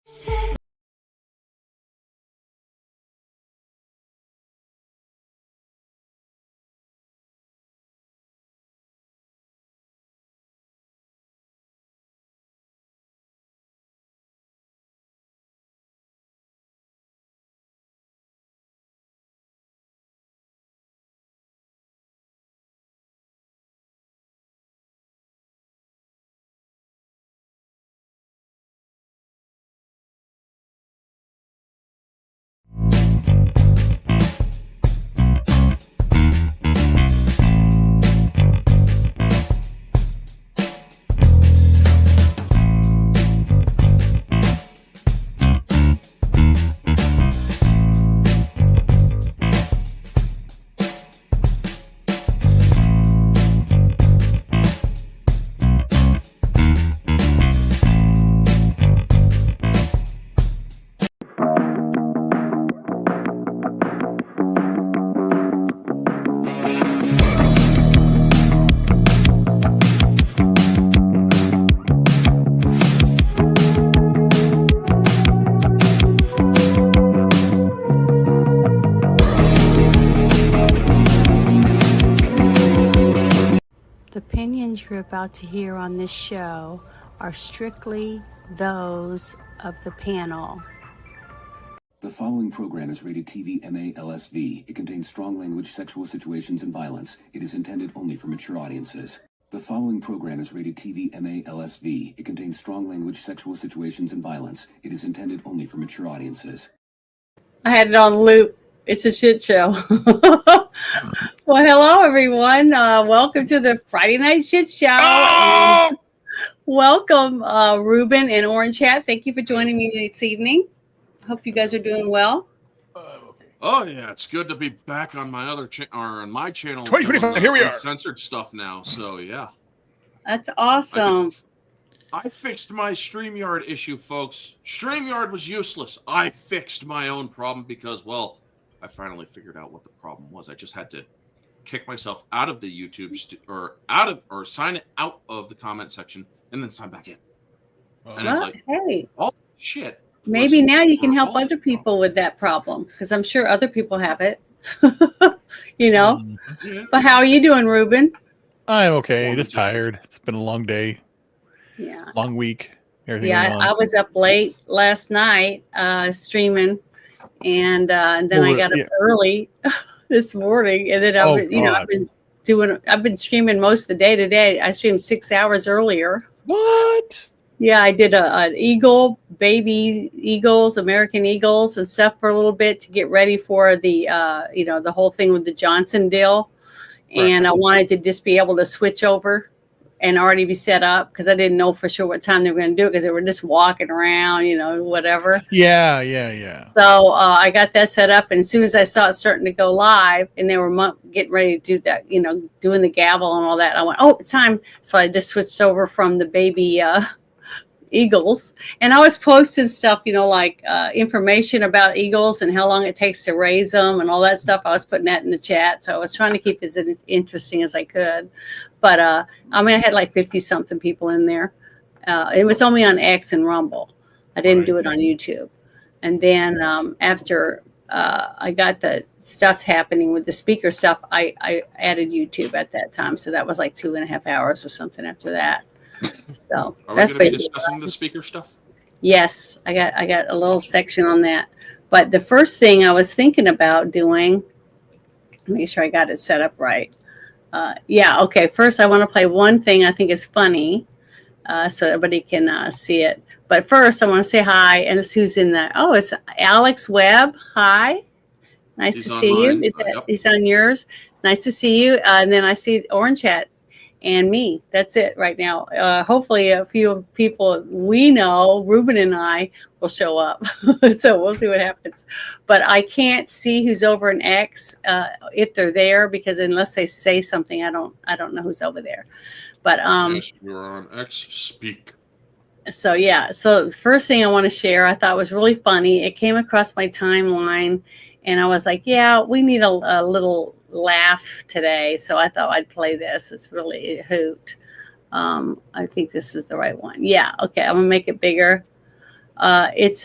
The opinions you're about to hear on this show are strictly those of the panel. The following program is rated TV MA-LSV. It contains strong language, sexual situations, and violence. It is intended only for mature audiences. The following program is rated TV MA-LSV. It contains strong language, sexual situations, and violence. It is intended only for mature audiences. I had it on loop. It's a shit show. Well, hello, everyone. Welcome to the Friday Night Shit Show. And welcome, Ruben and Orange Hat. Thank you for joining me this evening. Hope you guys are doing well. Oh yeah, it's good to be back on my other on my channel. 2025. Here we are. Uncensored stuff now. So yeah, that's awesome. I fixed my StreamYard issue, folks. StreamYard was useless. I fixed my own problem because, well, I finally figured out what the problem was. I just had to kick myself out of the YouTube or sign it out of the comment section and then sign back in. And it's like, hey, oh shit. Maybe now you can help other people with that problem because I'm sure other people have it. You know. Yeah. But how are you doing, Ruben? I'm okay. Just tired. It's been a long day. Yeah. Long week. Everything I was up late last night streaming, and then I got up early this morning, and then I've been streaming most of the day today. I streamed 6 hours earlier. What? Yeah, I did an baby eagles, American Eagles and stuff for a little bit to get ready for the, the whole thing with the Johnson deal. And I wanted to just be able to switch over and already be set up because I didn't know for sure what time they were going to do it because they were just walking around, whatever. Yeah. So I got that set up. And as soon as I saw it starting to go live and they were getting ready to do that, doing the gavel and all that, I went, oh, it's time. So I just switched over from the baby eagles, and I was posting stuff, like information about eagles and how long it takes to raise them and all that stuff. I was putting that in the chat, so I was trying to keep it as interesting as I could. But I had like 50 something people in there. It was only on X and Rumble. I didn't do it on YouTube. And then after I got the stuff happening with the speaker stuff, I added YouTube at that time, so that was like 2.5 hours or something after that. So that's basically discussing the speaker stuff. Yes, I got a little section on that. But the first thing I was thinking about doing, make sure I got it set up right. Okay. First, I want to play one thing I think is funny, so everybody can see it. But first, I want to say hi, and it's who's in there. Oh, it's Alex Webb. Hi, nice to see you. He's on yours. It's nice to see you. And then I see Orange Hat. And me. That's it right now. Hopefully a few people we know, Ruben and I, will show up. So we'll see what happens. But I can't see who's over in X if they're there because unless they say something, I don't know who's over there. But yes, you're on X. Speak. So yeah. So the first thing I want to share, I thought was really funny. It came across my timeline, and I was like, yeah, we need a little laugh today, so I thought I'd play this. It's really a hoot. I think this is the right one. Yeah, okay, I'm gonna make it bigger. It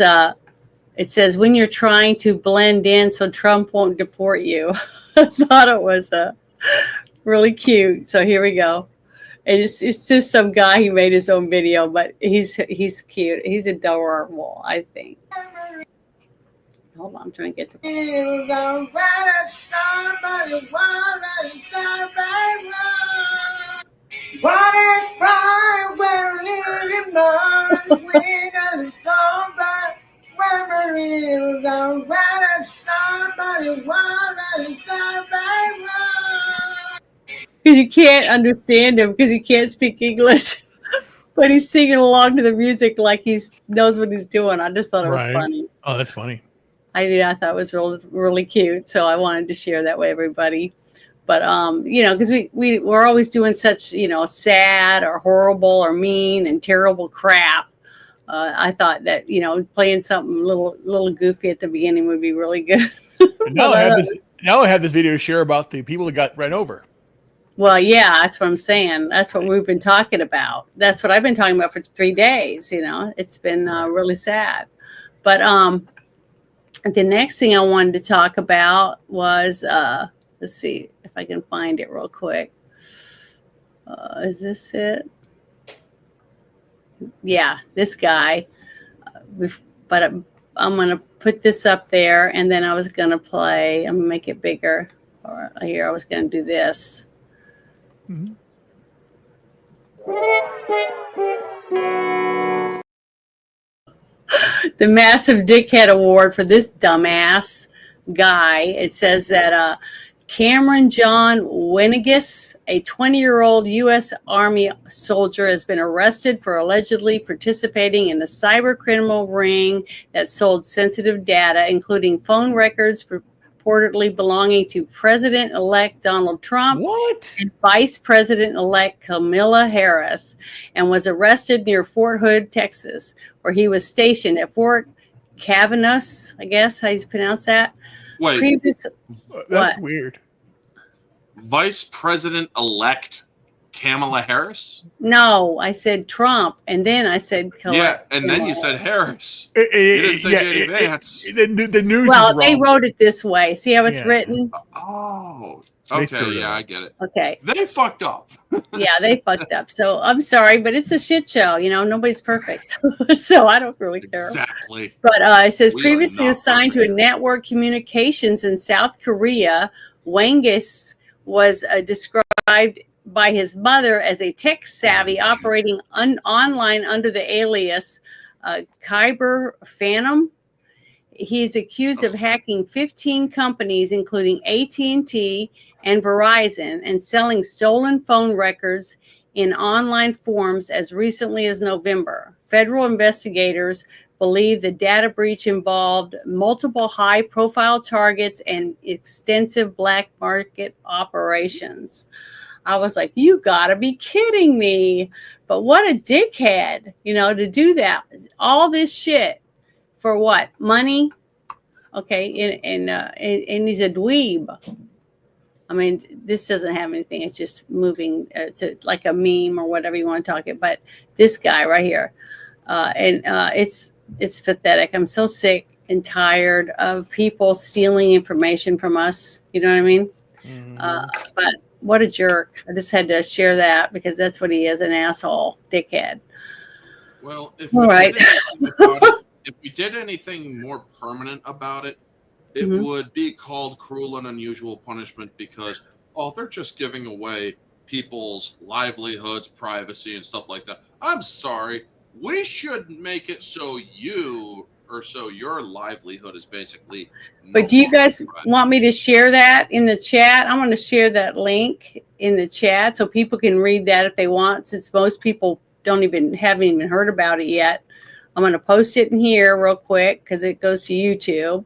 says when you're trying to blend in so Trump won't deport you. I thought it was really cute. So here we go. And it's just some guy who made his own video, but he's cute. He's adorable, I think. Hold on, I'm trying to get to. What is fire where it burns when it's gone by? Where it goes, where it's somebody wanna go by. Because you can't understand him because he can't speak English, but he's singing along to the music like he knows what he's doing. I just thought it was funny. Oh, that's funny. I thought it was really cute, so I wanted to share that with everybody. But because we're always doing such sad or horrible or mean and terrible crap. I thought that playing something little goofy at the beginning would be really good. Now I have this video to share about the people that got run over. Well, yeah, that's what I'm saying. That's what we've been talking about. That's what I've been talking about for 3 days. It's been really sad. But the next thing I wanted to talk about was let's see if I can find it real quick. Is this it? Yeah, this guy. But I'm going to put this up there, and then I was going to play. I'm going to make it bigger. Or here, I was going to do this. Mm-hmm. The massive dickhead award for this dumbass guy. It says that Cameron John Winigus, a 20-year-old U.S. Army soldier, has been arrested for allegedly participating in a cyber criminal ring that sold sensitive data, including phone records purportedly belonging to President-elect Donald Trump and Vice President-elect Kamala Harris, and was arrested near Fort Hood, Texas, where he was stationed at Fort Cavanos, I guess how you pronounce that. Wait, that's weird. Vice President-elect Kamala Harris? No, I said Trump, and then I said yeah, and then you said Harris. You didn't say J.D. Vance. The news well, is wrong. They wrote it this way. See how it's written? Oh, okay, yeah, I get it. Okay. They fucked up. Yeah, they fucked up. So I'm sorry, but it's a shit show. Nobody's perfect. So I don't really care. Exactly. But it says previously assigned to a network communications in South Korea, Wengis was described by his mother as a tech-savvy operating online under the alias Kyber Phantom. He's accused of hacking 15 companies, including AT&T and Verizon, and selling stolen phone records in online forums as recently as November. Federal investigators believe the data breach involved multiple high-profile targets and extensive black market operations. I was like, you gotta be kidding me. But what a dickhead, to do that. All this shit for what? Money? Okay, and he's a dweeb. I mean, this doesn't have anything. It's just moving. It's like a meme or whatever you want to talk it. But this guy right here, it's pathetic. I'm so sick and tired of people stealing information from us. You know what I mean? Mm-hmm. But what a jerk. I just had to share that because that's what he is, an asshole, dickhead. Well, if we did anything more permanent about it, it would be called cruel and unusual punishment because, they're just giving away people's livelihoods, privacy, and stuff like that. I'm sorry. We should make it so your livelihood is basically. But do you guys want me to share that in the chat? I'm going to share that link in the chat so people can read that if they want, since most people haven't even heard about it yet. I'm going to post it in here real quick because it goes to YouTube.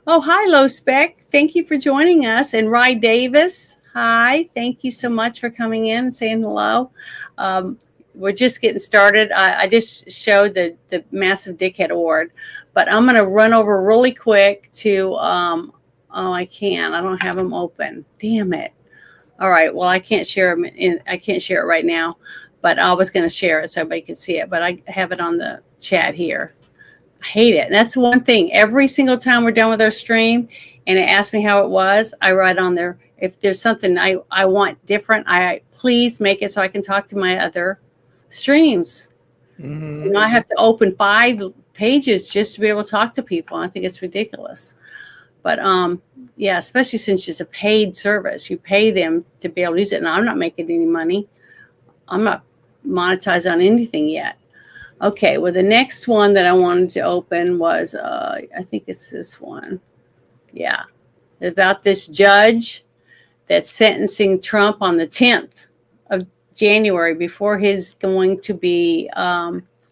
Oh, hi, Low Spec. Thank you for joining us. And Rye Davis, hi. Thank you so much for coming in and saying hello. We're just getting started. I just showed the Massive Dickhead Award, but I'm going to run over really quick to, I can't. I don't have them open. Damn it. All right. Well, I can't share them. I can't share it right now, but I was going to share it so everybody could see it, but I have it on the chat here. I hate it. And that's the one thing. Every single time we're done with our stream and it asks me how it was, I write on there, if there's something I want different, please make it so I can talk to my other streams. Mm-hmm. You know, I have to open 5 pages just to be able to talk to people. I think it's ridiculous. But yeah, especially since it's a paid service, you pay them to be able to use it. And I'm not making any money. I'm not monetized on anything yet. Okay, well, the next one that I wanted to open was, I think it's this one. Yeah, about this judge that's sentencing Trump on the 10th of January before he's going to be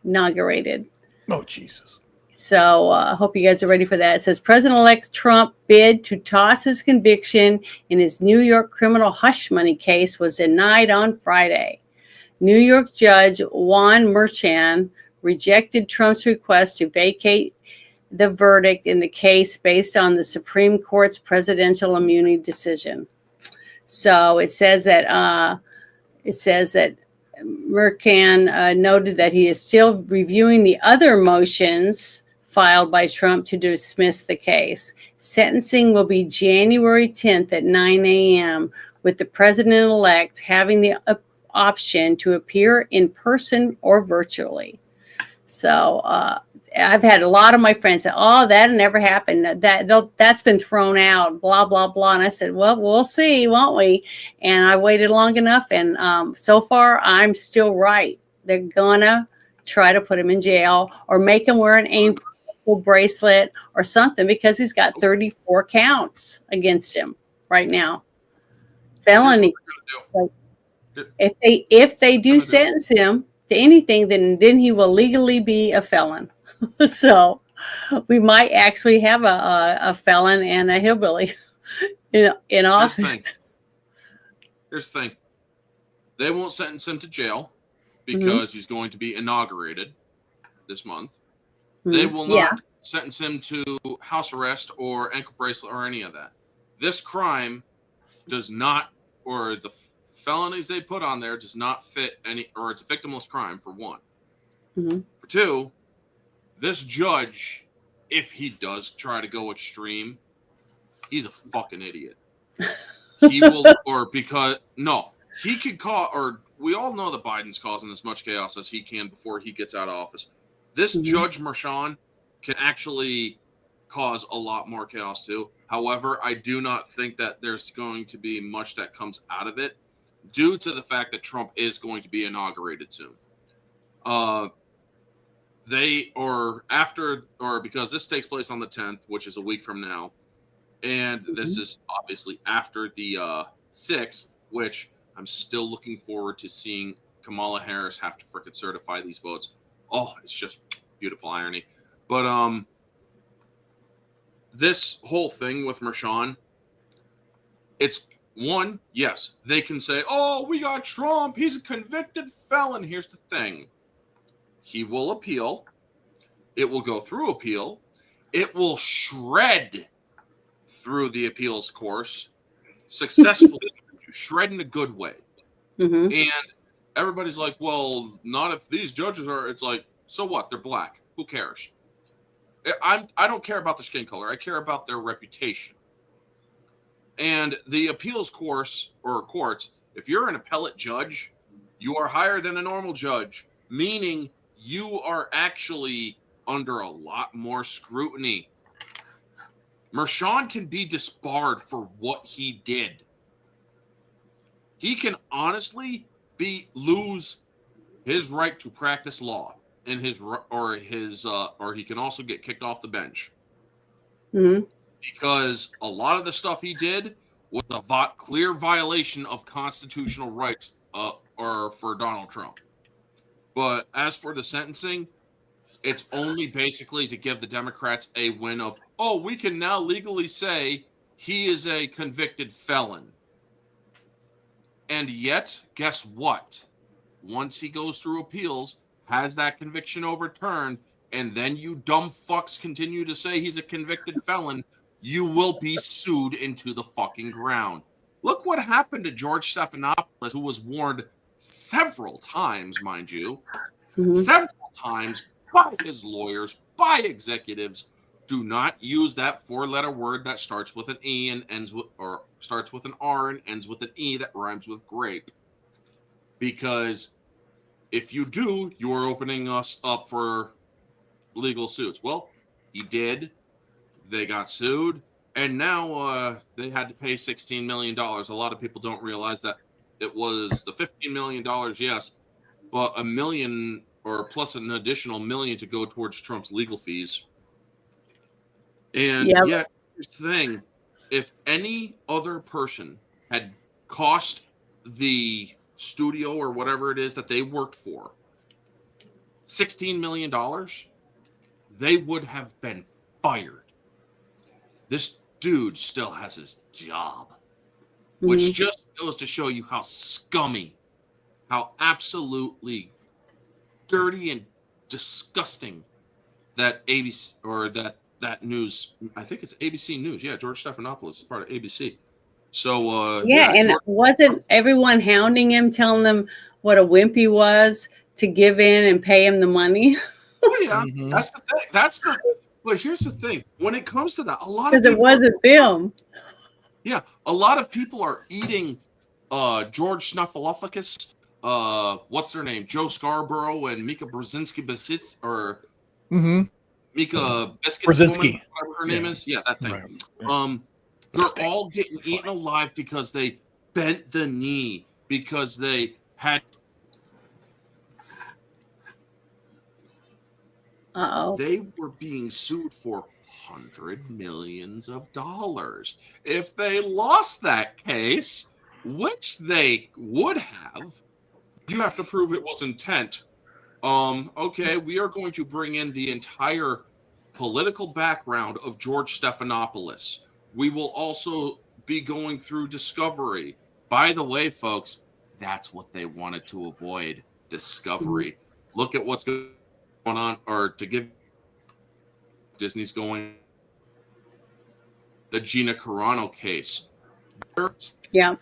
inaugurated. Oh, Jesus. So I hope you guys are ready for that. It says President-elect Trump bid to toss his conviction in his New York criminal hush money case was denied on Friday. New York Judge Juan Merchan rejected Trump's request to vacate the verdict in the case based on the Supreme Court's presidential immunity decision. So it says that Merchan noted that he is still reviewing the other motions filed by Trump to dismiss the case. Sentencing will be January 10th at 9 a.m. with the president-elect having the option to appear in person or virtually. So I've had a lot of my friends say, "Oh, that never happened. That's been thrown out." Blah blah blah. And I said, "Well, we'll see, won't we?" And I waited long enough, and so far I'm still right. They're gonna try to put him in jail or make him wear an ankle bracelet or something because he's got 34 counts against him right now. Felony. If they do sentence him to anything, then he will legally be a felon. So we might actually have a felon and a hillbilly in office. Here's the thing. They won't sentence him to jail because he's going to be inaugurated this month. They will not sentence him to house arrest or ankle bracelet or any of that. This crime does not, or the felonies they put on there does not fit any, or it's a victimless crime for one. For two, this judge, if he does try to go extreme, he's a fucking idiot. He will, or because, no, he could cause, or we all know that Biden's causing as much chaos as he can before he gets out of office. This Judge Merchan can actually cause a lot more chaos too. However, I do not think that there's going to be much that comes out of it due to the fact that Trump is going to be inaugurated soon. Because this takes place on the 10th, which is a week from now, and this is obviously after the 6th, which I'm still looking forward to seeing Kamala Harris have to frickin' certify these votes. Oh, it's just beautiful irony. But this whole thing with Merchan, it's one, yes, they can say, "Oh, we got Trump. He's a convicted felon." Here's the thing. He will appeal. It will go through appeal. It will shred through the appeals course successfully, shred in a good way. And everybody's like, "Well, not if these judges are." It's like, so what? They're black. Who cares? I don't care about their skin color. I care about their reputation. And the appeals course or courts, if you're an appellate judge, you are higher than a normal judge, meaning you are actually under a lot more scrutiny. Merchan can be disbarred for what he did. He can honestly lose his right to practice law in or he can also get kicked off the bench. Because a lot of the stuff he did was a clear violation of constitutional rights or for Donald Trump. But as for the sentencing, it's only basically to give the Democrats a win of, oh, we can now legally say he is a convicted felon. And yet, guess what? Once he goes through appeals, has that conviction overturned, and then you dumb fucks continue to say he's a convicted felon, you will be sued into the fucking ground. Look what happened to George Stephanopoulos, who was warned several times, mind you, several times by his lawyers, by executives. Do not use that four-letter word that starts with an E and ends with, or starts with an R and ends with an E that rhymes with grape. Because if you do, you are opening us up for legal suits. Well, he did. They got sued, and now they had to pay $16 million. A lot of people don't realize that it was the $15 million, yes, but $1 million or plus an additional $1 million to go towards Trump's legal fees. And Yeah. yet, here's the thing: if any other person had cost the studio or whatever it is that they worked for $16 million, they would have been fired. This dude still has his job, which just goes to show you how scummy, how absolutely dirty and disgusting that ABC or that news. I think it's ABC News. Yeah, George Stephanopoulos is part of ABC. So Yeah, and George, wasn't everyone hounding him, telling them what a wimp he was to give in and pay him the money? oh yeah, Mhm. that's the thing. That's the. But here's the thing: when it comes to that, a lot of Because it people wasn't them. yeah, a lot of people are eating George Snuffleupagus, what's their name? Joe Scarborough and Mika Brzezinski Besitz or Mhm. Mika Biscuits Brzezinski. woman, whatever her name is. Yeah, that thing. Right. Yeah. They're all getting eaten alive because they bent the knee, because they had Uh-oh. they were being sued for $100 million. If they lost that case, which they would have, you have to prove it was intent. Okay, we are going to bring in the entire political background of George Stephanopoulos. We will also be going through discovery. By the way, folks, that's what they wanted to avoid, discovery. Look at what's going on, or to give Disney's going, the Gina Carano case. They're Yeah.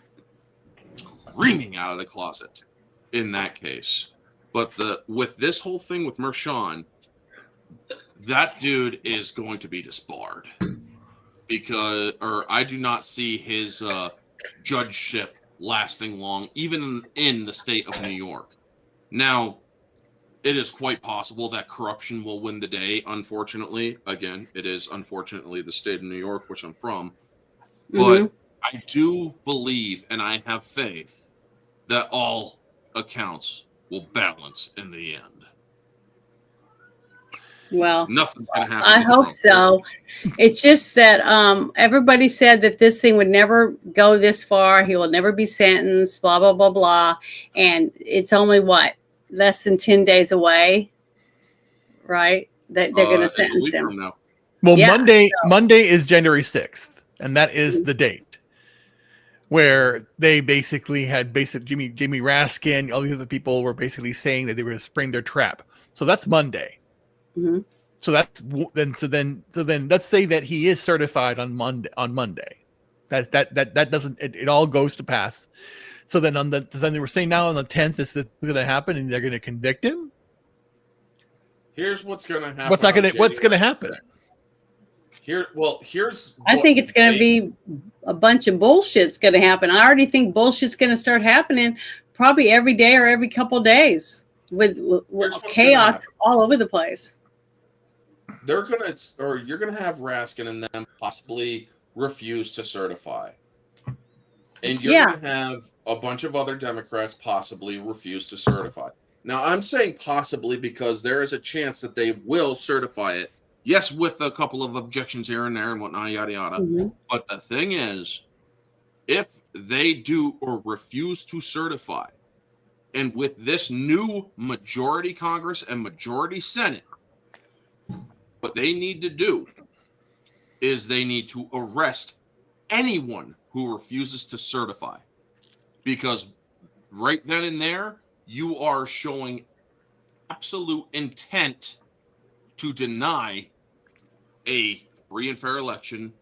screaming out of the closet in that case. But with this whole thing with Mershon, that dude is going to be disbarred because, or I do not see his judgeship lasting long, even in the state of New York. Now, it is quite possible that corruption will win the day. Unfortunately, again, it is unfortunately the state of New York, which I'm from. But I do believe, and I have faith, that all accounts will balance in the end. Well, Nothing's going to happen. I to hope Trump. so. It's just that everybody said that this thing would never go this far. He will never be sentenced, blah, blah, blah, blah. And it's only what? Less than 10 days away, right? That they're going to It's a sentence week him. from now. Well, Yeah, Monday is January 6th, and that is the date where they basically had Jimmy Raskin, all these other people were basically saying that they were going to spring their trap. So that's Monday. Mhm. So that's then let's say that he is certified on Monday. That doesn't it all goes to pass. So then then they were saying now on the 10th this is going to happen and they're going to convict him. Here's what's going to happen. What's going to happen? Here's. I think it's going to be a bunch of bullshit's going to happen. I already think bullshit's going to start happening probably every day or every couple of days with chaos all over the place. You're gonna have Raskin and them possibly refuse to certify, and you're gonna have a bunch of other Democrats possibly refuse to certify. Now, I'm saying possibly because there is a chance that they will certify it. Yes, with a couple of objections here and there and whatnot, yada yada. Mm-hmm. But the thing is, if they do or refuse to certify, and with this new majority Congress and majority Senate, what they need to do is they need to arrest anyone who refuses to certify. Because right then and there, you are showing absolute intent to deny a free and fair election.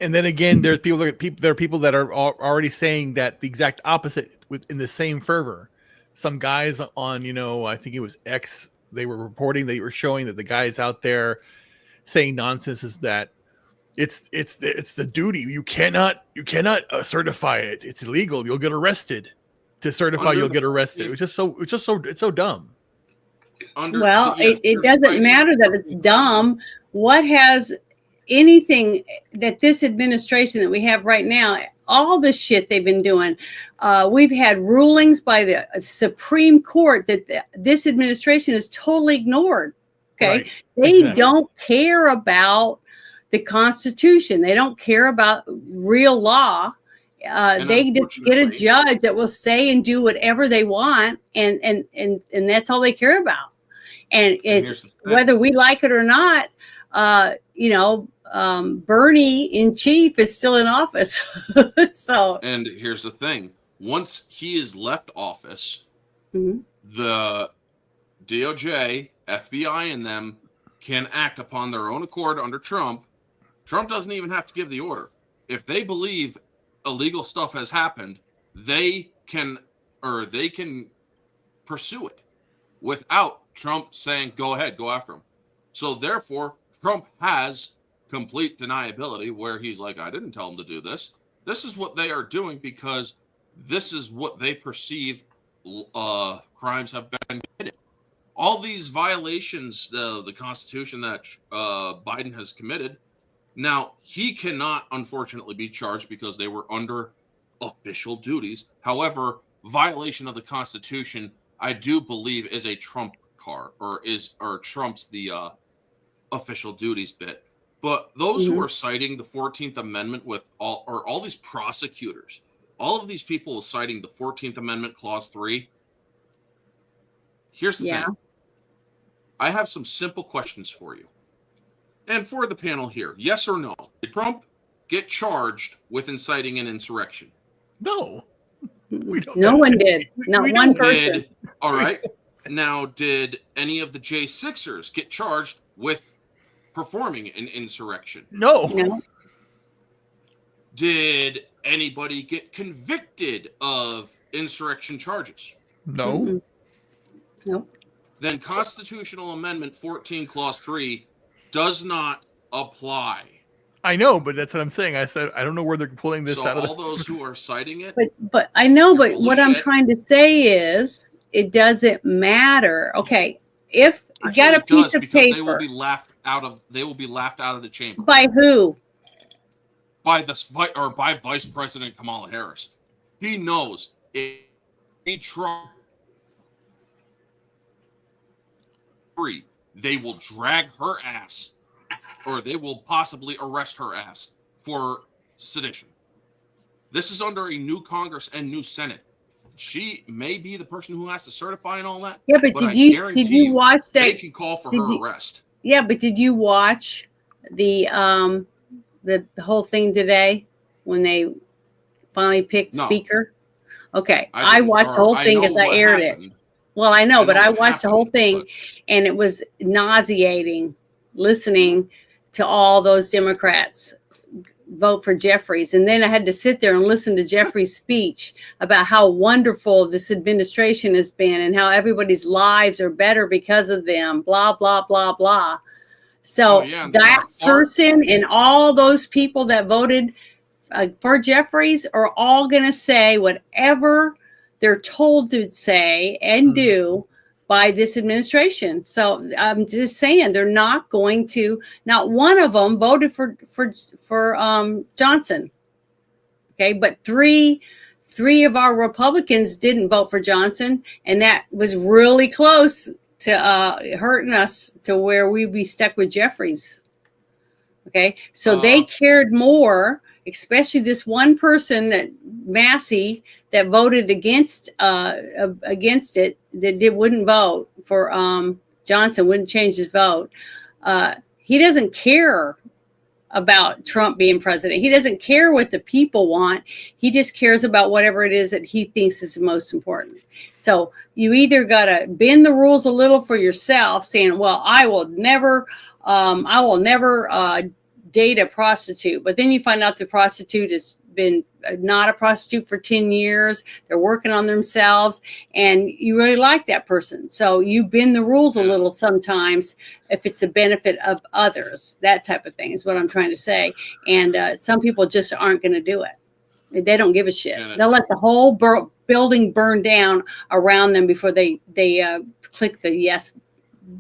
And then again, there are people that are already saying that the exact opposite in the same fervor, some guys on, I think it was X, they were showing that the guys out there saying nonsense is that it's the duty. You cannot certify it. It's illegal. You'll get arrested. To certify, you'll get arrested. It's so dumb. Well, it doesn't matter that it's dumb. What has anything that this administration that we have right now, all the shit they've been doing, we've had rulings by the Supreme Court that this administration is totally ignored. Okay. Right. They don't care about the Constitution. They don't care about real law. They just get a judge that will say and do whatever they want, and that's all they care about. And it's whether we like it or not, Bernie in chief is still in office. So, and here's the thing: once he is left office, mm-hmm. the DOJ, FBI, and them can act upon their own accord under Trump. Trump doesn't even have to give the order. If they believe illegal stuff has happened, they can pursue it without Trump saying, go ahead, go after him. So therefore, Trump has complete deniability where he's like, I didn't tell him to do this. This is what they are doing because this is what they perceive crimes have been committed. All these violations, the Constitution that Biden has committed, now he cannot unfortunately be charged because they were under official duties. However, violation of the Constitution, I do believe, is a trump card or trumps the official duties bit. But those who are citing the 14th Amendment with all these prosecutors, all of these people citing the 14th Amendment Clause 3. Here's the thing. I have some simple questions for you. And for the panel here, yes or no? Did Trump get charged with inciting an insurrection? No. No one did. Not one person. All right. Now, did any of the J6ers get charged with performing an insurrection? No. Did anybody get convicted of insurrection charges? No. Mm-hmm. Nope. Then Constitutional Amendment 14 Clause 3 does not apply. I know, but that's what I'm saying. I said I don't know where they're pulling this out of. So all those who are citing it, but I know. But what I'm trying to say is, it doesn't matter. Okay, if you got a piece of paper, they will be laughed out of. They will be laughed out of the chamber. By who? By Vice President Kamala Harris. He knows if he tries, they will drag her ass, or they will possibly arrest her ass for sedition. This is under a new Congress and new Senate. She may be the person who has to certify and all that. Yeah, but did you watch that? They can call for her arrest. Yeah, but did you watch the whole thing today when they finally picked Speaker? Okay, I watched the whole thing because I aired it. Well, I know, but I watched the whole thing, and it was nauseating listening to all those Democrats vote for Jeffries. And then I had to sit there and listen to Jeffries' speech about how wonderful this administration has been and how everybody's lives are better because of them, blah, blah, blah, blah. So that person and all those people that voted for Jeffries are all going to say whatever they're told to say and do by this administration. So I'm just saying they're not going to. Not one of them voted for Johnson. Okay, but three of our Republicans didn't vote for Johnson, and that was really close to hurting us to where we'd be stuck with Jeffries. Okay, so they cared more, especially this one person, that Massey, that voted against it, that wouldn't vote for Johnson, wouldn't change his vote. He doesn't care about Trump being president. He doesn't care what the people want. He just cares about whatever it is that he thinks is the most important. So you either got to bend the rules a little for yourself, saying, well, I will never date a prostitute. But then you find out the prostitute is been not a prostitute for 10 years. They're working on themselves, and you really like that person. So you bend the rules a little sometimes if it's the benefit of others. That type of thing is what I'm trying to say. And some people just aren't going to do it. They don't give a shit. They'll let the whole building burn down around them before they click the yes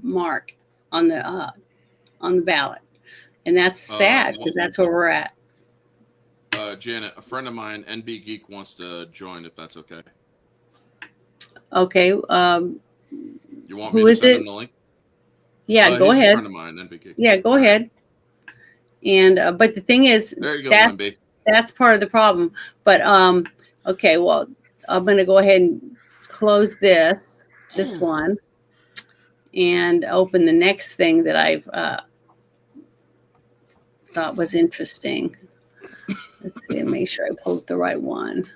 mark on the ballot. And that's sad because that's where we're at. Janet, a friend of mine, NB Geek, wants to join if that's okay. Okay. You want who me to is send it? him the link? Yeah, go He's ahead. A friend of mine, NB Geek. Yeah, go ahead. And but the thing is, there you go, NB. That's part of the problem. But okay, well, I'm going to go ahead and close this one, and open the next thing that I've thought was interesting. Let's see, make sure I pulled the right one.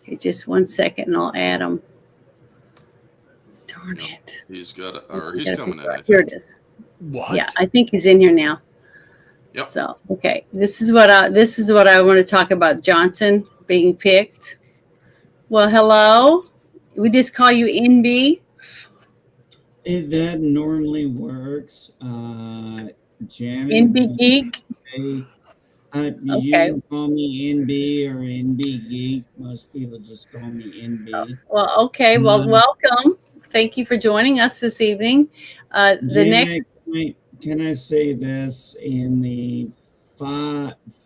Okay, just 1 second, and I'll add them. Darn it! He's got, or he's coming in. Here it is. What? Yeah, I think he's in here now. Yep. So, okay, this is what I want to talk about. Johnson being picked. Well, hello. We just call you NB. That normally works. Janet. NB Geek. You Okay. can call me NB or NB Geek. Most people just call me NB. Well, okay. Well, welcome. Thank you for joining us this evening. Janet, can I say this? In the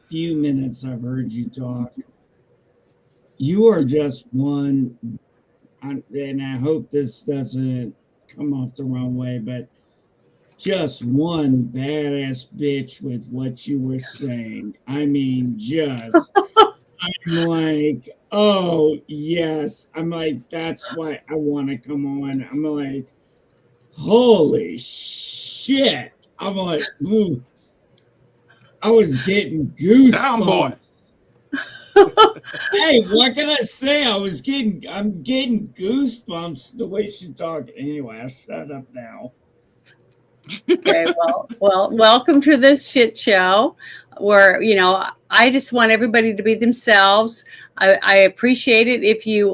few minutes I've heard you talk, you are just one, and I hope this doesn't come off the wrong way, but just one badass bitch with what you were saying. I mean, just, I'm like, oh, yes. I'm like, that's why I want to come on. I'm like, holy shit. I'm like, ooh. I was getting goosebumps. Down, boy. Hey, what can I say? I'm getting goosebumps the way she talked. Anyway, I'll shut up now. Okay, well, welcome to this shit show where, I just want everybody to be themselves. I appreciate it if you,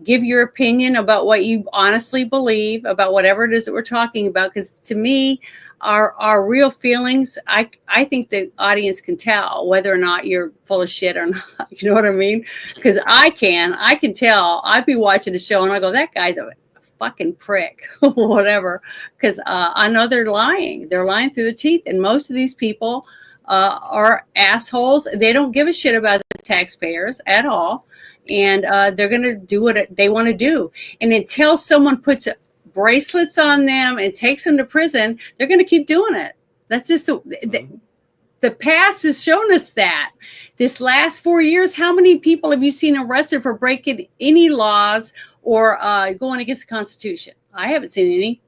give your opinion about what you honestly believe about whatever it is that we're talking about. Because to me, our real feelings, I think the audience can tell whether or not you're full of shit or not. You know what I mean? Because I can tell. I'd be watching the show and I go, that guy's a fucking prick or whatever. Because I know they're lying through the teeth. And most of these people are assholes. They don't give a shit about the taxpayers at all. And they're going to do what they want to do. And until someone puts bracelets on them and takes them to prison, they're going to keep doing it. That's just the past has shown us that. This last 4 years, how many people have you seen arrested for breaking any laws or going against the Constitution? I haven't seen any.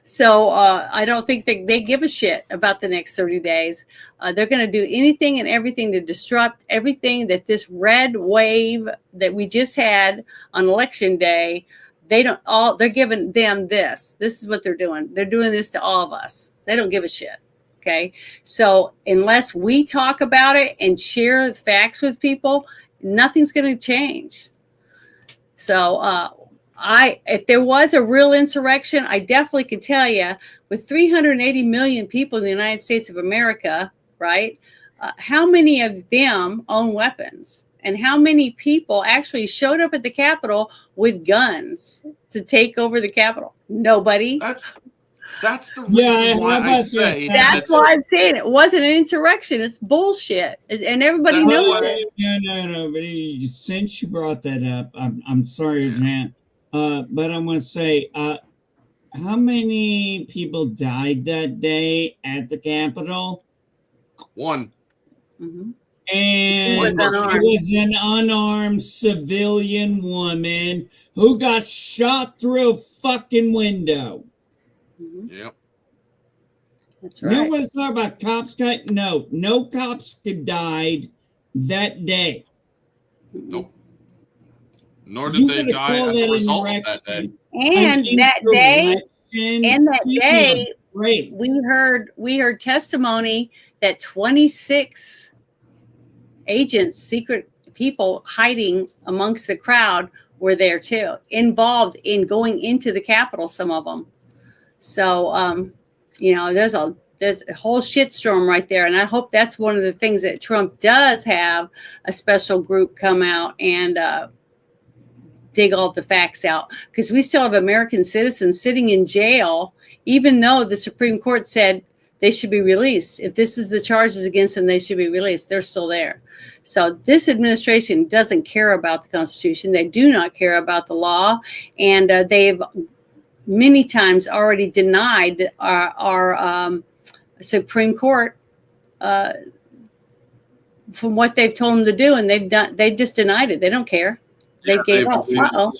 So I don't think they give a shit about the next 30 days. They're going to do anything and everything to disrupt everything that this red wave that we just had on election day. They're giving them this. This is what they're doing. They're doing this to all of us. They don't give a shit. Okay. So unless we talk about it and share facts with people, nothing's going to change. So, if there was a real insurrection, I definitely could tell you with 380 million people in the United States of America, right? How many of them own weapons? And how many people actually showed up at the Capitol with guns to take over the Capitol? Nobody. That's the reason why I say that's why I'm saying it wasn't an insurrection. It's bullshit, and everybody knows it. No. But since you brought that up, I'm sorry, Jan. But I'm going to say, how many people died that day at the Capitol? One. Mm-hmm. And it was an unarmed civilian woman who got shot through a fucking window. Mm-hmm. Yep. That's right. You want to talk about cops? No cops died that day. Nope. Nor did they die as a result of that day. And that day, we heard testimony that 26 agents, secret people hiding amongst the crowd were there too, involved in going into the Capitol, some of them. So, there's a whole shitstorm right there. And I hope that's one of the things that Trump does have a special group come out and dig all the facts out, because we still have American citizens sitting in jail, even though the Supreme Court said they should be released. If this is the charges against them, they should be released. They're still there. So this administration doesn't care about the Constitution. They do not care about the law. And they've many times already denied our Supreme Court from what they've told them to do. And they've just denied it. They don't care. They gave up. Uh-oh.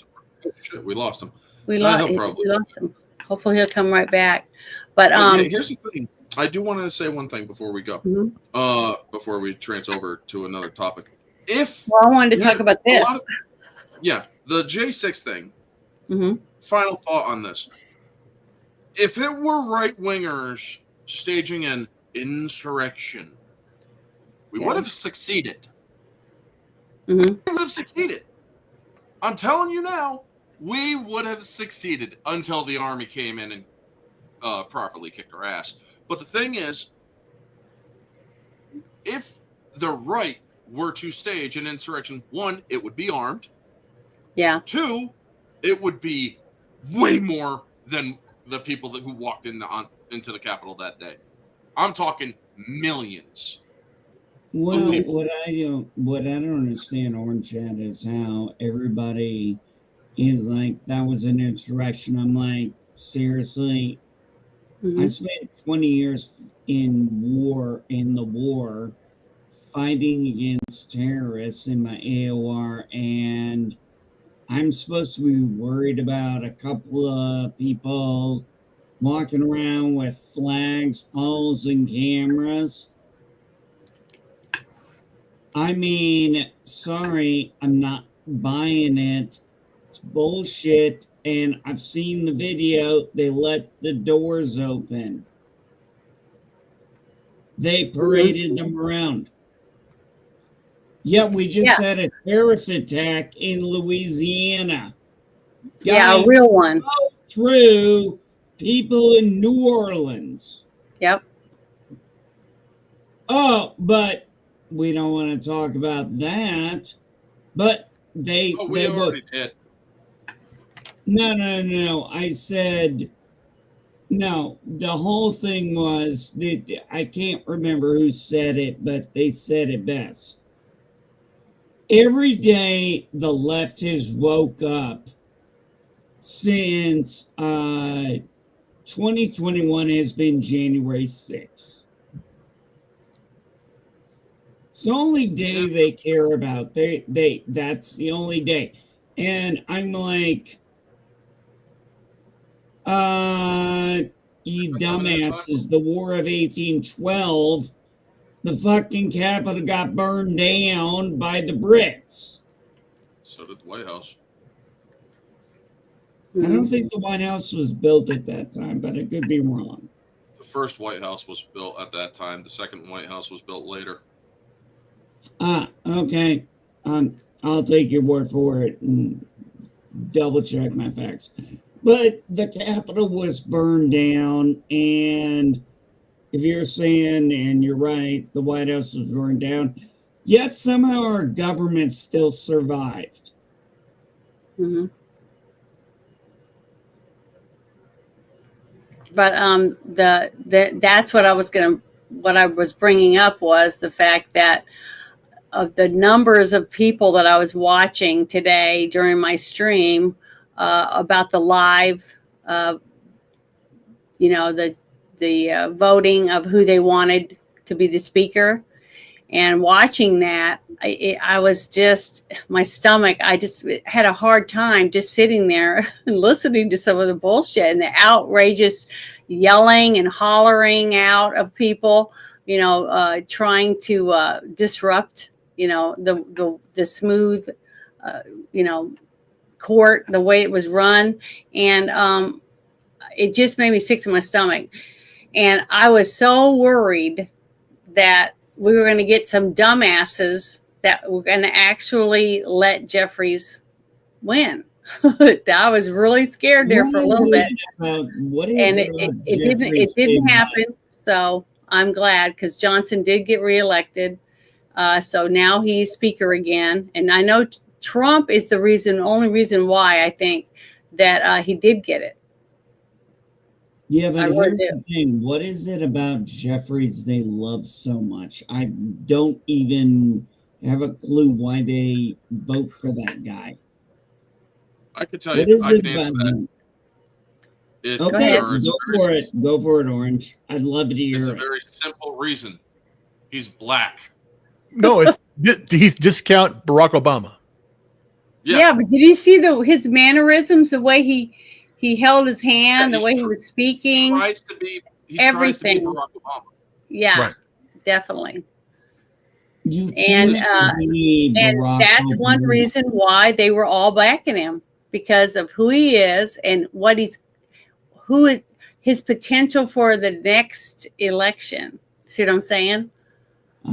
Shit, we lost him. We lost him. Hopefully he'll come right back. But here's the thing. I do want to say one thing before we go. Mm-hmm. Before we trans over to another topic. I wanted to talk about this. The J6 thing. Mm-hmm. Final thought on this. If it were right wingers staging an insurrection, we would have succeeded. Mm-hmm. We would have succeeded. I'm telling you now, we would have succeeded until the army came in and properly kicked our ass. But the thing is, if the right were to stage an insurrection, one, it would be armed. Yeah. Two, it would be way more than the people who walked into the Capitol that day. I'm talking millions. Well, what I don't understand, Orange Chat, is how everybody is like, that was an insurrection. I'm like, seriously? Mm-hmm. I spent 20 years in the war, fighting against terrorists in my AOR, and I'm supposed to be worried about a couple of people walking around with flags, poles, and cameras. I mean, sorry, I'm not buying it. It's bullshit. And I've seen the video. They let the doors open. They paraded them around. Yet we just had a terrorist attack in Louisiana. Yeah, a real one. Through people in New Orleans. Yep. Oh, but we don't want to talk about that. But we already did. No. I said, no, the whole thing was, that I can't remember who said it, but they said it best. Every day the left has woke up since 2021 has been January 6th. It's the only day they care about. That's the only day. And I'm like, you dumbasses, the War of 1812, the fucking Capitol got burned down by the Brits. So did the White House. I don't think the White House was built at that time, but I could be wrong. The first White House was built at that time. The second White House was built later. Okay. I'll take your word for it and double check my facts. But the Capitol was burned down, and if you're saying, and you're right, the White House was burned down, yet somehow our government still survived. Mm-hmm. But that's what I was bringing up was the fact that of the numbers of people that I was watching today during my stream about the live, the voting of who they wanted to be the speaker, and watching that, I was just, my stomach, I just had a hard time just sitting there and listening to some of the bullshit and the outrageous yelling and hollering out of people, trying to disrupt, the smooth, court, the way it was run. And it just made me sick to my stomach. And I was so worried that we were going to get some dumbasses that were going to actually let Jeffries win. I was really scared there for a little bit, What is and it about Jeffries it didn't they happen. So I'm glad, because Johnson did get reelected. So now he's speaker again, and I know Trump is the only reason why I think that he did get it. Yeah, but I really here's do. the thing. What is it about Jeffries they love so much? I don't even have a clue why they vote for that guy. I can tell What you. is I it can about answer that. him? It, Okay, ahead. or it's go a for very, it. Go for it, Orange. I'd love to It's hear a it. very simple reason. He's black. No, he's discount Barack Obama. Yeah, but did you see his mannerisms, the way he held his hand, Yeah, the way he was speaking, He tries to be everything. Barack Obama. Yeah, Right. definitely. You And can't be and Barack that's one Obama. reason why they were all backing him, because of who he is and who is his potential for the next election. See what I'm saying? For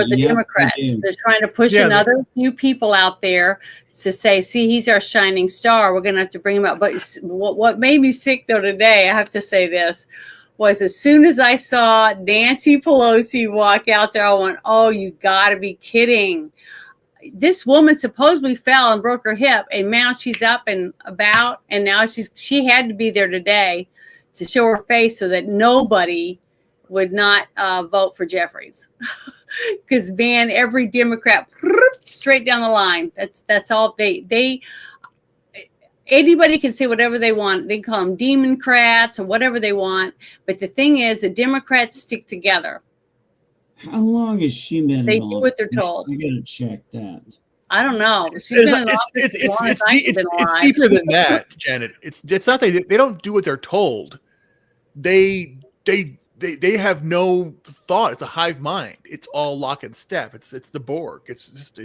the Yep, I Democrats, do. they're trying to push another few people out there to say, see, he's our shining star. We're going to have to bring him up. But what made me sick, though, today, I have to say this, was as soon as I saw Nancy Pelosi walk out there, I went, oh, you got to be kidding. This woman supposedly fell and broke her hip, and now she's up and about, and now she had to be there today to show her face so that nobody would not vote for Jeffries. Because, man, every Democrat straight down the line. That's all they anybody can say whatever they want. They call them Democrats or whatever they want. But the thing is, the Democrats stick together. How long has she been They in do office? what they're told. I gotta check that. I don't know. She's been in office as long as I've been It's alive. deeper than that, Janet. It's not they don't do what they're told. They have no thought. It's a hive mind. It's all lock and step. It's the Borg. It's just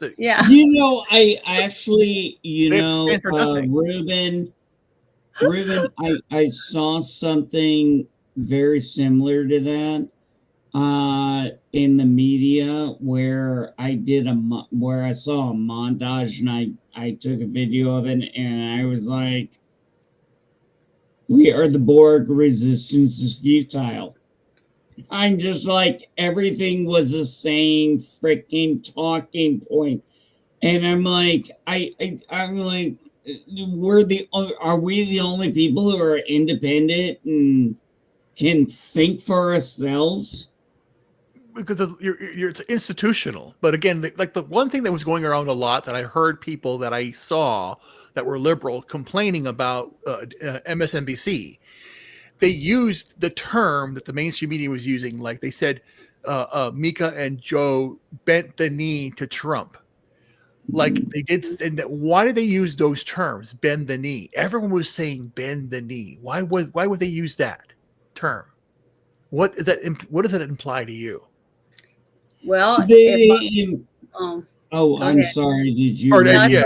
a, Yeah. I actually, stand for nothing. Ruben, I saw something very similar to that in the media where where I saw a montage and I took a video of it and I was like, we are the Borg, resistance is futile. I'm just like, everything was the same freaking talking point. And I'm like, I'm like, are we the only people who are independent and can think for ourselves? Because it's institutional. But again, the one thing that was going around a lot that I heard people that I saw that were liberal complaining about MSNBC, they used the term that the mainstream media was using. Like they said, Mika and Joe bent the knee to Trump. Like they did. And why did they use those terms? Bend the knee. Everyone was saying bend the knee. Why would they use that term? What does that imply to you? Well, I'm ahead. sorry. Did you? Or, No, yeah,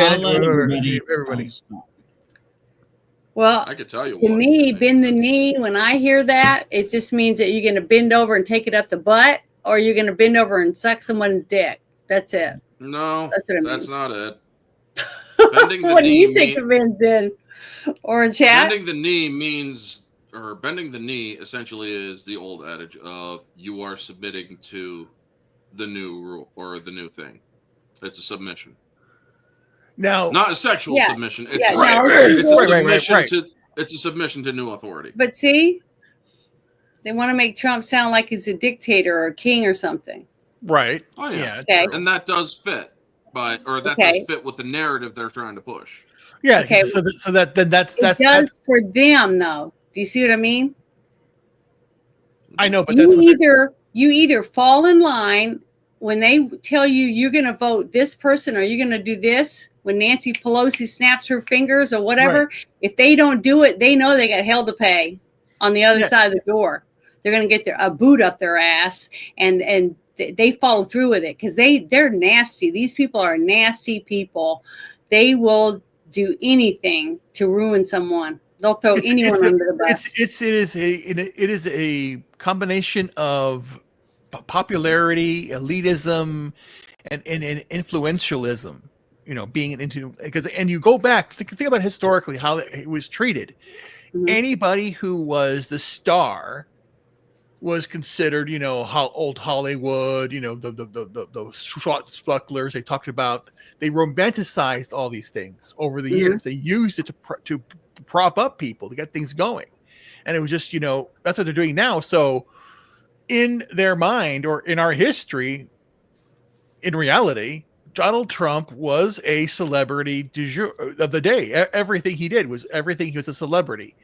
I'll let everybody. everybody. Well, I could tell you to what. me, bend the knee, when I hear that, it just means that you're going to bend over and take it up the butt, or you're going to bend over and suck someone's dick. That's it. No, That's what it that's means. not it. Bending the What do you knee think it means then? Or chat? Bending the knee means, or bending the knee essentially is the old adage of you are submitting to the new rule or the new thing. It's a submission. Now, Not a sexual submission. It's it's a submission to new authority. But see, they want to make Trump sound like he's a dictator or a king or something. Right. Oh yeah. Okay. And that does fit, does fit with the narrative they're trying to push. Yeah. Okay. So that's does for them though. Do you see what I mean? I know, but you either fall in line when they tell you you're going to vote this person or you're going to do this. When Nancy Pelosi snaps her fingers or whatever, right. If they don't do it, they know they got hell to pay on the other side of the door. They're going to get a boot up their ass, and they follow through with it because they're nasty. These people are nasty people. They will do anything to ruin someone. They'll throw anyone under the bus. It is a combination of popularity, elitism, and influentialism. You know, being into and you go back, think about historically how it was treated. Mhm. Anybody who was the star was considered, you know, how old Hollywood, you know, those shot sparklers they talked about. They romanticized all these things over the Mhm. years. They used it to prop up people to get things going, and it was just, you know, that's what they're doing now. So in their mind or in our history, in reality, Donald Trump was a celebrity du jour of the day. Everything he did was everything. He was a celebrity.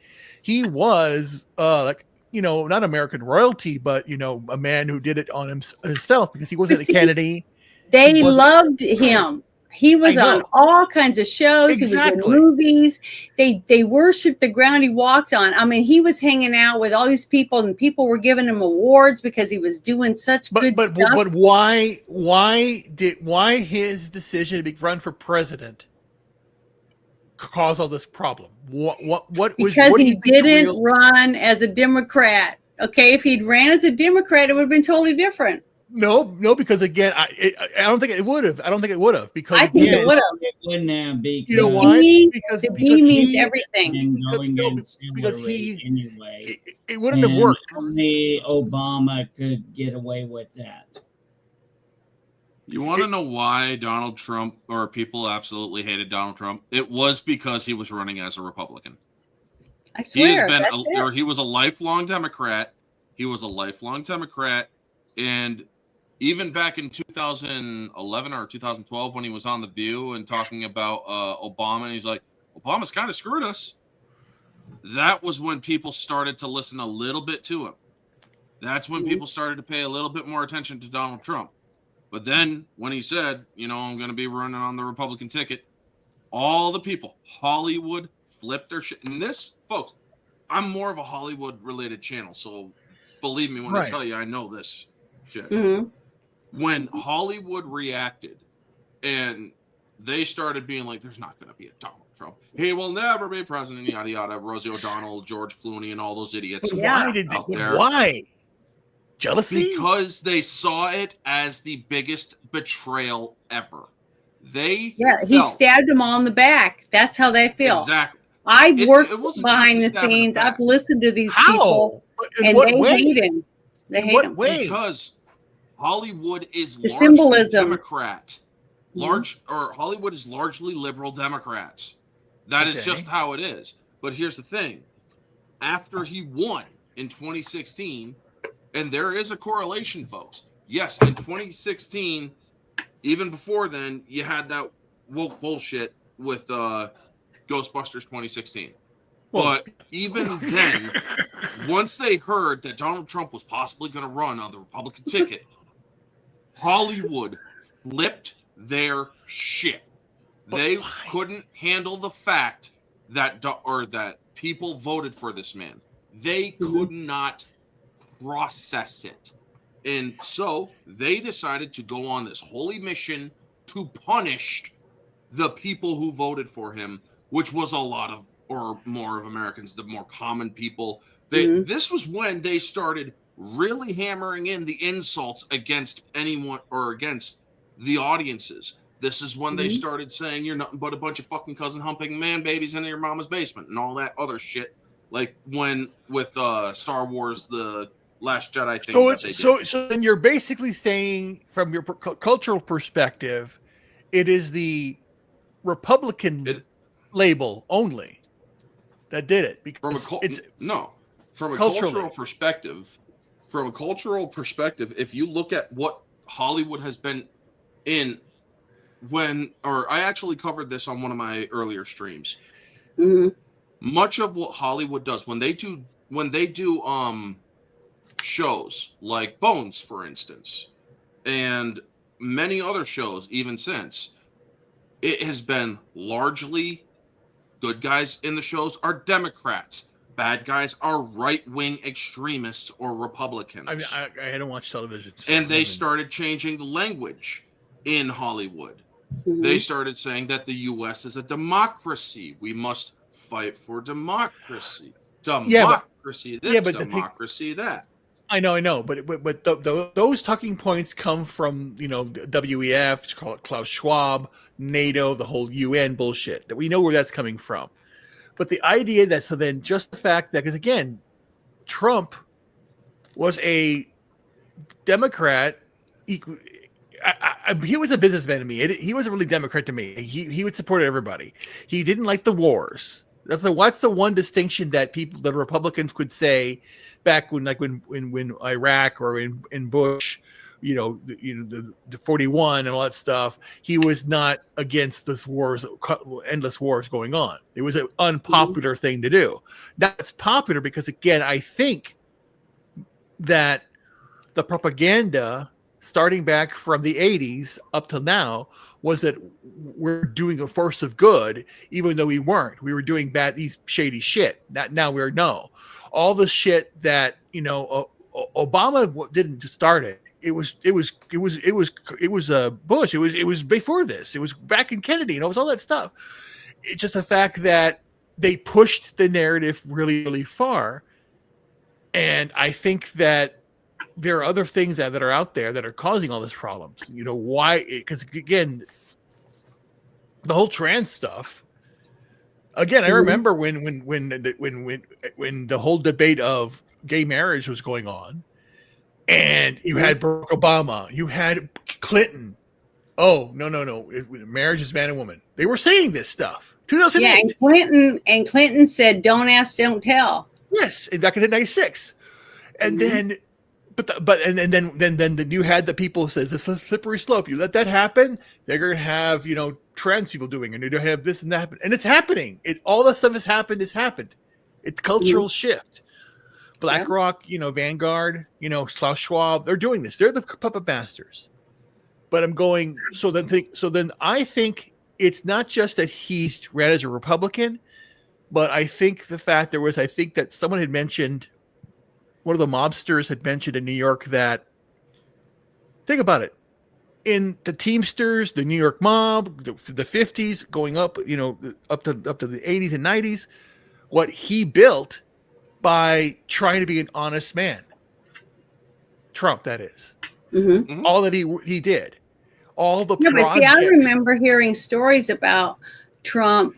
He was like, you know, not American royalty, but, you know, a man who did it on himself because he But wasn't a see, Kennedy. they He wasn't. loved him. He was I on know all kinds of shows. He was in exactly. movies. They worshiped the ground he walked on. I mean, he was hanging out with all these people, and people were giving him awards because he was doing such good stuff. But why his decision to run for president cause all this problem? Because do you he think the didn't real? run as a Democrat. Okay, if he'd ran as a Democrat, it would have been totally different. No, because again, I don't think it would have. I don't think it would have because I think it again, would have. It wouldn't have because you know why? B, Because the B means he everything. been going no, against because Hillary anyway. it wouldn't have And worked. only Obama could get away with that. You want to know why Donald Trump or people absolutely hated Donald Trump? It was because he was running as a Republican. I swear, He was a lifelong Democrat. He was a lifelong Democrat, and even back in 2011 or 2012 when he was on The View and talking about Obama, and he's like, Obama's kind of screwed us. That was when people started to listen a little bit to him. That's when people started to pay a little bit more attention to Donald Trump. But then when he said, you know, I'm going to be running on the Republican ticket, all the people, Hollywood flipped their shit. And this, folks, I'm more of a Hollywood related channel. So believe me when I tell you, I know this shit. Mm-hmm. When Hollywood reacted and they started being like, there's not going to be a Donald Trump. He will never be president, yada, yada. Rosie O'Donnell, George Clooney, and all those idiots. Why? Jealousy? Because they saw it as the biggest betrayal ever. He stabbed them all in the back. That's how they feel. Exactly. I've worked behind the scenes. I've listened to these people, and they hate him. They hate him because Hollywood is the largely symbolism. Democrat. Hollywood is largely liberal Democrats. That is just how it is. But here's the thing: after he won in 2016. And there is a correlation, folks. Yes, in 2016, even before then, you had that woke bullshit with Ghostbusters 2016. But even then, once they heard that Donald Trump was possibly going to run on the Republican ticket, Hollywood flipped their shit. They couldn't handle the fact that people voted for this man. They could not process it. And so they decided to go on this holy mission to punish the people who voted for him, which was a lot of, or more of Americans, the more common people. This was when they started really hammering in the insults against anyone or against the audiences. This is when they started saying you're nothing but a bunch of fucking cousin humping man babies in your mama's basement and all that other shit. Like when with Star Wars, the Last Jedi thing. So then you're basically saying, from your cultural perspective, it is the Republican label only that did it. Because from a cultural perspective, if you look at what Hollywood has been in, I actually covered this on one of my earlier streams. Much of what Hollywood does when they do shows like Bones, for instance, and many other shows even since, it has been largely good guys in the shows are Democrats, bad guys are right-wing extremists or Republicans. I mean, I don't watch television. So and they started changing the language in Hollywood. They started saying that the U.S. is a democracy. We must fight for democracy. Yeah, but Democracy yeah, this, but the thing, democracy that. I know, but those talking points come from WEF, Klaus Schwab, NATO, the whole UN bullshit. That we know where that's coming from. But the idea that so then just the fact that because again, Trump was a Democrat. He was a businessman to me. He wasn't really Democrat to me. He would support everybody. He didn't like the wars. What's the one distinction that the Republicans could say back when Iraq or in Bush, the 41 and all that stuff, he was not against this wars, endless wars going on. It was an unpopular thing to do. That's popular because again, I think that the propaganda starting back from the 80s up till now was that we're doing a force of good, even though we weren't. We were doing these shady shit. Now we're no. All the shit that Obama didn't start it. It was Bush. It was before this. It was back in Kennedy. It was all that stuff. It's just the fact that they pushed the narrative really, really far. And I think that there are other things that are out there that are causing all these problems. Why? Because again, the whole trans stuff. Again, I remember when the whole debate of gay marriage was going on, and you had Barack Obama, you had Clinton. Oh no! Marriage is man and woman. They were saying this stuff. 2008. Yeah, and Clinton said, "Don't ask, don't tell." Yes, back in '96, and then. Then you had the people who says this is a slippery slope. You let that happen, they're going to have trans people doing it. And you're going to have this and that happen, and it's happening. All that stuff has happened. It's cultural shift. BlackRock, Vanguard, Klaus Schwab, they're doing this. They're the puppet masters. But I'm going. So then I think it's not just that he's ran as a Republican, but I think the fact I think that someone had mentioned. One of the mobsters had mentioned in New York that, think about it, in the Teamsters, the New York mob, the 50s, going up, up to the 80s and 90s, what he built by trying to be an honest man. Trump, that is. Mm-hmm. All that he did. All the projects. But see, I remember hearing stories about Trump,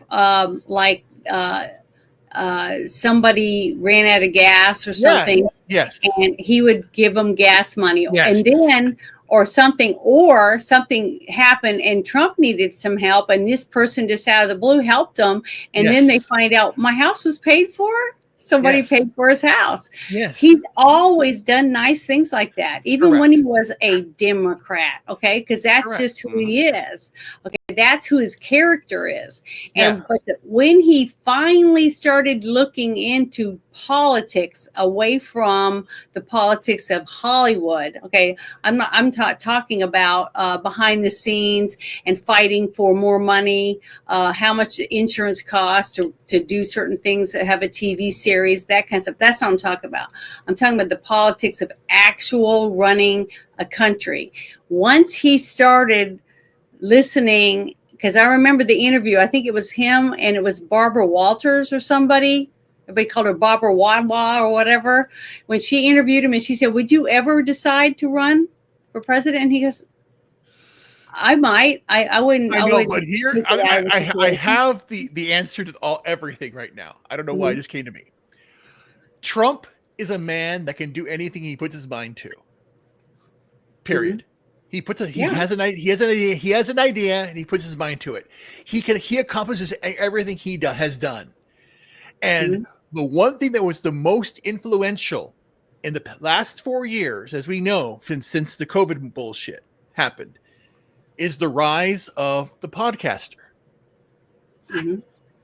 somebody ran out of gas or something. Yes. And he would give them gas money. Yes. And then, or something happened and Trump needed some help. And this person just out of the blue helped them. And then they find out my house was paid for. Somebody paid for his house. Yes. He's always done nice things like that, even when he was a Democrat. Okay. Because that's just who he is. Okay. That's who his character is. And but when he finally started looking into politics away from the politics of Hollywood, okay, I'm talking about behind the scenes and fighting for more money, how much insurance costs to do certain things, that have a TV series, that kind of stuff. That's what I'm talking about. I'm talking about the politics of actual running a country. Once he started listening, because I remember the interview, I think it was him and it was Barbara Walters or somebody. Everybody called her Barbara Wadwa or whatever. When she interviewed him and she said, "Would you ever decide to run for president?" And he goes, "I might. I wouldn't." I know, but here I have the answer to everything right now. I don't know why it just came to me. Trump is a man that can do anything he puts his mind to. Period. He has an idea and he puts his mind to it. He accomplishes everything he has done. And the one thing that was the most influential in the last 4 years, as we know, since the COVID bullshit happened, is the rise of the podcaster.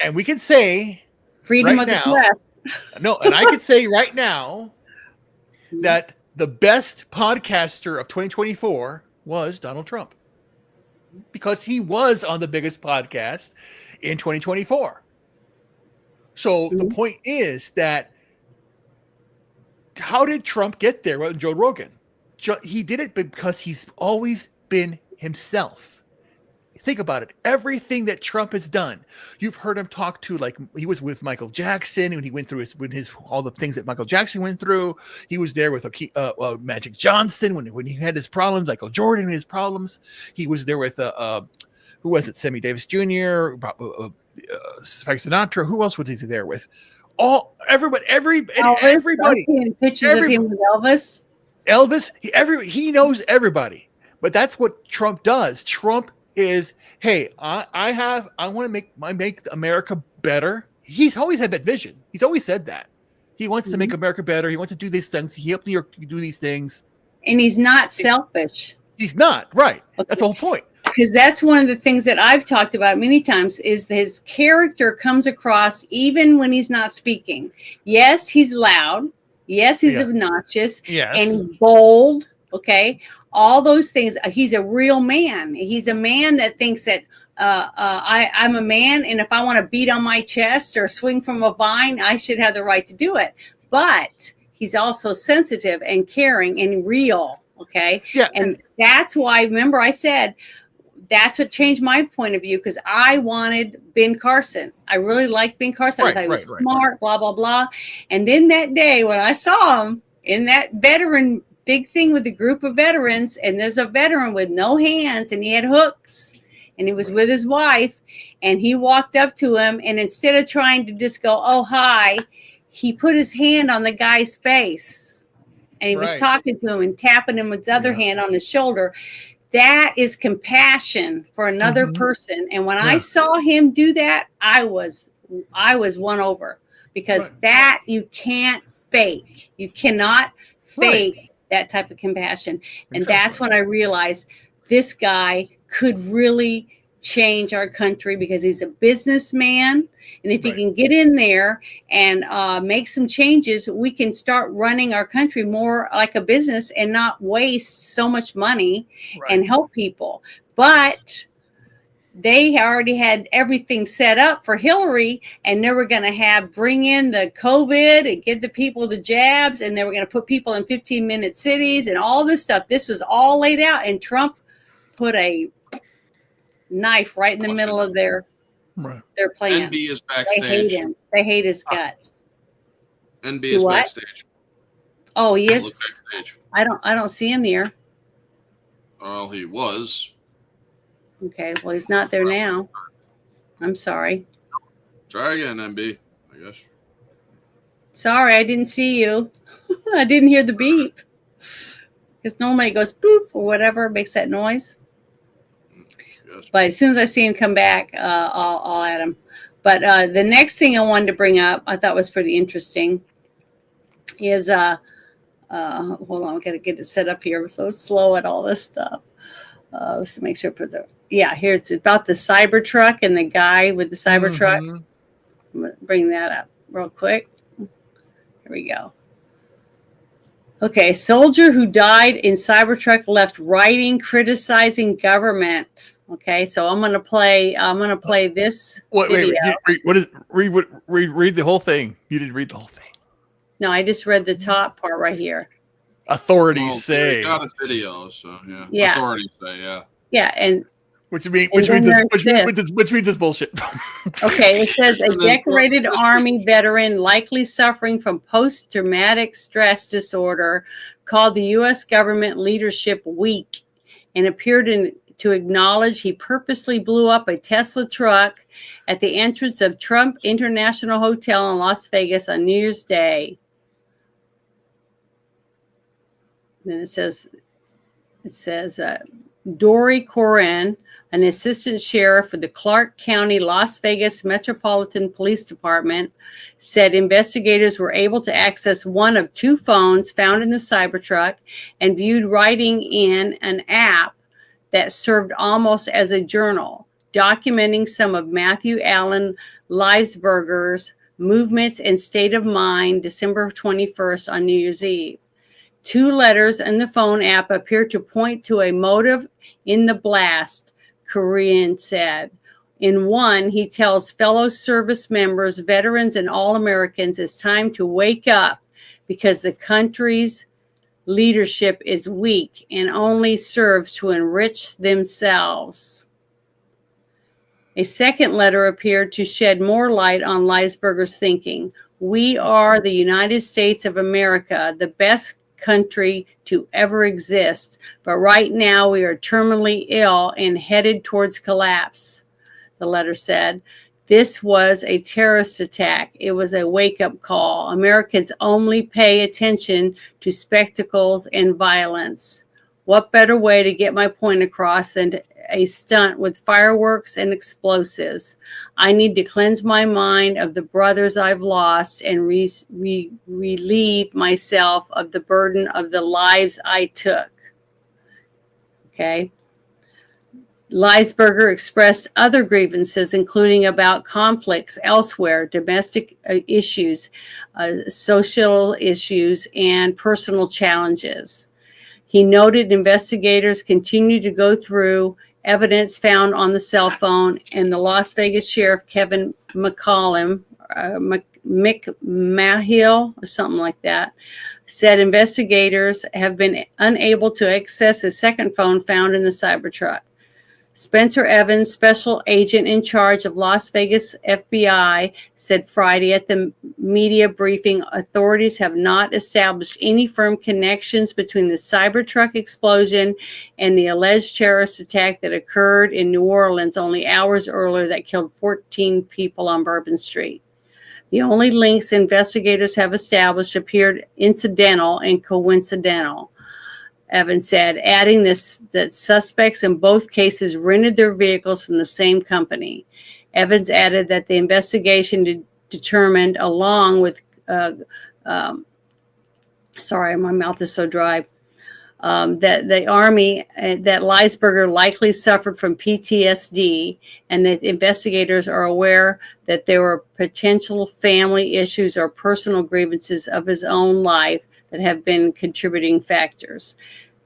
And we can say freedom of the press. No, and I could say right now that the best podcaster of 2024 was Donald Trump, because he was on the biggest podcast in 2024. So the point is that how did Trump get there with Joe Rogan? He did it because he's always been himself. think about it. Everything that Trump has done, you've heard him talk to, like he was with Michael Jackson when he went through his all the things that Michael Jackson went through. He was there with Magic Johnson when he had his problems, Michael Jordan his problems. He was there with who was it? Sammy Davis Jr., Frank Sinatra. Who else was he there with? Everybody. I've seen pictures of him with Elvis. He knows everybody. But that's what Trump does. Trump is, hey, I want to make America better. He's always had that vision. He's always said that. He wants to make America better. He wants to do these things. He helped New York do these things. And he's not selfish. He's not, right. Okay. That's the whole point. Because that's one of the things that I've talked about many times is his character comes across even when he's not speaking. Yes, he's loud. Yes, he's obnoxious. Yes. And bold. Okay. All those things. He's a real man. He's a man that thinks that I'm a man, and if I want to beat on my chest or swing from a vine, I should have the right to do it. But he's also sensitive and caring and real. Okay. Yeah. And that's why, remember I said, that's what changed my point of view, because I wanted Ben Carson. I really liked Ben Carson. I thought he was smart, blah, blah, blah. And then that day when I saw him in that veteran big thing with a group of veterans, and there's a veteran with no hands, and he had hooks, and he was with his wife, and he walked up to him, and instead of trying to just go, oh, hi, he put his hand on the guy's face, and he was talking to him and tapping him with his other hand on his shoulder. That is compassion for another person. And when I saw him do that, I was won over, because that you can't fake. You cannot fake that type of compassion. And that's when I realized this guy could really change our country, because he's a businessman. And if he can get in there and make some changes, we can start running our country more like a business and not waste so much money and help people. But they already had everything set up for Hillary, and they were going to bring in the COVID and give the people the jabs, and they were going to put people in 15-minute cities and all this stuff. This was all laid out, and Trump put a knife right in the middle of their plans. NB is backstage. They hate him. They hate his guts. NB is backstage. Oh, he is. Backstage. I don't see him here. Well, he was. Okay, well, he's not there now. I'm sorry. Try again, NB, I guess. Sorry, I didn't see you. I didn't hear the beep. Because normally it goes boop or whatever, makes that noise. Yes. But as soon as I see him come back, I'll add him. But the next thing I wanted to bring up, I thought was pretty interesting, is hold on, I've got to get it set up here. I'm so slow at all this stuff. Let's make sure here it's about the Cybertruck and the guy with the Cybertruck. Bring that up real quick. Here we go. Okay, soldier who died in Cybertruck left writing criticizing government. Okay, so I'm gonna play this. Wait, what is read the whole thing? You didn't read the whole thing. No, I just read the top part right here. Authorities say. We got a video, so yeah. Authorities say, yeah, and which means this bullshit. Okay, it says a decorated Army veteran likely suffering from post-traumatic stress disorder called the U.S. government leadership weak, and appeared to acknowledge he purposely blew up a Tesla truck at the entrance of Trump International Hotel in Las Vegas on New Year's Day. Then it says Dory Corin, an assistant sheriff for the Clark County, Las Vegas Metropolitan Police Department, said investigators were able to access one of two phones found in the Cybertruck and viewed writing in an app that served almost as a journal, documenting some of Matthew Allen Livesberger's movements and state of mind December 21st on New Year's Eve. Two letters in the phone app appear to point to a motive in the blast, Korean said. In one, he tells fellow service members, veterans, and all Americans it's time to wake up because the country's leadership is weak and only serves to enrich themselves. A second letter appeared to shed more light on Leisberger's thinking. We are the United States of America, the best country to ever exist, but right now we are terminally ill and headed towards collapse, the letter said. This was a terrorist attack. It was a wake-up call. Americans only pay attention to spectacles and violence. What better way to get my point across than a stunt with fireworks and explosives? I need to cleanse my mind of the brothers I've lost and relieve myself of the burden of the lives I took. Okay. Leisberger expressed other grievances, including about conflicts elsewhere, domestic issues, social issues, and personal challenges. He noted investigators continue to go through evidence found on the cell phone, and the Las Vegas sheriff, Kevin McCahill, or something like that, said investigators have been unable to access a second phone found in the Cybertruck. Spencer Evans, special agent in charge of Las Vegas FBI, said Friday at the media briefing authorities have not established any firm connections between the Cybertruck explosion and the alleged terrorist attack that occurred in New Orleans only hours earlier that killed 14 people on Bourbon Street. The only links investigators have established appeared incidental and coincidental, Evans said, adding that suspects in both cases rented their vehicles from the same company. Evans added that the investigation determined, along with, sorry, my mouth is so dry, that the Army, that Leisberger likely suffered from PTSD, and that investigators are aware that there were potential family issues or personal grievances of his own life that have been contributing factors.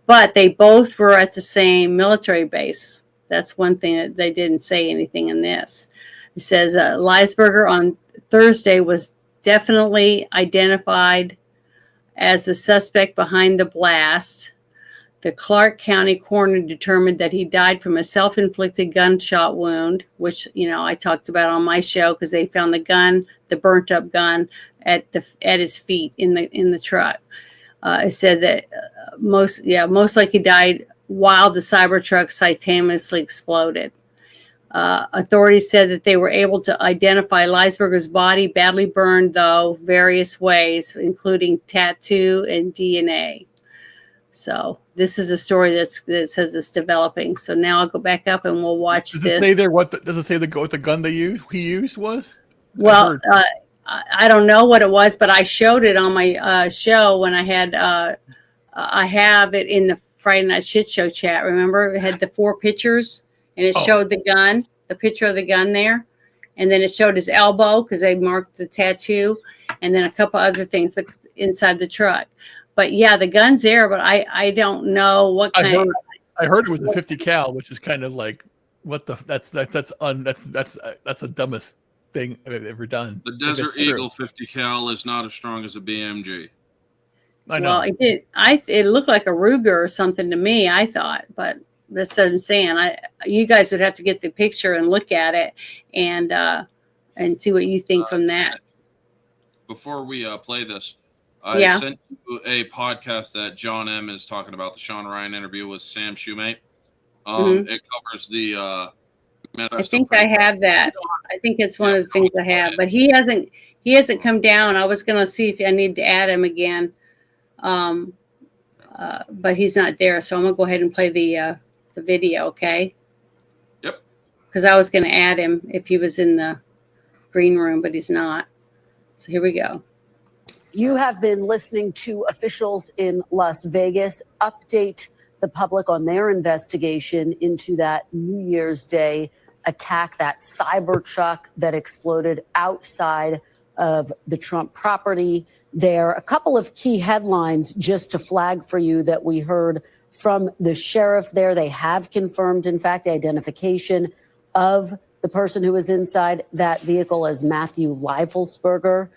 But they both were at the same military base. That's one thing that they didn't say anything in this. It says Leisberger on Thursday was definitely identified as the suspect behind the blast. The Clark County coroner determined that he died from a self-inflicted gunshot wound, which, you know, I talked about on my show because they found the gun, the burnt up gun, at his feet in the truck. It said that most likely died while the Cybertruck simultaneously exploded. Authorities said that they were able to identify Leisberger's body, badly burned, though, various ways, including tattoo and DNA. So this is a story that says it's developing. So now I'll go back up and we'll watch this. Does it say there does it say what the gun he used was? Well, I don't know what it was, but I showed it on my show when I had. I have it in the Friday Night Shit Show chat. Remember, it had the 4 pictures, and it showed the gun, the picture of the gun there, and then it showed his elbow because they marked the tattoo, and then a couple other things inside the truck. But yeah, the gun's there, but I don't know what kind. I heard it was a 50 cal, which is kind of like that's the dumbest thing I've ever done. The Desert Eagle 50 cal is not as strong as a BMG. I know. Well, it did. It looked like a Ruger or something to me, I thought, but that's what I'm saying. You guys would have to get the picture and look at it and see what you think from that. Before we play this, I sent you a podcast that John M. is talking about, the Sean Ryan interview with Sam Shoemate. It covers the manifesto. I think I have that. I think it's one of the things I have, but he hasn't come down. I was going to see if I need to add him again. But he's not there, so I'm gonna go ahead and play the video, okay? Yep. Because I was gonna add him if he was in the green room, but he's not. So here we go. You have been listening to officials in Las Vegas update the public on their investigation into that New Year's Day attack, that Cybertruck that exploded outside of the Trump property there. A couple of key headlines just to flag for you that we heard from the sheriff there. They have confirmed, in fact, the identification of the person who was inside that vehicle as Matthew Leifelsberger.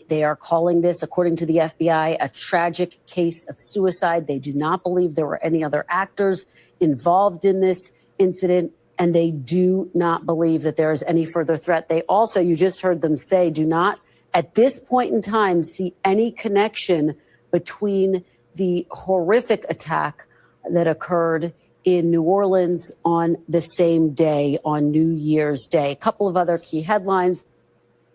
They are calling this, according to the FBI, a tragic case of suicide. They do not believe there were any other actors involved in this incident. and they do not believe that there is any further threat. They also, you just heard them say, do not at this point in time see any connection between the horrific attack that occurred in New Orleans on the same day, on New Year's Day. A couple of other key headlines.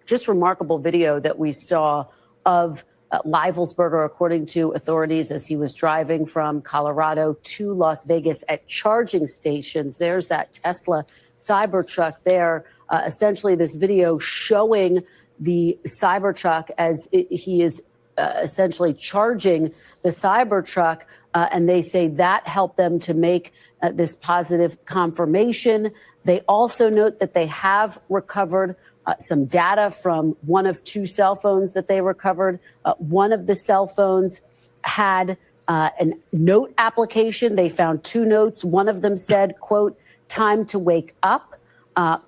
Just remarkable video that we saw of Livelsberger, according to authorities, as he was driving from Colorado to Las Vegas at charging stations. There's that Tesla Cybertruck there. Essentially, this video showing the Cybertruck as he is essentially charging the Cybertruck. And they say that helped them to make this positive confirmation. They also note that they have recovered some data from one of two cell phones that they recovered. One of the cell phones had a note application. They found two notes. One of them said, quote, "Time to wake up,"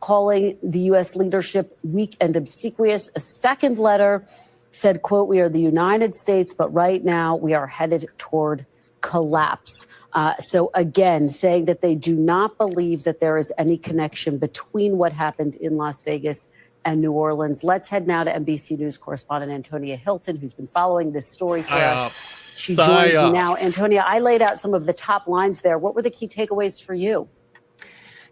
calling the U.S. leadership weak and obsequious. A second letter said, quote, "We are the United States, but right now we are headed toward collapse." So again, saying that they do not believe that there is any connection between what happened in Las Vegas and New Orleans. Let's head now to NBC News correspondent Antonia Hilton, who's been following this story for us. She joins me now. Antonia, I laid out some of the top lines there. What were the key takeaways for you?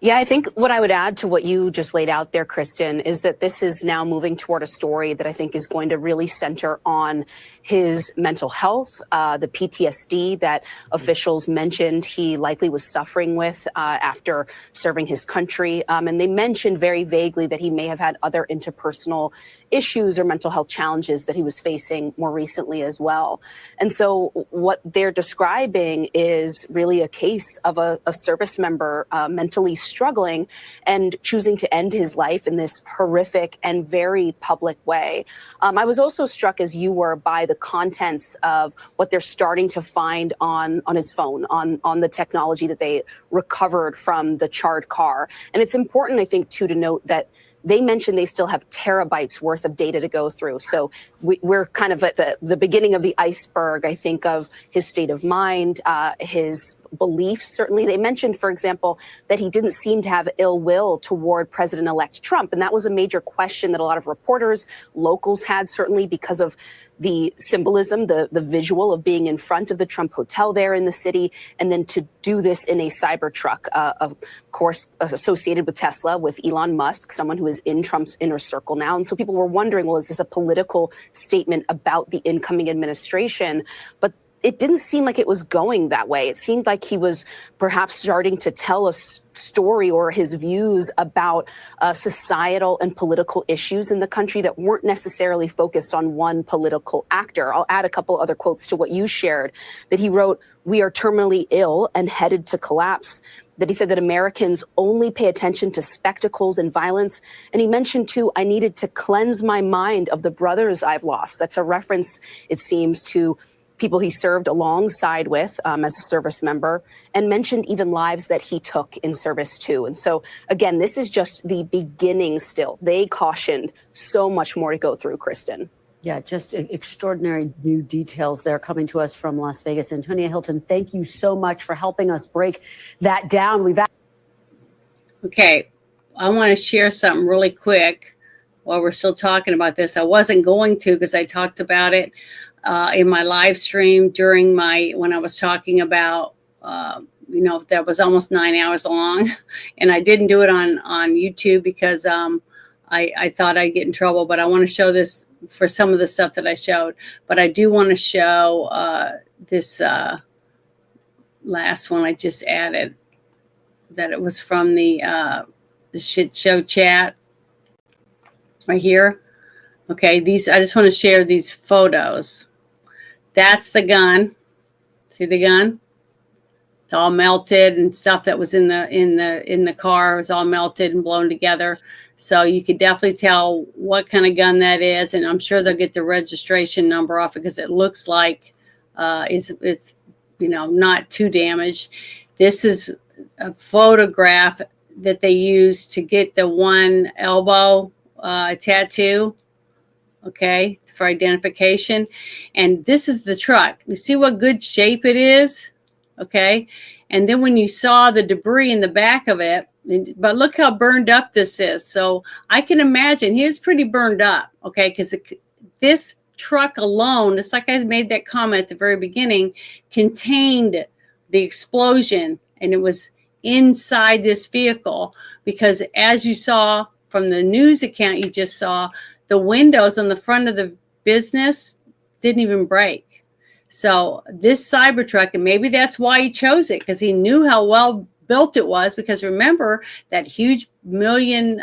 Yeah, I think what I would add to what you just laid out there, Kristen, is that this is now moving toward a story that I think is going to really center on his mental health, the PTSD that officials mentioned he likely was suffering with after serving his country. And they mentioned very vaguely that he may have had other interpersonal issues or mental health challenges that he was facing more recently as well. And so what they're describing is really a case of a service member mentally struggling and choosing to end his life in this horrific and very public way. I was also struck, as you were, by the contents of what they're starting to find on his phone, on the technology that they recovered from the charred car. And it's important, I think, too, to note that they mentioned they still have terabytes worth of data to go through. So we're kind of at the beginning of the iceberg, I think, of his state of mind, his beliefs. Certainly, they mentioned, for example, that he didn't seem to have ill will toward President-elect Trump. And that was a major question that a lot of reporters, locals had, certainly because of the symbolism, the visual of being in front of the Trump Hotel there in the city, and then to do this in a Cybertruck, of course, associated with Tesla, with Elon Musk, someone who is in Trump's inner circle now. And so people were wondering, well, is this a political statement about the incoming administration? But it didn't seem like it was going that way. It seemed like he was perhaps starting to tell a story or his views about societal and political issues in the country that weren't necessarily focused on one political actor. I'll add a couple other quotes to what you shared, that he wrote, "We are terminally ill and headed to collapse." That he said that Americans only pay attention to spectacles and violence. And he mentioned, too, "I needed to cleanse my mind of the brothers I've lost." That's a reference, it seems, to people he served alongside with as a service member, and mentioned even lives that he took in service too. And so, again, this is just the beginning still. They cautioned so much more to go through, Kristen. Yeah, just extraordinary new details there coming to us from Las Vegas. Antonia Hilton, thank you so much for helping us break that down. Okay, I want to share something really quick while we're still talking about this. I wasn't going to, because I talked about it in my live stream when I was talking about, that was almost 9 hours long, and I didn't do it on YouTube because I thought I'd get in trouble. But I want to show this for some of the stuff that I showed. But I do want to show this last one I just added, that it was from the shit show chat right here. Okay, I just want to share these photos. That's the gun. See the gun? It's all melted, and stuff that was in the car was all melted and blown together. So you could definitely tell what kind of gun that is, and I'm sure they'll get the registration number off it, because it looks like it's not too damaged. This is a photograph that they used to get the one elbow tattoo. Okay, for identification. And this is the truck. You see what good shape it is? Okay. And then when you saw the debris in the back of it, But look how burned up this is. So I can imagine he was pretty burned up, okay? Because this truck alone, just like I made that comment at the very beginning, contained the explosion, and it was inside this vehicle. Because as you saw from the news account you just saw, the windows on the front of the business didn't even break. So this Cybertruck, and maybe that's why he chose it, because he knew how well built it was. Because remember that huge million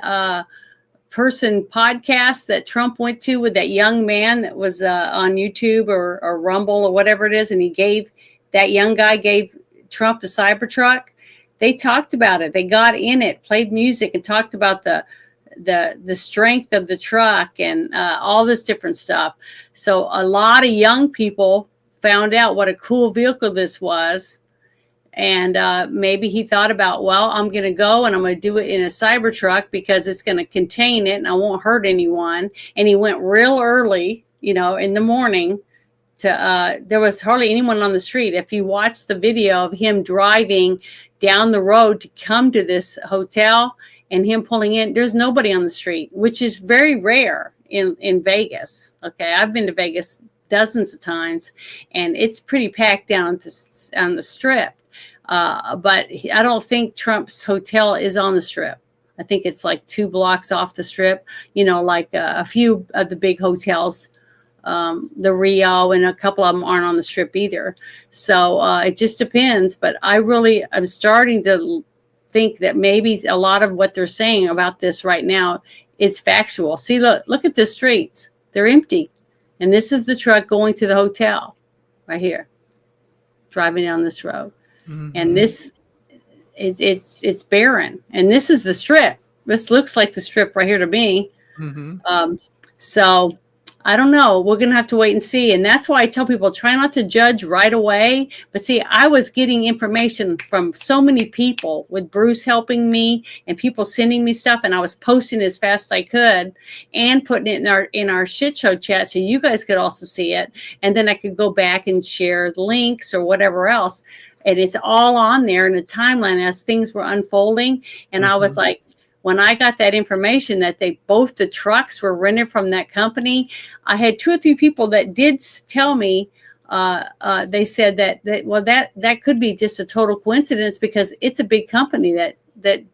person podcast that Trump went to with that young man that was on YouTube or Rumble or whatever it is, and that young guy gave Trump the Cybertruck. They talked about it. They got in it, played music, and talked about the strength of the truck and all this different stuff. So a lot of young people found out what a cool vehicle this was. And maybe he thought about, well, I'm going to go and I'm going to do it in a Cybertruck because it's going to contain it and I won't hurt anyone. And he went real early, in the morning. There was hardly anyone on the street. If you watch the video of him driving down the road to come to this hotel and him pulling in, there's nobody on the street, which is very rare in Vegas. Okay, I've been to Vegas dozens of times, and it's pretty packed down on the Strip. But I don't think Trump's hotel is on the Strip. I think it's like 2 blocks off the Strip, like a few of the big hotels, the Rio, and a couple of them aren't on the Strip either. So it just depends. But I'm starting to think that maybe a lot of what they're saying about this right now is factual. See, look at the streets. They're empty. And this is the truck going to the hotel right here, driving down this road. Mm-hmm. And this, it's barren. And this is the Strip. This looks like the Strip right here to me. Mm-hmm. So I don't know. We're going to have to wait and see. And that's why I tell people, try not to judge right away. But see, I was getting information from so many people, with Bruce helping me and people sending me stuff. And I was posting as fast as I could and putting it in our shit show chat so you guys could also see it. And then I could go back and share links or whatever else. And it's all on there in the timeline as things were unfolding. And I was like, when I got that information that both the trucks were rented from that company, I had 2 or 3 people that did tell me, they said that could be just a total coincidence, because it's a big company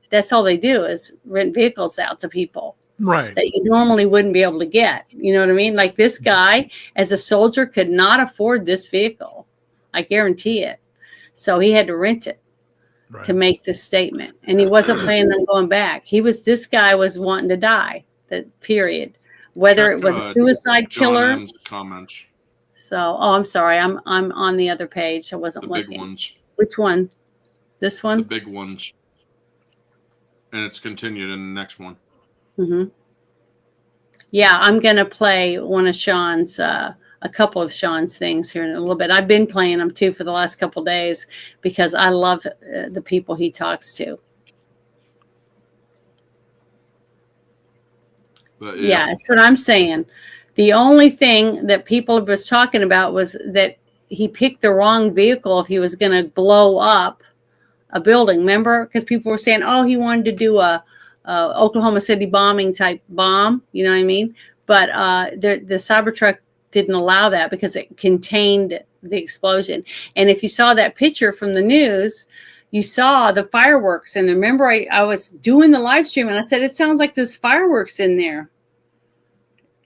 that's all they do is rent vehicles out to people. Right. That you normally wouldn't be able to get. You know what I mean? Like this guy as a soldier could not afford this vehicle. I guarantee it. So he had to rent it. Right. To make this statement, and he wasn't planning on going back. This guy was wanting to die. That period. Whether it was a suicide killer. Comments. So, I'm sorry. I'm on the other page. I wasn't looking. Big ones. Which one? This one. The big ones. And it's continued in the next one. Mm-hmm. Yeah, I'm gonna play one of Sean's. A couple of Sean's things here in a little bit. I've been playing them too for the last couple of days because I love the people he talks to. But yeah, that's what I'm saying. The only thing that people was talking about was that he picked the wrong vehicle if he was going to blow up a building. Remember? Because people were saying, oh, he wanted to do a Oklahoma City bombing type bomb. You know what I mean? But the Cybertruck didn't allow that because it contained the explosion. And if you saw that picture from the news, you saw the fireworks. And remember, I was doing the live stream and I said, it sounds like there's fireworks in there.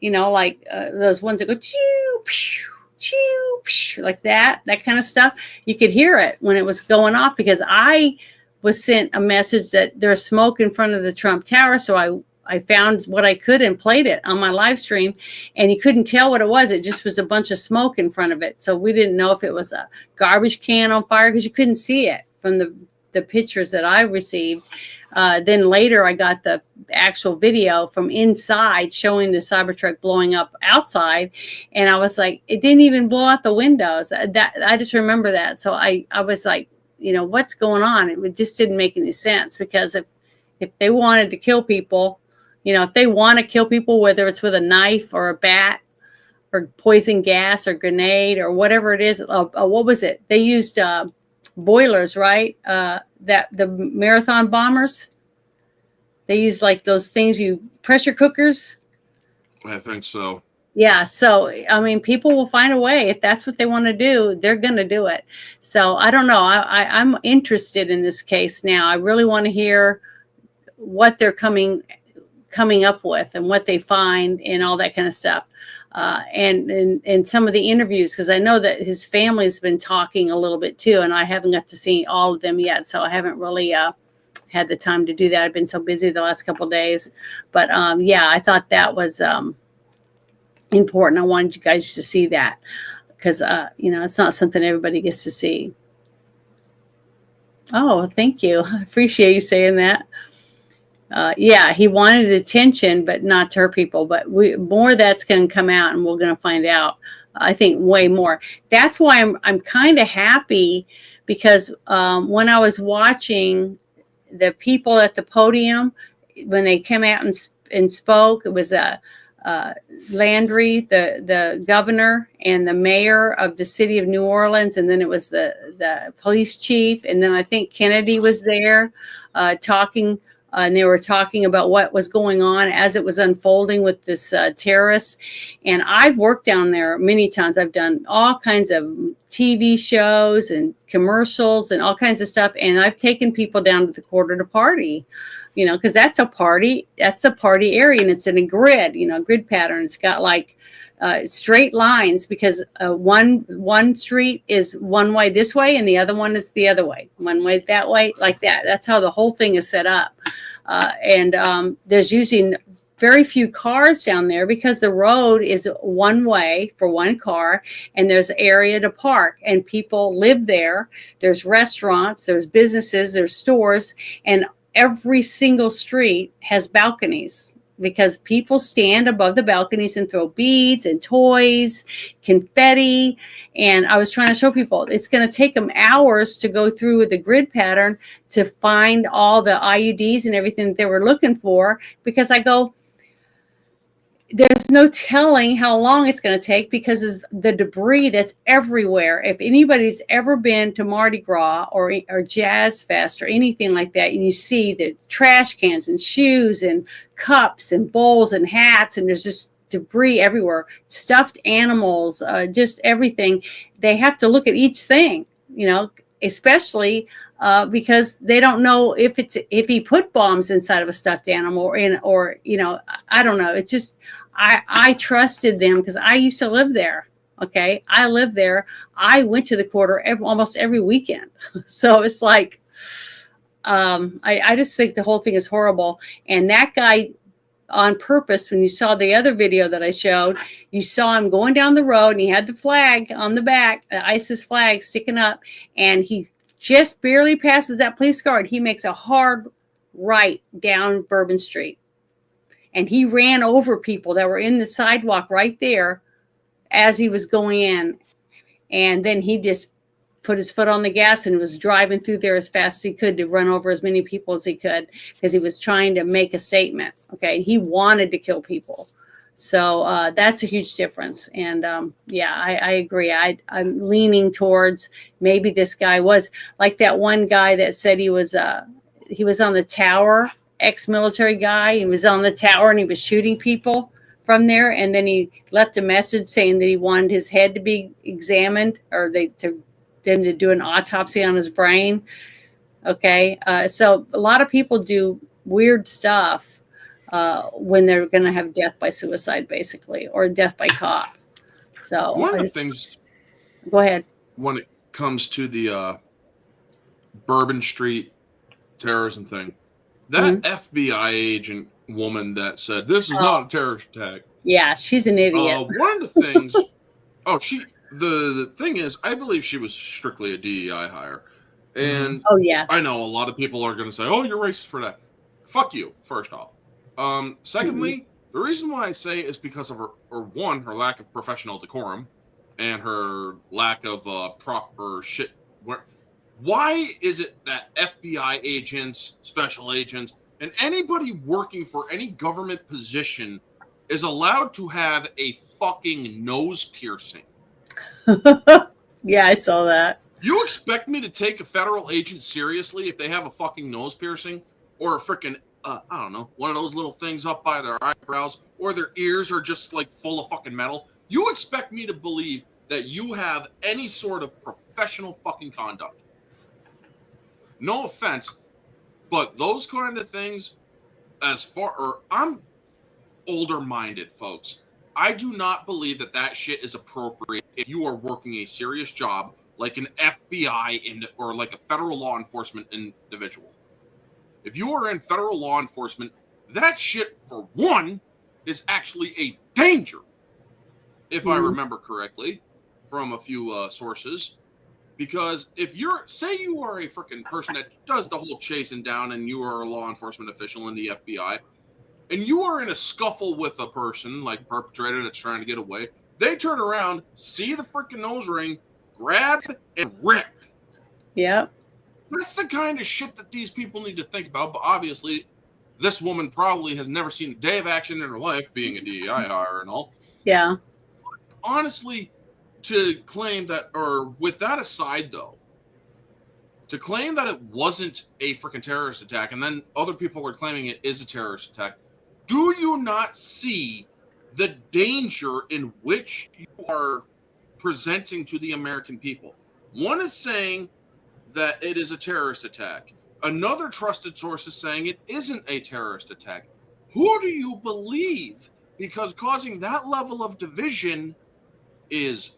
Like those ones that go, choo, pew, choo, pew, like that kind of stuff. You could hear it when it was going off because I was sent a message that there's smoke in front of the Trump Tower. So I found what I could and played it on my live stream, and you couldn't tell what it was. It just was a bunch of smoke in front of it. So we didn't know if it was a garbage can on fire because you couldn't see it from the pictures that I received. Then later I got the actual video from inside showing the Cybertruck blowing up outside. And I was like, it didn't even blow out the windows. That I just remember that. So I was like, what's going on? It just didn't make any sense, because if they wanted to kill people, if they want to kill people, whether it's with a knife or a bat or poison gas or grenade or whatever it is, what was it? They used boilers, right? That the marathon bombers, They use like those things, pressure cookers. I think so. Yeah. So, I mean, people will find a way. If that's what they want to do, they're going to do it. So I don't know. I'm interested in this case now. I really want to hear what they're coming up with and what they find and all that kind of stuff. And some of the interviews, because I know that his family's been talking a little bit too, and I haven't got to see all of them yet. So I haven't really had the time to do that. I've been so busy the last couple of days. But yeah, I thought that was important. I wanted you guys to see that because, it's not something everybody gets to see. Oh, thank you. I appreciate you saying that. Yeah, he wanted attention, but not to hurt people. But more that's going to come out, and we're going to find out. I think way more. That's why I'm kind of happy because when I was watching the people at the podium when they came out and spoke, it was Landry, the governor, and the mayor of the city of New Orleans, and then it was the police chief, and then I think Kennedy was there talking. And they were talking about what was going on as it was unfolding with this terrorist. And I've worked down there many times. I've done all kinds of TV shows and commercials and all kinds of stuff. And I've taken people down to the quarter to party, because that's a party. That's the party area. And it's in a grid, grid pattern. It's got like straight lines because one street is one way this way and the other one is the other way. One way that way, like that. That's how the whole thing is set up. And there's usually very few cars down there because the road is one way for one car and there's area to park and people live there. There's restaurants, there's businesses, there's stores, and every single street has balconies because people stand above the balconies and throw beads and toys, confetti. And I was trying to show people it's going to take them hours to go through the grid pattern to find all the IUDs and everything that they were looking for, because I go, there's no telling how long it's going to take because of the debris that's everywhere. If anybody's ever been to Mardi Gras or Jazz Fest or anything like that, and you see the trash cans and shoes and cups and bowls and hats, and there's just debris everywhere, stuffed animals, just everything. They have to look at each thing, especially because they don't know if he put bombs inside of a stuffed animal or I don't know. It's just I trusted them because I used to live there. Okay, I lived there. I went to the quarter almost every weekend. So it's like I just think the whole thing is horrible. And that guy, on purpose, when you saw the other video that I showed, you saw him going down the road and he had the flag on the back, the ISIS flag sticking up, and he just barely passes that police guard. He makes a hard right down Bourbon Street. And he ran over people that were in the sidewalk right there as he was going in. And then he just put his foot on the gas and was driving through there as fast as he could to run over as many people as he could because he was trying to make a statement. Okay. He wanted to kill people. So that's a huge difference. And I agree. I'm leaning towards maybe this guy was like that one guy that said he was on the tower, ex-military guy. He was on the tower and he was shooting people from there. And then he left a message saying that he wanted his head to be examined or to do an autopsy on his brain. Okay. So a lot of people do weird stuff when they're going to have death by suicide, basically, or death by cop. So one of the things. Go ahead. When it comes to the Bourbon Street terrorism thing, that FBI agent woman that said this is not a terrorist attack. Yeah, she's an idiot. One of the things. The thing is, I believe she was strictly a DEI hire. And I know a lot of people are going to say, oh, you're racist for that. Fuck you, first off. Secondly, the reason why I say is because of her lack of professional decorum and her lack of proper shit. Why is it that FBI agents, special agents, and anybody working for any government position is allowed to have a fucking nose piercing? Yeah, I saw that. You expect me to take a federal agent seriously if they have a fucking nose piercing or a freaking I don't know, one of those little things up by their eyebrows, or their ears are just like full of fucking metal. You expect me to believe that you have any sort of professional fucking conduct? No offense, but those kind of things, I'm older minded, folks. I do not believe that that shit is appropriate if you are working a serious job like an FBI or like a federal law enforcement individual. If you are in federal law enforcement, that shit, for one, is actually a danger, if I remember correctly, from a few sources. Because if say you are a freaking person that does the whole chasing down and you are a law enforcement official in the FBI, and you are in a scuffle with a person, like a perpetrator that's trying to get away, they turn around, see the freaking nose ring, grab, and rip. Yep. That's the kind of shit that these people need to think about. But obviously, this woman probably has never seen a day of action in her life, being a DEI hire and all. Yeah. Honestly, to claim that, or with that aside, though, to claim that it wasn't a freaking terrorist attack, and then other people are claiming it is a terrorist attack, do you not see the danger in which you are presenting to the American people? One is saying that it is a terrorist attack. Another trusted source is saying it isn't a terrorist attack. Who do you believe? Because causing that level of division is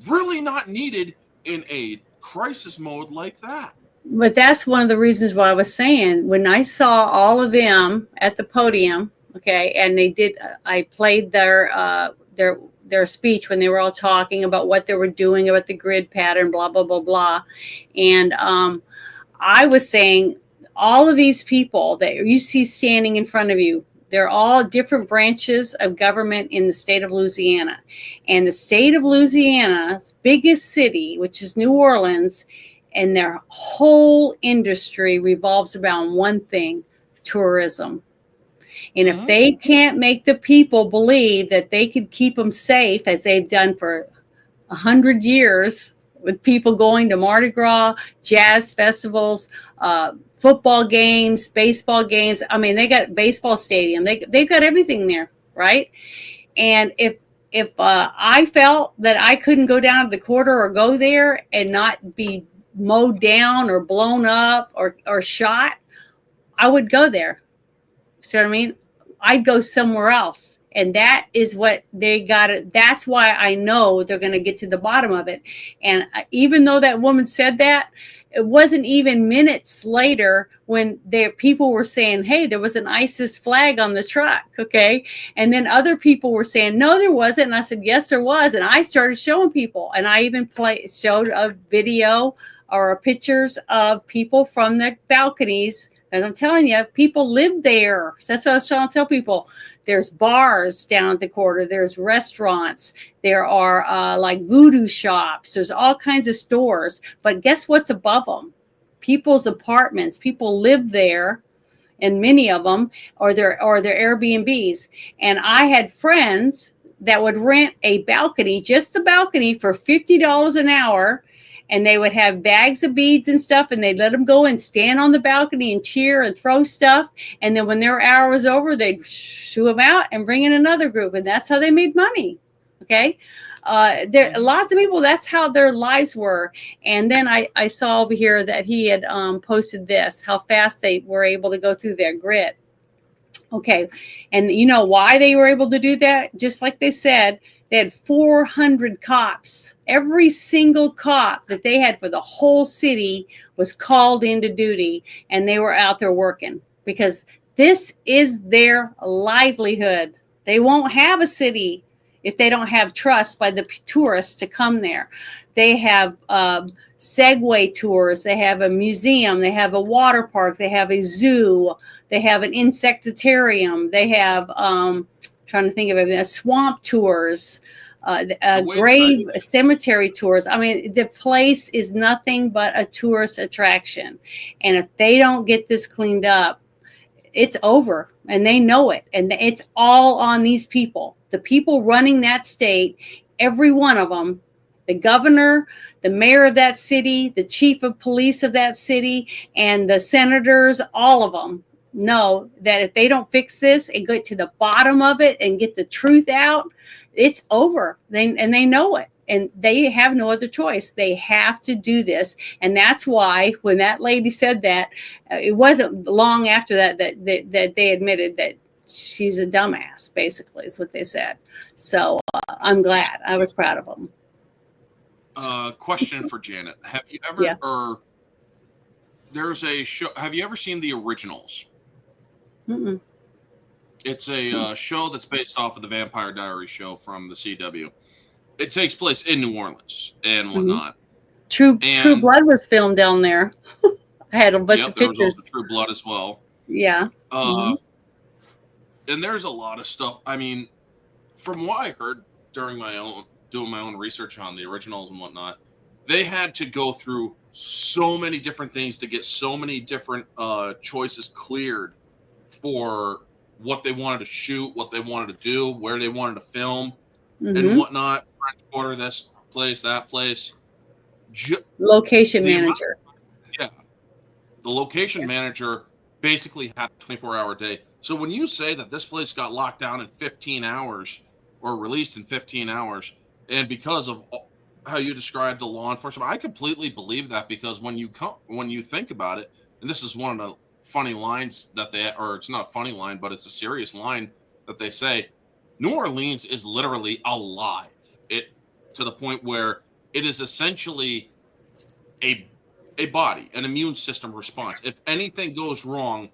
really not needed in a crisis mode like that. But that's one of the reasons why I was saying, when I saw all of them at the podium, okay, and I played their speech when they were all talking about what they were doing about the grid pattern, blah, blah, blah, blah. And I was saying, all of these people that you see standing in front of you, they're all different branches of government in the state of Louisiana. And the state of Louisiana's biggest city, which is New Orleans, and their whole industry revolves around one thing: tourism. And if they can't make the people believe that they could keep them safe, as they've done for 100 years, with people going to Mardi Gras, jazz festivals, football games, baseball games. I mean, they got baseball stadium. They've got everything there, right? And if I felt that I couldn't go down to the quarter or go there and not be mowed down or blown up or shot, I would go there. See what I mean? I'd go somewhere else. And that is what they got. That's why I know they're going to get to the bottom of it. And even though that woman said that, it wasn't even minutes later when people were saying, hey, there was an ISIS flag on the truck. Okay. And then other people were saying, no, there wasn't. And I said, yes, there was. And I started showing people. And I even showed a video or pictures of people from the balconies. And I'm telling you, people live there. So that's what I was trying to tell people. There's bars down at the quarter. There's restaurants. There are like voodoo shops. There's all kinds of stores. But guess what's above them? People's apartments. People live there, and many of them, or their Airbnbs. And I had friends that would rent a balcony, just the balcony, for $50 an hour. And they would have bags of beads and stuff, and they'd let them go and stand on the balcony and cheer and throw stuff. And then when their hour was over, they'd shoo them out and bring in another group. And that's how they made money. Okay. There lots of people, that's how their lives were. And then I saw over here that he had posted this, how fast they were able to go through their grid. Okay. And you know why they were able to do that? Just like they said, they had 400 cops. Every single cop that they had for the whole city was called into duty, and they were out there working because this is their livelihood. They won't have a city if they don't have trust by the tourists to come there. They have Segway tours. They have a museum. They have a water park. They have a zoo. They have an insectarium. They have, trying to think of it, swamp tours, grave cemetery tours. I mean, the place is nothing but a tourist attraction. And if they don't get this cleaned up, it's over, and they know it. And it's all on these people, the people running that state, every one of them, the governor, the mayor of that city, the chief of police of that city, and the senators, all of them. know that if they don't fix this and get to the bottom of it and get the truth out, it's over. They know it. And they have no other choice. They have to do this. And that's why when that lady said that, it wasn't long after that they admitted that she's a dumbass, basically, is what they said. So I'm glad. I was proud of them. Question for Janet. Have you ever, or there's a show, have you ever seen The Originals? Mm-mm. It's a show that's based off of the Vampire Diaries show from the CW. It takes place in New Orleans and whatnot. True Blood was filmed down there. I had a bunch of there pictures. Was also True Blood as well. Yeah. And there's a lot of stuff. I mean, from what I heard during doing my own research on The Originals and whatnot, they had to go through so many different things to get so many different choices cleared for what they wanted to shoot, what they wanted to do, where they wanted to film, and whatnot. French Quarter, this place, that place. Location manager. The location manager basically had a 24-hour day. So when you say that this place got locked down in 15 hours or released in 15 hours, and because of how you described the law enforcement, I completely believe that, because when you think about it, and this is one of the funny lines that or it's not a funny line, but it's a serious line that they say, New Orleans is literally alive. To the point where it is essentially a body, an immune system response. If anything goes wrong,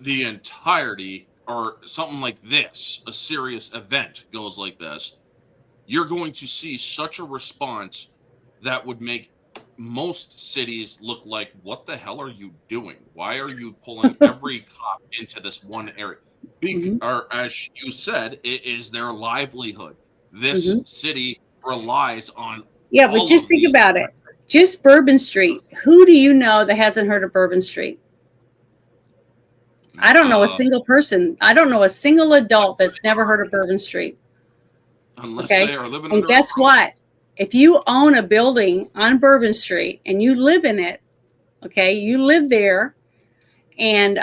the entirety, or something like this, a serious event goes like this, you're going to see such a response that would make most cities look like, what the hell are you doing? Why are you pulling every cop into this one area? Or as you said, it is their livelihood. This city relies on. Yeah, but just think about it. Just Bourbon Street. Who do you know that hasn't heard of Bourbon Street? I don't know a single person. I don't know a single adult that's never heard of Bourbon Street. Unless they are living. And guess what? If you own a building on Bourbon Street and you live in it, okay, you live there, and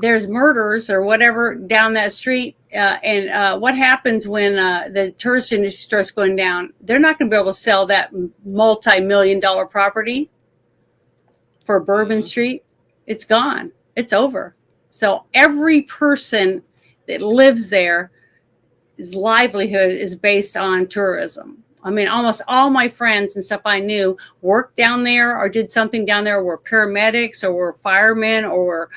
there's murders or whatever down that street, and what happens when the tourist industry starts going down? They're not going to be able to sell that multi-million-dollar property for Bourbon Street. It's gone. It's over. So every person that lives there, his livelihood is based on tourism. I mean, almost all my friends and stuff I knew worked down there or did something down there, were paramedics or were firemen or were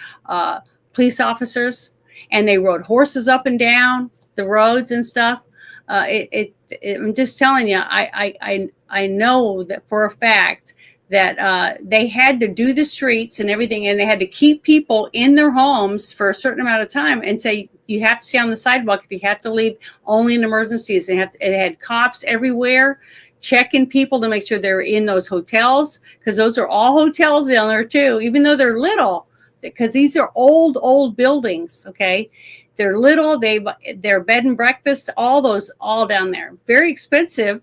police officers, and they rode horses up and down the roads and stuff. I'm just telling you, I know that for a fact that they had to do the streets and everything, and they had to keep people in their homes for a certain amount of time and say, you have to stay on the sidewalk if you have to leave, only in emergencies. It had cops everywhere checking people to make sure they're in those hotels, because those are all hotels down there too, even though they're little, because these are old buildings. Okay, they're little. They're bed and breakfast, all down there. Very expensive,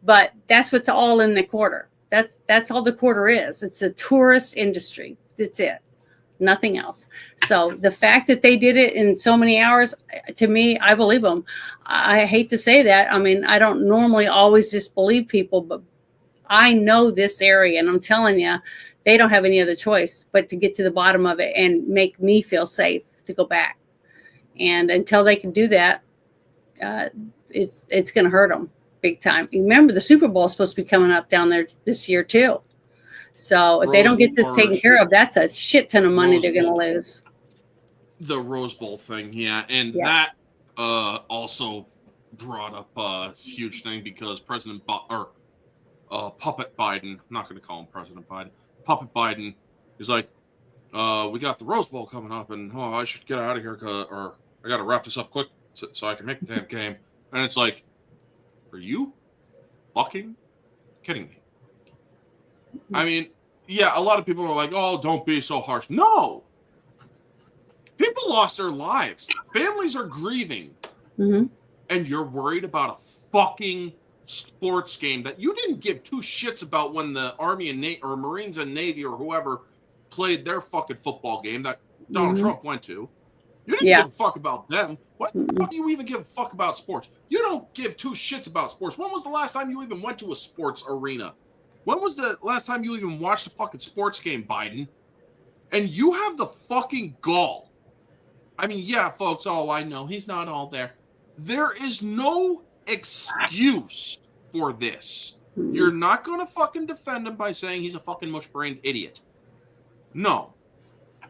but that's what's all in the quarter. That's all the quarter is. It's a tourist industry. That's it. Nothing else. So the fact that they did it in so many hours, to me, I believe them. I hate to say that. I mean, I don't normally always just believe people, but I know this area, and I'm telling you, they don't have any other choice but to get to the bottom of it and make me feel safe to go back. And until they can do that, it's going to hurt them big time. Remember, the Super Bowl is supposed to be coming up down there this year too. So if they don't get this taken care of, that's a shit ton of money they're going to lose. The Rose Bowl thing, yeah. And that also brought up a huge thing, because Puppet Biden, I'm not going to call him President Biden, Puppet Biden is like, we got the Rose Bowl coming up, and I should get out of here, or I got to wrap this up quick so I can make the damn game. And it's like, are you fucking kidding me? I mean, yeah, a lot of people are like, oh, don't be so harsh. No. People lost their lives. Families are grieving. And you're worried about a fucking sports game that you didn't give two shits about when the Army and or Marines and Navy or whoever played their fucking football game that Donald Mhm. Trump went to. You didn't Yeah. give a fuck about them. What the Mm-mm. fuck do you even give a fuck about sports? You don't give two shits about sports. When was the last time you even went to a sports arena? When was the last time you even watched a fucking sports game, Biden? And you have the fucking gall. I mean, yeah, folks, oh, I know he's not all there. There is no excuse for this. Mm-mm. You're not going to fucking defend him by saying he's a fucking mush-brained idiot. No.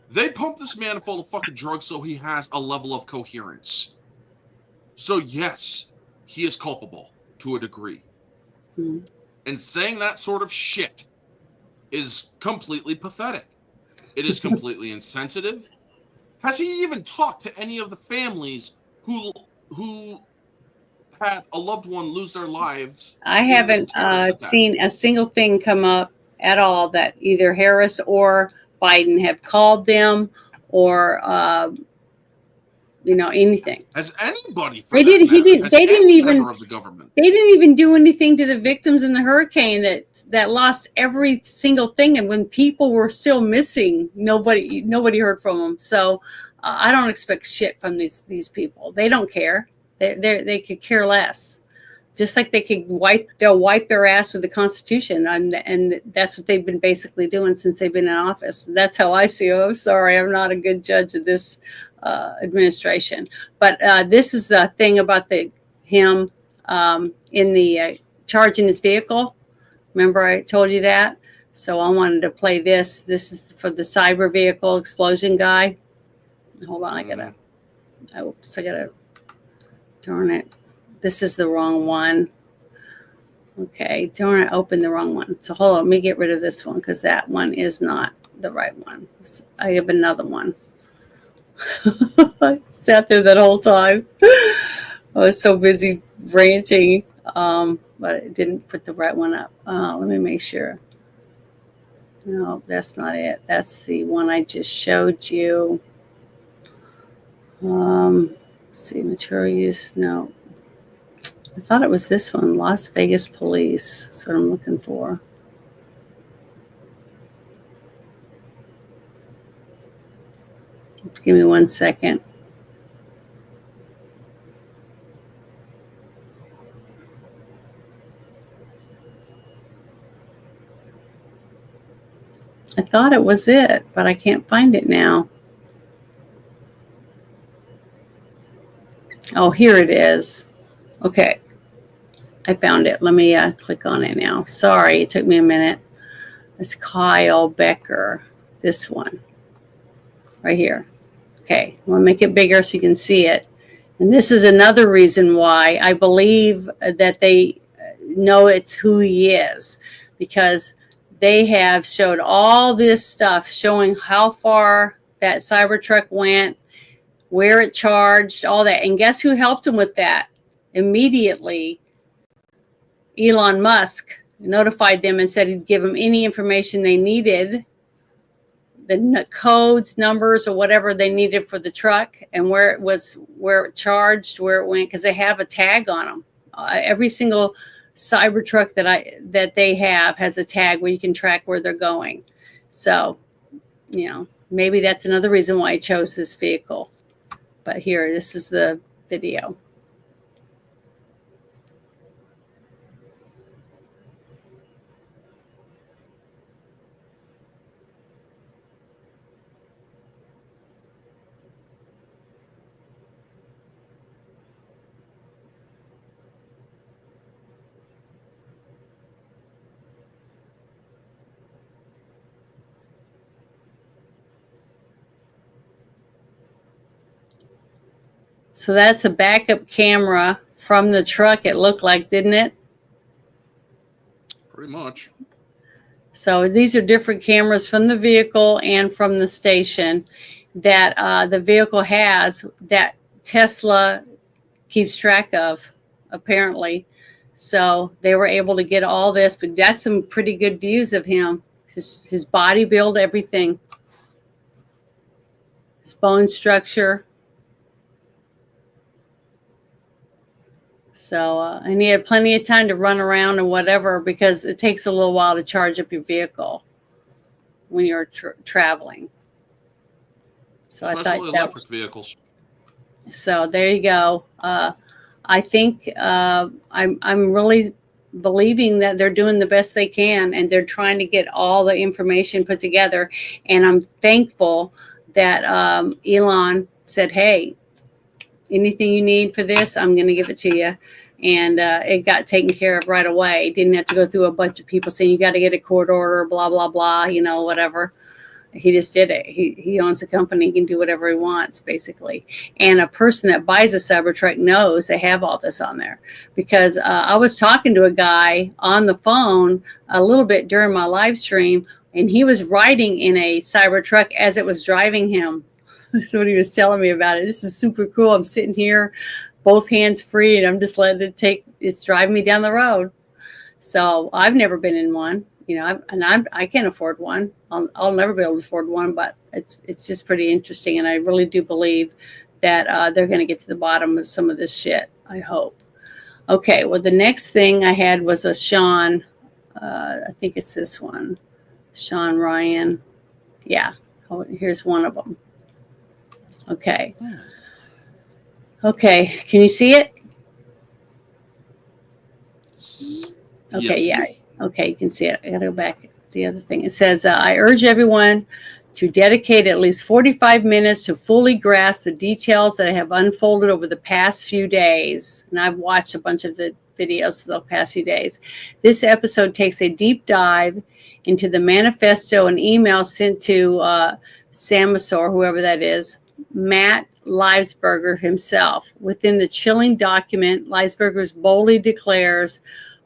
They pump this man full of fucking drugs so he has a level of coherence. So, yes, he is culpable to a degree. Mm. And saying that sort of shit is completely pathetic. It is completely insensitive. Has he even talked to any of the families who had a loved one lose their lives I in this haven't terrorist attack? seen a single thing come up at all that either Harris or Biden have called them or anything. Has anybody, for They that didn't. He matter, didn't. has They didn't any even. member of the government? They didn't even do anything to the victims in the hurricane that lost every single thing. And when people were still missing, nobody heard from them. So I don't expect shit from these people. They don't care. They could care less. Just like they'll wipe their ass with the Constitution, and that's what they've been basically doing since they've been in office. That's how I see it. I'm sorry, I'm not a good judge of this administration, but this is the thing about him in the charge in his vehicle. Remember, I told you that. So I wanted to play this. This is for the cyber vehicle explosion guy. Hold on, I gotta. Darn it. This is the wrong one. Okay, darn it, opened the wrong one. So hold on, let me get rid of this one because that one is not the right one. I have another one. I sat there that whole time. I was so busy ranting, but I didn't put the right one up. Let me make sure. No, that's not it. That's the one I just showed you. Let's see, material use. No. I thought it was this one, Las Vegas Police. That's what I'm looking for. Give me 1 second. I thought it was it, but I can't find it now. Oh, here it is. Okay. I found it. Let me click on it now. Sorry, it took me a minute. It's Kyle Becker. This one. Right here. Okay. I'm going to make it bigger so you can see it. And this is another reason why I believe that they know it's who he is. Because they have showed all this stuff showing how far that Cybertruck went, where it charged, all that. And guess who helped him with that? Immediately, Elon Musk notified them and said he'd give them any information they needed, the codes, numbers, or whatever they needed for the truck, and where it charged, where it went, because they have a tag on them. Every single Cybertruck that they have has a tag where you can track where they're going. So, maybe that's another reason why I chose this vehicle. But here, this is the video. So that's a backup camera from the truck, it looked like, didn't it? Pretty much. So these are different cameras from the vehicle and from the station that the vehicle has that Tesla keeps track of, apparently. So they were able to get all this, but that's some pretty good views of him. His body build, everything. His bone structure. So, and he had plenty of time to run around and whatever, because it takes a little while to charge up your vehicle when you're traveling. So I Especially thought that. electric vehicles. So there you go. I think I'm really believing that they're doing the best they can, and they're trying to get all the information put together. And I'm thankful that Elon said, "Hey, anything you need for this, I'm going to give it to you." And it got taken care of right away. Didn't have to go through a bunch of people saying you got to get a court order, blah blah blah, whatever. He just did it. He owns the company. He can do whatever he wants, basically. And a person that buys a Cybertruck knows they have all this on there. Because I was talking to a guy on the phone a little bit during my live stream, and he was riding in a Cybertruck as it was driving him. That's what he was telling me about it. This is super cool. I'm sitting here, both hands free, and I'm just letting it's driving me down the road. So I've never been in one. I can't afford one. I'll never be able to afford one, but it's just pretty interesting, and I really do believe that they're going to get to the bottom of some of this shit. I hope. Okay, well, the next thing I had was a Sean. I think it's this one, Sean Ryan. Yeah, here's one of them. Okay. Okay, can you see it? Okay, Yes. yeah. Okay, you can see it. I got to go back to the other thing. It says, I urge everyone to dedicate at least 45 minutes to fully grasp the details that have unfolded over the past few days. And I've watched a bunch of the videos for the past few days. This episode takes a deep dive into the manifesto and email sent to Samasor, whoever that is, Matt Leisberger himself. Within the chilling document, Leisberger boldly declares,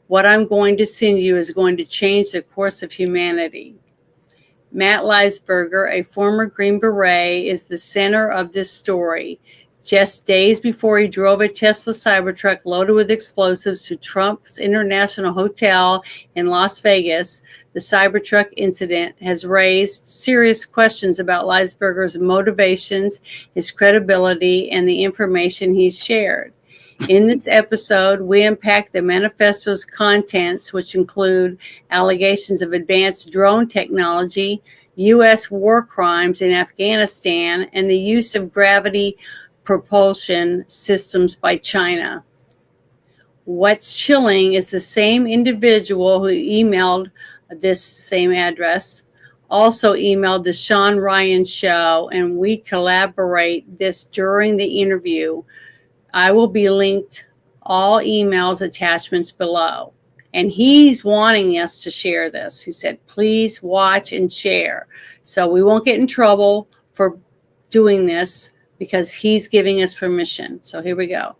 "What I'm going to send you is going to change the course of humanity." Matt Leisberger, a former Green Beret, is the center of this story. Just days before he drove a Tesla Cybertruck loaded with explosives to Trump's International Hotel in Las Vegas, the Cybertruck incident has raised serious questions about Leisberger's motivations, his credibility, and the information he's shared. In this episode, we unpack the manifesto's contents, which include allegations of advanced drone technology, U.S. war crimes in Afghanistan, and the use of gravity propulsion systems by China. What's chilling is the same individual who emailed this same address also emailed the Sean Ryan show, and we collaborate this during the interview. I will be linked all emails attachments below. And he's wanting us to share this. He said, please watch and share. So we won't get in trouble for doing this because he's giving us permission. So here we go.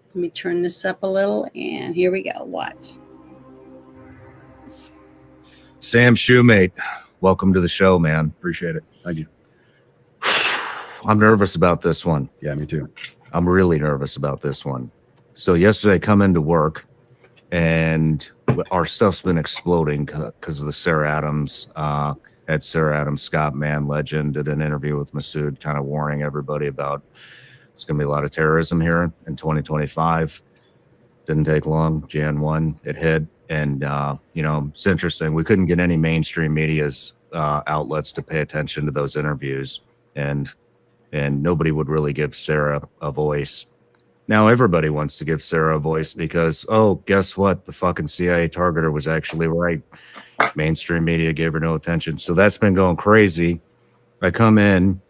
Let me turn this up a little, and here we go. Watch. Sam Shoemate, welcome to the show, man. Appreciate it. Thank you. I'm nervous about this one. Yeah, me too. I'm really nervous about this one. So yesterday I come into work and our stuff's been exploding because of the Sarah Adams, had Sarah Adams, Scott Mann, legend, did an interview with Masood, kind of warning everybody about it's going to be a lot of terrorism here in 2025. Didn't take long. Jan 1, it hit. And, it's interesting. We couldn't get any mainstream media's outlets to pay attention to those interviews. And nobody would really give Sarah a voice. Now everybody wants to give Sarah a voice because, oh, guess what? The fucking CIA targeter was actually right. Mainstream media gave her no attention. So that's been going crazy. I come in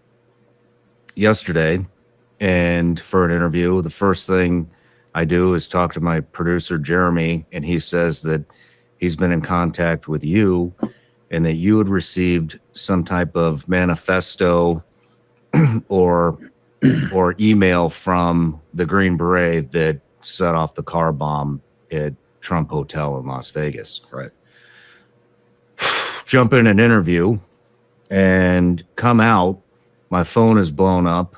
yesterday and for an interview, the first thing I do is talk to my producer, Jeremy, and he says that he's been in contact with you and that you had received some type of manifesto or email from the Green Beret that set off the car bomb at Trump Hotel in Las Vegas. Right. Jump in an interview and come out. My phone is blown up.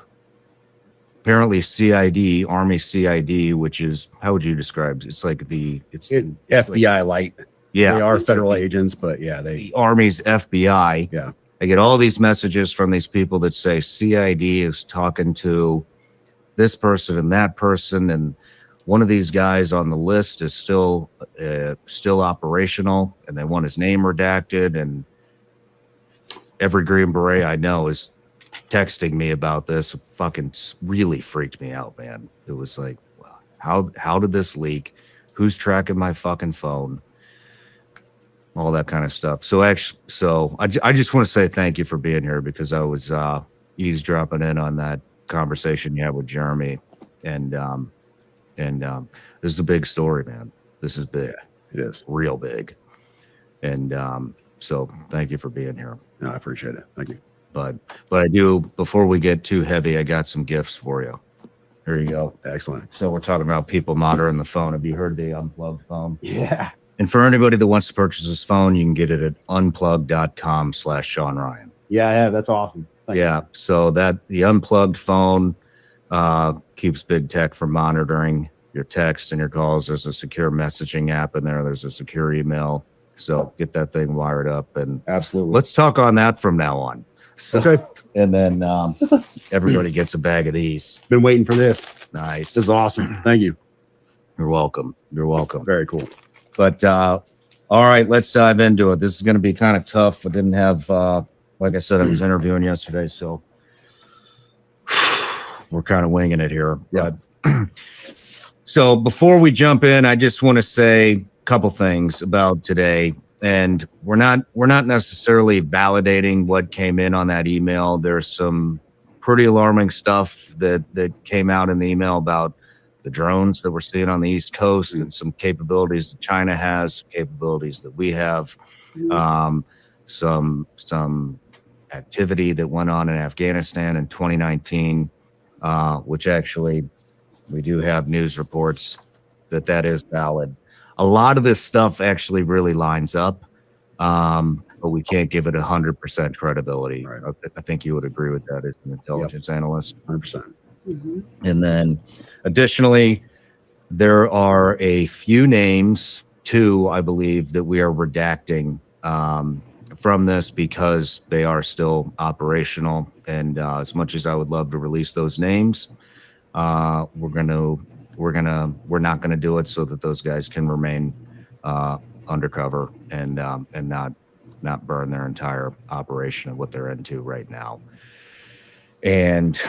Apparently CID, Army CID, which is, how would you describe it? It's like it's FBI light. Yeah. They are federal agents, but yeah, The Army's FBI. Yeah. I get all these messages from these people that say CID is talking to this person and that person, and one of these guys on the list is still operational, and they want his name redacted. And every Green Beret I know is texting me about this fucking really freaked me out, man. It was like, how did this leak? Who's tracking my fucking phone? All that kind of stuff. So actually, I just want to say thank you for being here, because I was eavesdropping in on that conversation you had with Jeremy, and this is a big story, man. This is big. It is. Real big. And so thank you for being here. No, I appreciate it. Thank you. But I do, before we get too heavy, I got some gifts for you. Here you go. Excellent. So we're talking about people monitoring the phone. Have you heard the unplugged phone? Yeah. And for anybody that wants to purchase this phone, you can get it at unplugged.com/Sean Ryan. Yeah. That's awesome. Thank you. So that the unplugged phone keeps big tech from monitoring your texts and your calls. There's a secure messaging app in there. There's a secure email. So get that thing wired up, and Absolutely. let's talk on that from now on. So, Okay. And then everybody gets a bag of these. Been waiting for this. Nice. This is awesome. Thank you. You're welcome. You're welcome. Very cool. But all right, let's dive into it. This is going to be kind of tough. I didn't have, like I said, I was interviewing yesterday, so we're kind of winging it here. Yeah. But, so before we jump in, I just want to say a couple things about today. And we're not necessarily validating what came in on that email. There's some pretty alarming stuff that came out in the email about the drones that we're seeing on the East Coast, and some capabilities that China has, capabilities that we have, some activity that went on in Afghanistan in 2019, which actually we do have news reports that is valid. A lot of this stuff actually really lines up, but we can't give it 100% credibility. Right. I think you would agree with that as an intelligence analyst. 100%. And then additionally, there are a few names, two, I believe, that we are redacting from this because they are still operational. And as much as I would love to release those names, we're not gonna do it so that those guys can remain undercover and not burn their entire operation of what they're into right now. And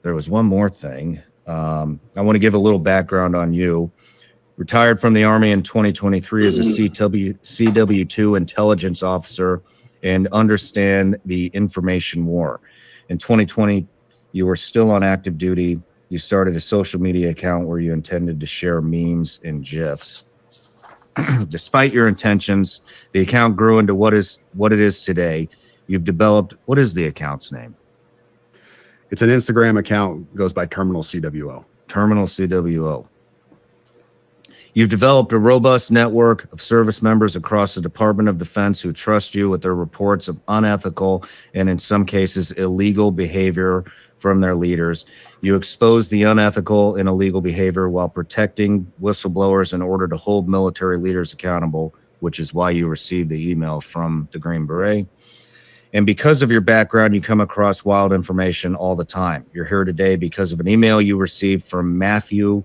there was one more thing. I want to give a little background on you. Retired from the Army in 2023 as a CW2 intelligence officer and understand the information war. In 2020, you were still on active duty. You started a social media account where you intended to share memes and GIFs. Despite your intentions, the account grew into what it is today. You've developed, what is the account's name? It's an Instagram account, goes by Terminal CWO. Terminal CWO. You've developed a robust network of service members across the Department of Defense who trust you with their reports of unethical and, in some cases, illegal behavior from their leaders. You expose the unethical and illegal behavior while protecting whistleblowers in order to hold military leaders accountable, which is why you received the email from the Green Beret. And because of your background, you come across wild information all the time. You're here today because of an email you received from Matthew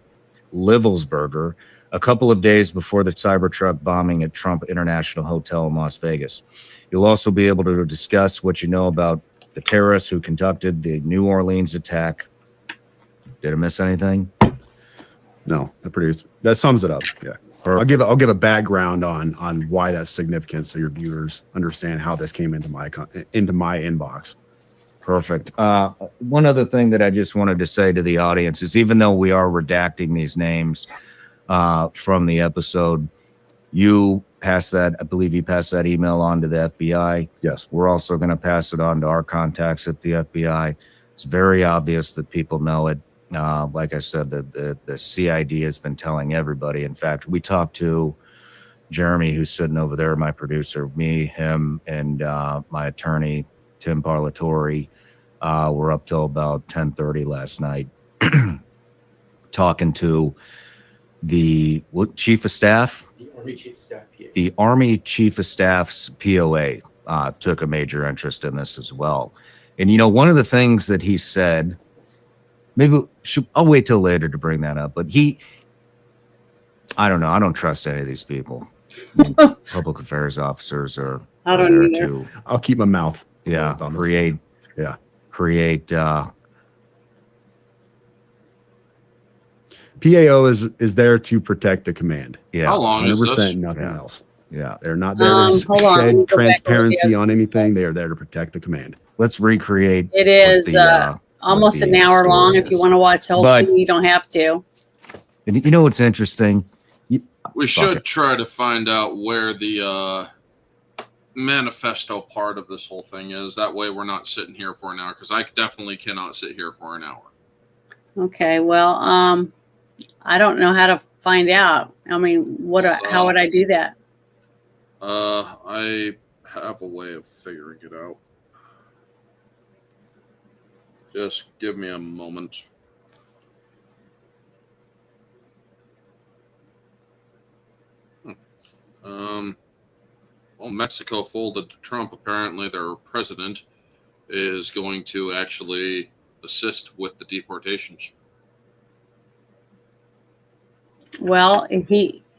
Livelsberger a couple of days before the Cybertruck bombing at Trump International Hotel in Las Vegas. You'll also be able to discuss what you know about the terrorists who conducted the New Orleans attack. Did I miss anything? No, that sums it up. Yeah. I'll give a background on why that's significant, so your viewers understand how this came into my inbox. Perfect. One other thing that I just wanted to say to the audience is, even though we are redacting these names from the episode, you passed that. I believe you passed that email on to the FBI. Yes. We're also going to pass it on to our contacts at the FBI. It's very obvious that people know it. Like I said, the CID has been telling everybody. In fact, we talked to Jeremy, who's sitting over there, my producer, me, him, and my attorney, Tim Parlatore. We're up till about 10:30 last night talking to the chief of staff. The Army Chief of Staff POA. The Army Chief of Staff's POA took a major interest in this as well. And, one of the things that he said, I'll wait till later to bring that up, but I don't know. I don't trust any of these people. Public affairs officers are I don't there either. to, I'll keep my mouth. yeah, on this. create create. PAO is there to protect the command. Yeah, How long is 100%, this? nothing Yeah. else. yeah. They're not there to Hold on, let me shed go back over the transparency other- on anything. They are there to protect the command. Let's recreate. It what is the, almost what an the hour long. story If you is. want to watch the whole But- thing, you don't have to. And you know what's interesting? We Fuck should it. try to find out where the manifesto part of this whole thing is. That way we're not sitting here for an hour, because I definitely cannot sit here for an hour. Okay, well, I don't know how to find out. I mean, how would I do that? I have a way of figuring it out. Just give me a moment. Well, Mexico folded to Trump. Apparently, their president is going to actually assist with the deportations. Well,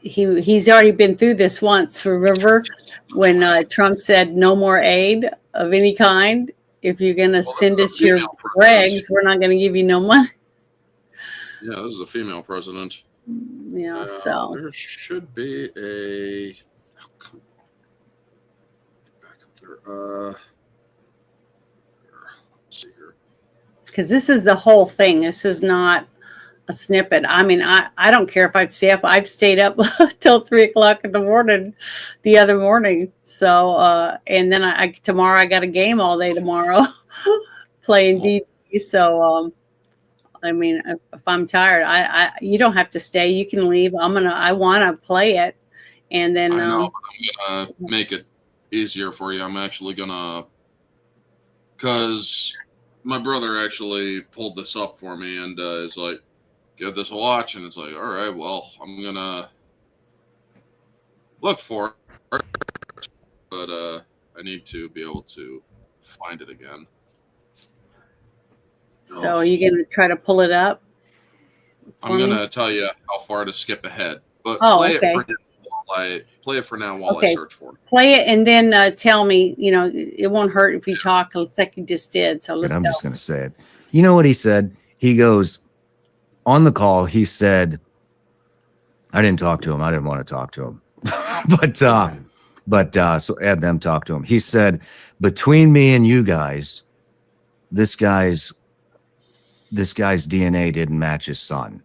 he's already been through this once. Remember when Trump said no more aid of any kind? If you're going to send this is us a your female president. regs, we're not going to give you no money. Yeah, this is a female president. Yeah, so There should be a. Back up there. Let's see here. because this is the whole thing. This is not a snippet. I mean, I don't care if I'd stay up. I've stayed up till 3 o'clock in the morning, the other morning. So, and then tomorrow I got a game all day tomorrow, playing DB. So, I mean, if I'm tired, you don't have to stay. You can leave. I want to play it, and then I know, but I'm gonna make it easier for you. I'm actually gonna, because my brother actually pulled this up for me and is like, give this a watch, and it's like, all right, well, I'm gonna look for it, but I need to be able to find it again. So are you going to try to pull it up? I'm gonna tell you how far to skip ahead, but Oh, play okay. it for now while Okay. I search for it. Play it and then tell me. You know, it won't hurt if you talk. Looks like you just did. So let's I'm go. just going to say it. You know what he said? He goes on the call. He said, I didn't talk to him. I didn't want to talk to him. but so add them talk to him. He said, between me and you guys, this guy's DNA didn't match his son.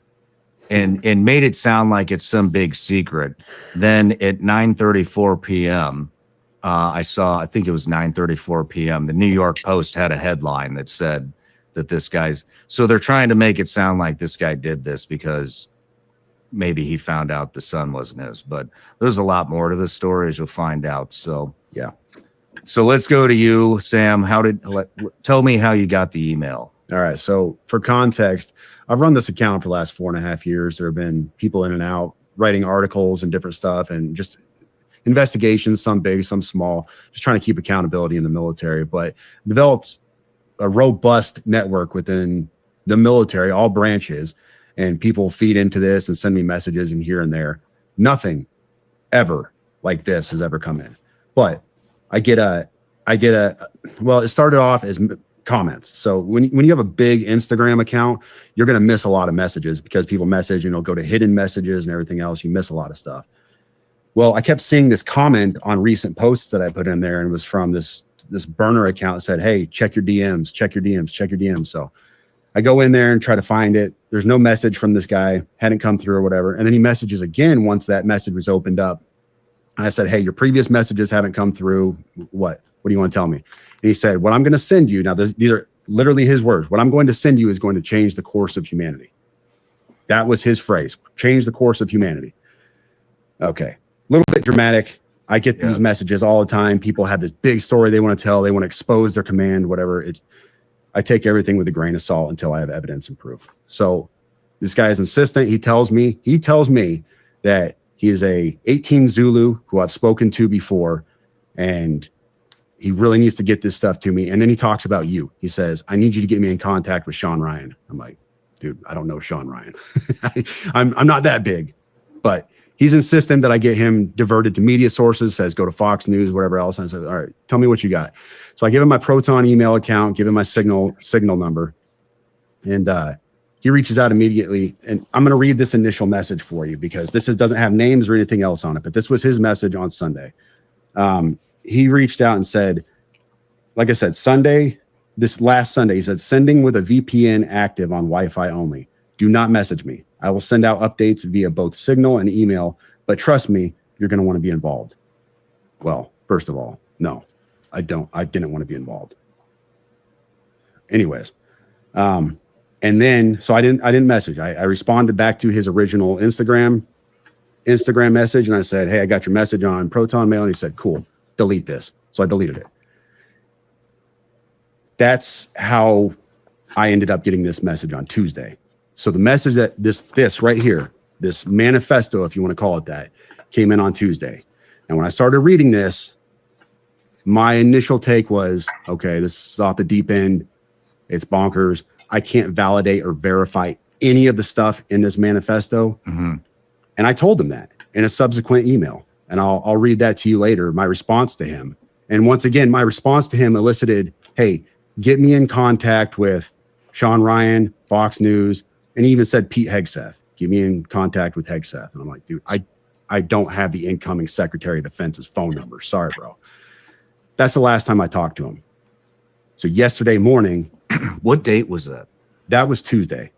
And made it sound like it's some big secret. Then at 9:34 p.m., I think it was 9:34 p.m., the New York Post had a headline that said that this guy's, so they're trying to make it sound like this guy did this because maybe he found out the son wasn't his, but there's a lot more to the story, as you'll find out. So yeah. So let's go to you, Sam. Tell me how you got the email. All right. So for context, I've run this account for the last 4.5 years. There have been people in and out writing articles and different stuff and just investigations, some big, some small, just trying to keep accountability in the military, but developed a robust network within the military, all branches, and people feed into this and send me messages and here and there. Nothing ever like this has ever come in, but well, it started off as comments. So when you have a big Instagram account, you're going to miss a lot of messages because people message, go to hidden messages and everything else. You miss a lot of stuff. Well, I kept seeing this comment on recent posts that I put in there, and it was from this burner account that said, hey, check your DMs, check your DMs, check your DMs. So I go in there and try to find it. There's no message from this guy, hadn't come through or whatever. And then he messages again once that message was opened up. And I said, hey, your previous messages haven't come through. What do you want to tell me? And he said, what I'm going to send you, now these are literally his words, what I'm going to send you is going to change the course of humanity. That was his phrase, change the course of humanity. Okay, a little bit dramatic. I get these messages all the time. People have this big story they want to tell. They want to expose their command, whatever. I take everything with a grain of salt until I have evidence and proof. So this guy is insistent. He tells me that he is a 18 Zulu who I've spoken to before, and he really needs to get this stuff to me. And then he talks about you. He says, I need you to get me in contact with Sean Ryan. I'm like, dude, I don't know Sean Ryan. I'm not that big, but He's insistent that I get him diverted to media sources, says go to Fox News, whatever else. And I said, all right, tell me what you got. So I give him my Proton email account, give him my signal number. And he reaches out immediately. And I'm going to read this initial message for you because doesn't have names or anything else on it. But this was his message on Sunday. He reached out and said, like I said, this last Sunday, he said, sending with a VPN active on Wi-Fi only. Do not message me. I will send out updates via both Signal and email, but trust me, you're going to want to be involved. Well, first of all, no, I didn't want to be involved. Anyways, and then so I didn't message. I responded back to his original Instagram message, and I said, hey, I got your message on Proton Mail, and he said, cool, delete this. So I deleted it. That's how I ended up getting this message on Tuesday. So the message that this right here, this manifesto, if you want to call it that, came in on Tuesday. And when I started reading this, my initial take was, okay, this is off the deep end. It's bonkers. I can't validate or verify any of the stuff in this manifesto. Mm-hmm. And I told him that in a subsequent email. And I'll read that to you later, my response to him. And once again, my response to him elicited, hey, get me in contact with Sean Ryan, Fox News, and he even said Pete Hegseth. Get me in contact with Hegseth. And I'm like, dude, I don't have the incoming Secretary of Defense's phone number. Sorry, bro. That's the last time I talked to him. So yesterday morning. What date was that? That was Tuesday.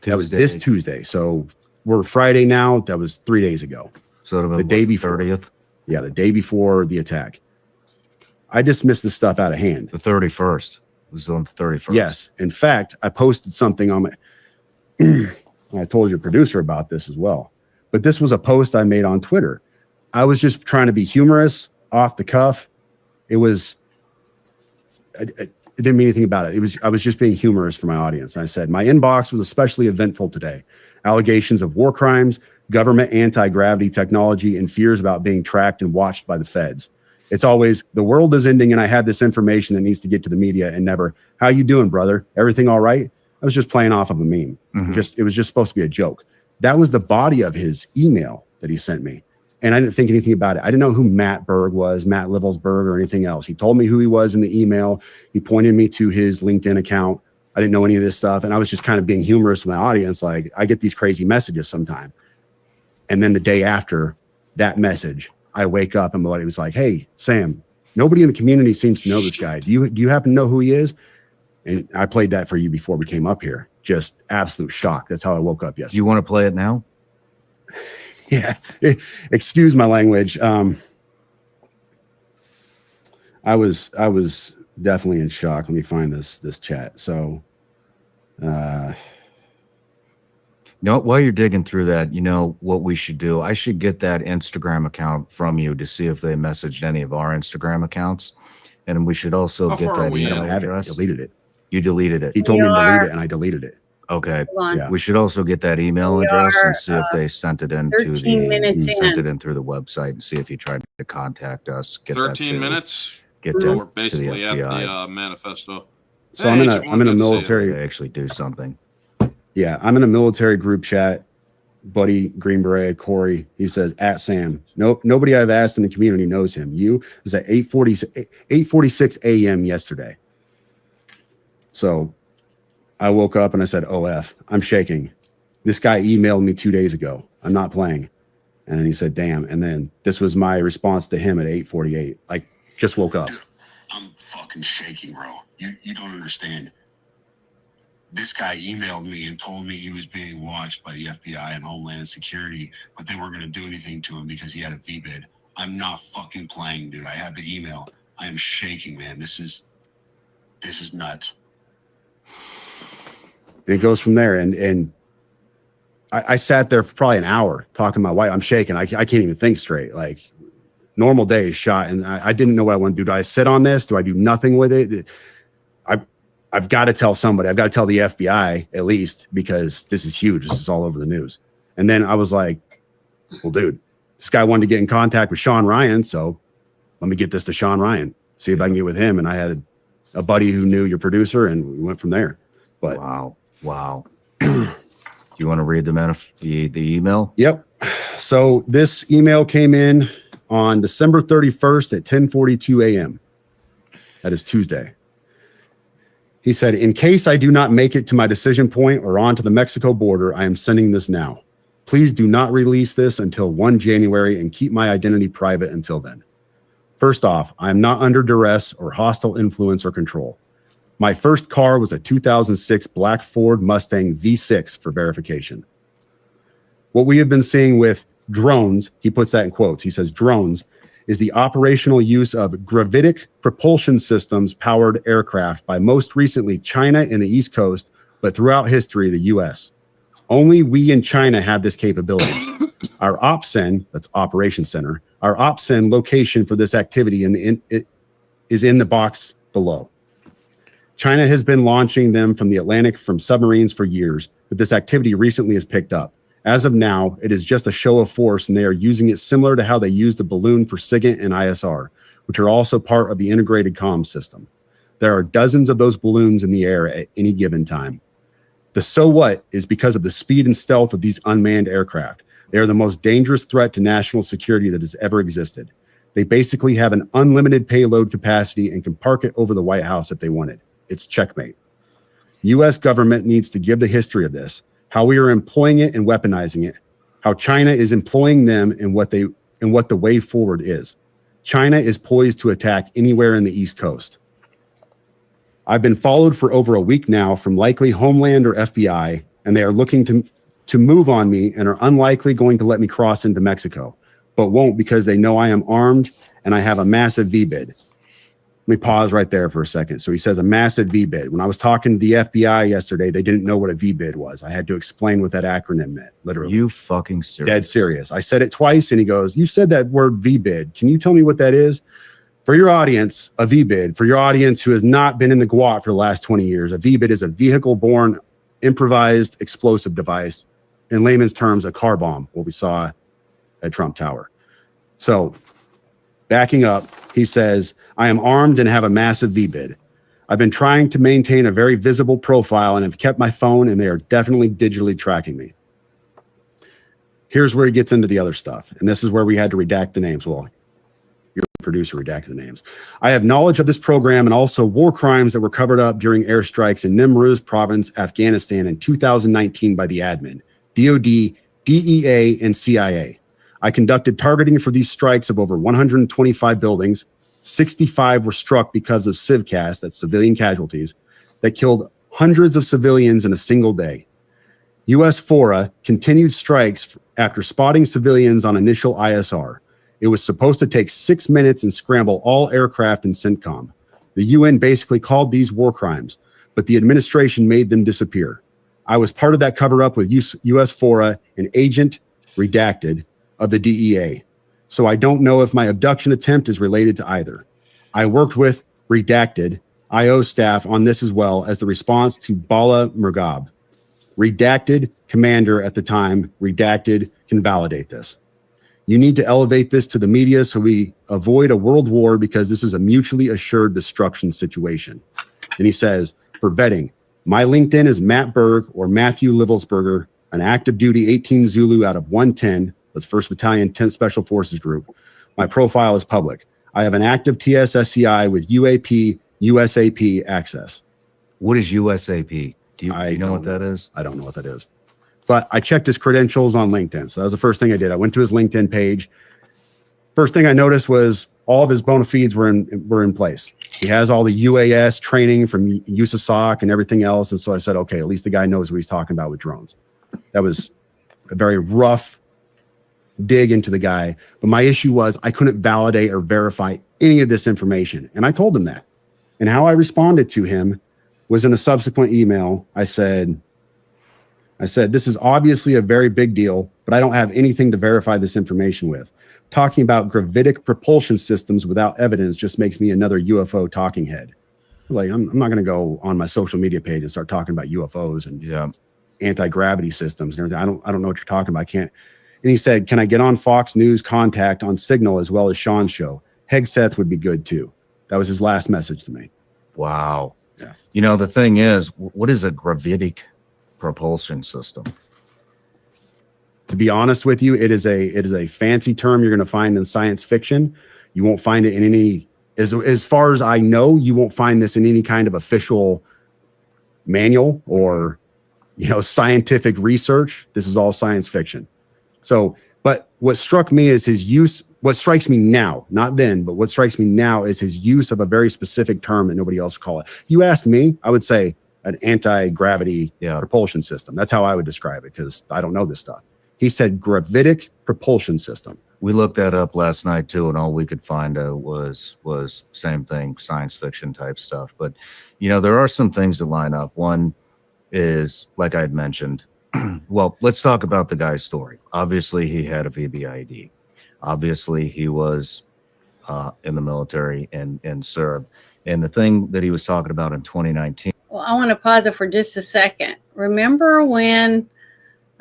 That was this Tuesday. So we're Friday now. That was 3 days ago. So the day before 30th? Yeah, the day before the attack. I dismissed this stuff out of hand. The 31st. It was on the 31st. Yes. In fact, I posted something on my I told your producer about this as well. But this was a post I made on Twitter. I was just trying to be humorous, off the cuff. It was I didn't mean anything about it. I was just being humorous for my audience. I said, my inbox was especially eventful today. Allegations of war crimes, government anti-gravity technology, and fears about being tracked and watched by the feds. It's always, the world is ending and I have this information that needs to get to the media, and never, how you doing, brother? Everything all right? I was just playing off of a meme. Mm-hmm. It was just supposed to be a joke. That was the body of his email that he sent me. And I didn't think anything about it. I didn't know who Matt Berg was, Matt Livelsberg, or anything else. He told me who he was in the email. He pointed me to his LinkedIn account. I didn't know any of this stuff. And I was just kind of being humorous with my audience. Like, I get these crazy messages sometime. And then the day after that message, I wake up and my buddy was like, hey, Sam, nobody in the community seems to know this guy. Do you happen to know who he is? And I played that for you before we came up here. Just absolute shock. That's how I woke up yesterday. Do you want to play it now? Yeah. Excuse my language. I was definitely in shock. Let me find this chat. So, While you're digging through that, you know what we should do? I should get that Instagram account from you to see if they messaged any of our Instagram accounts. And we should also get that email address. Deleted it. You deleted it. He told me to delete it and I deleted it. Okay. Yeah. We should also get that email address and see if they sent it in through the website and see if he tried to contact us. Get 13 minutes. Get We're to basically the at FBI. the manifesto. So I'm in a military. They actually do something. Yeah, I'm in a military group chat. Buddy Green Beret, Corey, he says, at Sam. Nope, nobody I've asked in the community knows him. You is at 8:46 a.m. yesterday. So I woke up and I said, OF, I'm shaking. This guy emailed me 2 days ago. I'm not playing. And then he said, damn. And then this was my response to him at 8:48. Like, just woke up. Dude, I'm fucking shaking, bro. You don't understand. This guy emailed me and told me he was being watched by the FBI and Homeland Security, but they weren't going to do anything to him because he had a VBID. I'm not fucking playing, dude. I have the email. I am shaking, man. This is nuts. And it goes from there. And I sat there for probably an hour talking to my wife. I'm shaking. I can't even think straight. Like, normal day is shot. And I didn't know what I want to do. Do I sit on this? Do I do nothing with it? I've got to tell somebody. I've got to tell the FBI at least, because this is huge. This is all over the news. And then I was like, well, dude, this guy wanted to get in contact with Sean Ryan. So let me get this to Sean Ryan, see if I can get with him. And I had a buddy who knew your producer, and we went from there. But wow. You want to read the email? Yep. So this email came in on December 31st at 10:42 a.m. That is Tuesday. He said, in case I do not make it to my decision point or onto the Mexico border, I am sending this now. Please do not release this until 1 January and keep my identity private until then. First off, I am not under duress or hostile influence or control. My first car was a 2006 black Ford Mustang V6 for verification. What we have been seeing with drones, he puts that in quotes, he says drones, is the operational use of gravitic propulsion systems powered aircraft by most recently China and the East Coast, but throughout history, the US. Only we in China have this capability. Our OPSEN, that's Operation Center, our OPSEN location for this activity is in the box below. China has been launching them from the Atlantic from submarines for years, but this activity recently has picked up. As of now, it is just a show of force, and they are using it similar to how they used the balloon for SIGINT and ISR, which are also part of the integrated comms system. There are dozens of those balloons in the air at any given time. The so what is because of the speed and stealth of these unmanned aircraft. They are the most dangerous threat to national security that has ever existed. They basically have an unlimited payload capacity and can park it over the White House if they wanted. It's checkmate. U.S. government needs to give the history of this, how we are employing it and weaponizing it, how China is employing them and what the way forward is. China is poised to attack anywhere in the East Coast. I've been followed for over a week now from likely Homeland or FBI, and they are looking to move on me and are unlikely going to let me cross into Mexico, but won't because they know I am armed and I have a massive V-bid. Let me pause right there for a second. So he says a massive V-bid. When I was talking to the FBI yesterday, they didn't know what a V-bid was. I had to explain what that acronym meant, literally. You fucking serious? Dead serious. I said it twice and he goes, you said that word V-bid. Can you tell me what that is? For your audience, a V-bid, for your audience who has not been in the GWOT for the last 20 years, a V-bid is a vehicle-borne improvised explosive device. In layman's terms, a car bomb, what we saw at Trump Tower. So backing up, he says, I am armed and have a massive V-bid. I've been trying to maintain a very visible profile and have kept my phone, and they are definitely digitally tracking me. Here's where he gets into the other stuff. And this is where we had to redact the names. Well, your producer redacted the names. I have knowledge of this program and also war crimes that were covered up during airstrikes in Nimruz province, Afghanistan in 2019 by the admin, DOD, DEA, and CIA. I conducted targeting for these strikes of over 125 buildings. 65 were struck because of civcas, that's civilian casualties, that killed hundreds of civilians in a single day. U.S. FORA continued strikes after spotting civilians on initial ISR. It was supposed to take 6 minutes and scramble all aircraft in CENTCOM. The UN basically called these war crimes, but the administration made them disappear. I was part of that cover-up with U.S. FORA, an agent, redacted, of the DEA. So I don't know if my abduction attempt is related to either. I worked with redacted IO staff on this as well as the response to Bala Murghab. Redacted commander at the time, redacted can validate this. You need to elevate this to the media so we avoid a world war because this is a mutually assured destruction situation. Then he says, for vetting, my LinkedIn is Matt Berg or Matthew Livelsberger, an active duty 18 Zulu out of 110, that's 1st Battalion 10th Special Forces Group. My profile is public. I have an active TSSCI with UAP, USAP access. What is USAP? Do you know what that is? I don't know what that is. But I checked his credentials on LinkedIn. So that was the first thing I did. I went to his LinkedIn page. First thing I noticed was all of his bona fides were in place. He has all the UAS training from USASOC and everything else. And so I said, okay, at least the guy knows what he's talking about with drones. That was a very rough dig into the guy. But my issue was I couldn't validate or verify any of this information. And I told him that. And how I responded to him was in a subsequent email. I said, this is obviously a very big deal, but I don't have anything to verify this information with. Talking about gravitic propulsion systems without evidence just makes me another UFO talking head. Like, I'm not going to go on my social media page and start talking about UFOs and anti-gravity systems and everything. I don't know what you're talking about. I can't. And he said, can I get on Fox News Contact on Signal as well as Sean's show? Hegseth would be good too. That was his last message to me. Wow. Yeah. You know, the thing is, what is a gravitic propulsion system? To be honest with you, it is a fancy term you're going to find in science fiction. You won't find it in any, as far as I know, you won't find this in any kind of official manual or, scientific research. This is all science fiction. So, but what struck me is his use, what strikes me now, not then, but what strikes me now is his use of a very specific term that nobody else call it. You asked me, I would say an anti-gravity propulsion system. That's how I would describe it, because I don't know this stuff. He said gravitic propulsion system. We looked that up last night too, and all we could find was same thing, science fiction type stuff. But there are some things that line up. One is, like I had mentioned, well, let's talk about the guy's story. Obviously, he had a VBID. Obviously, he was in the military and served. And the thing that he was talking about in 2019. Well, I want to pause it for just a second. Remember when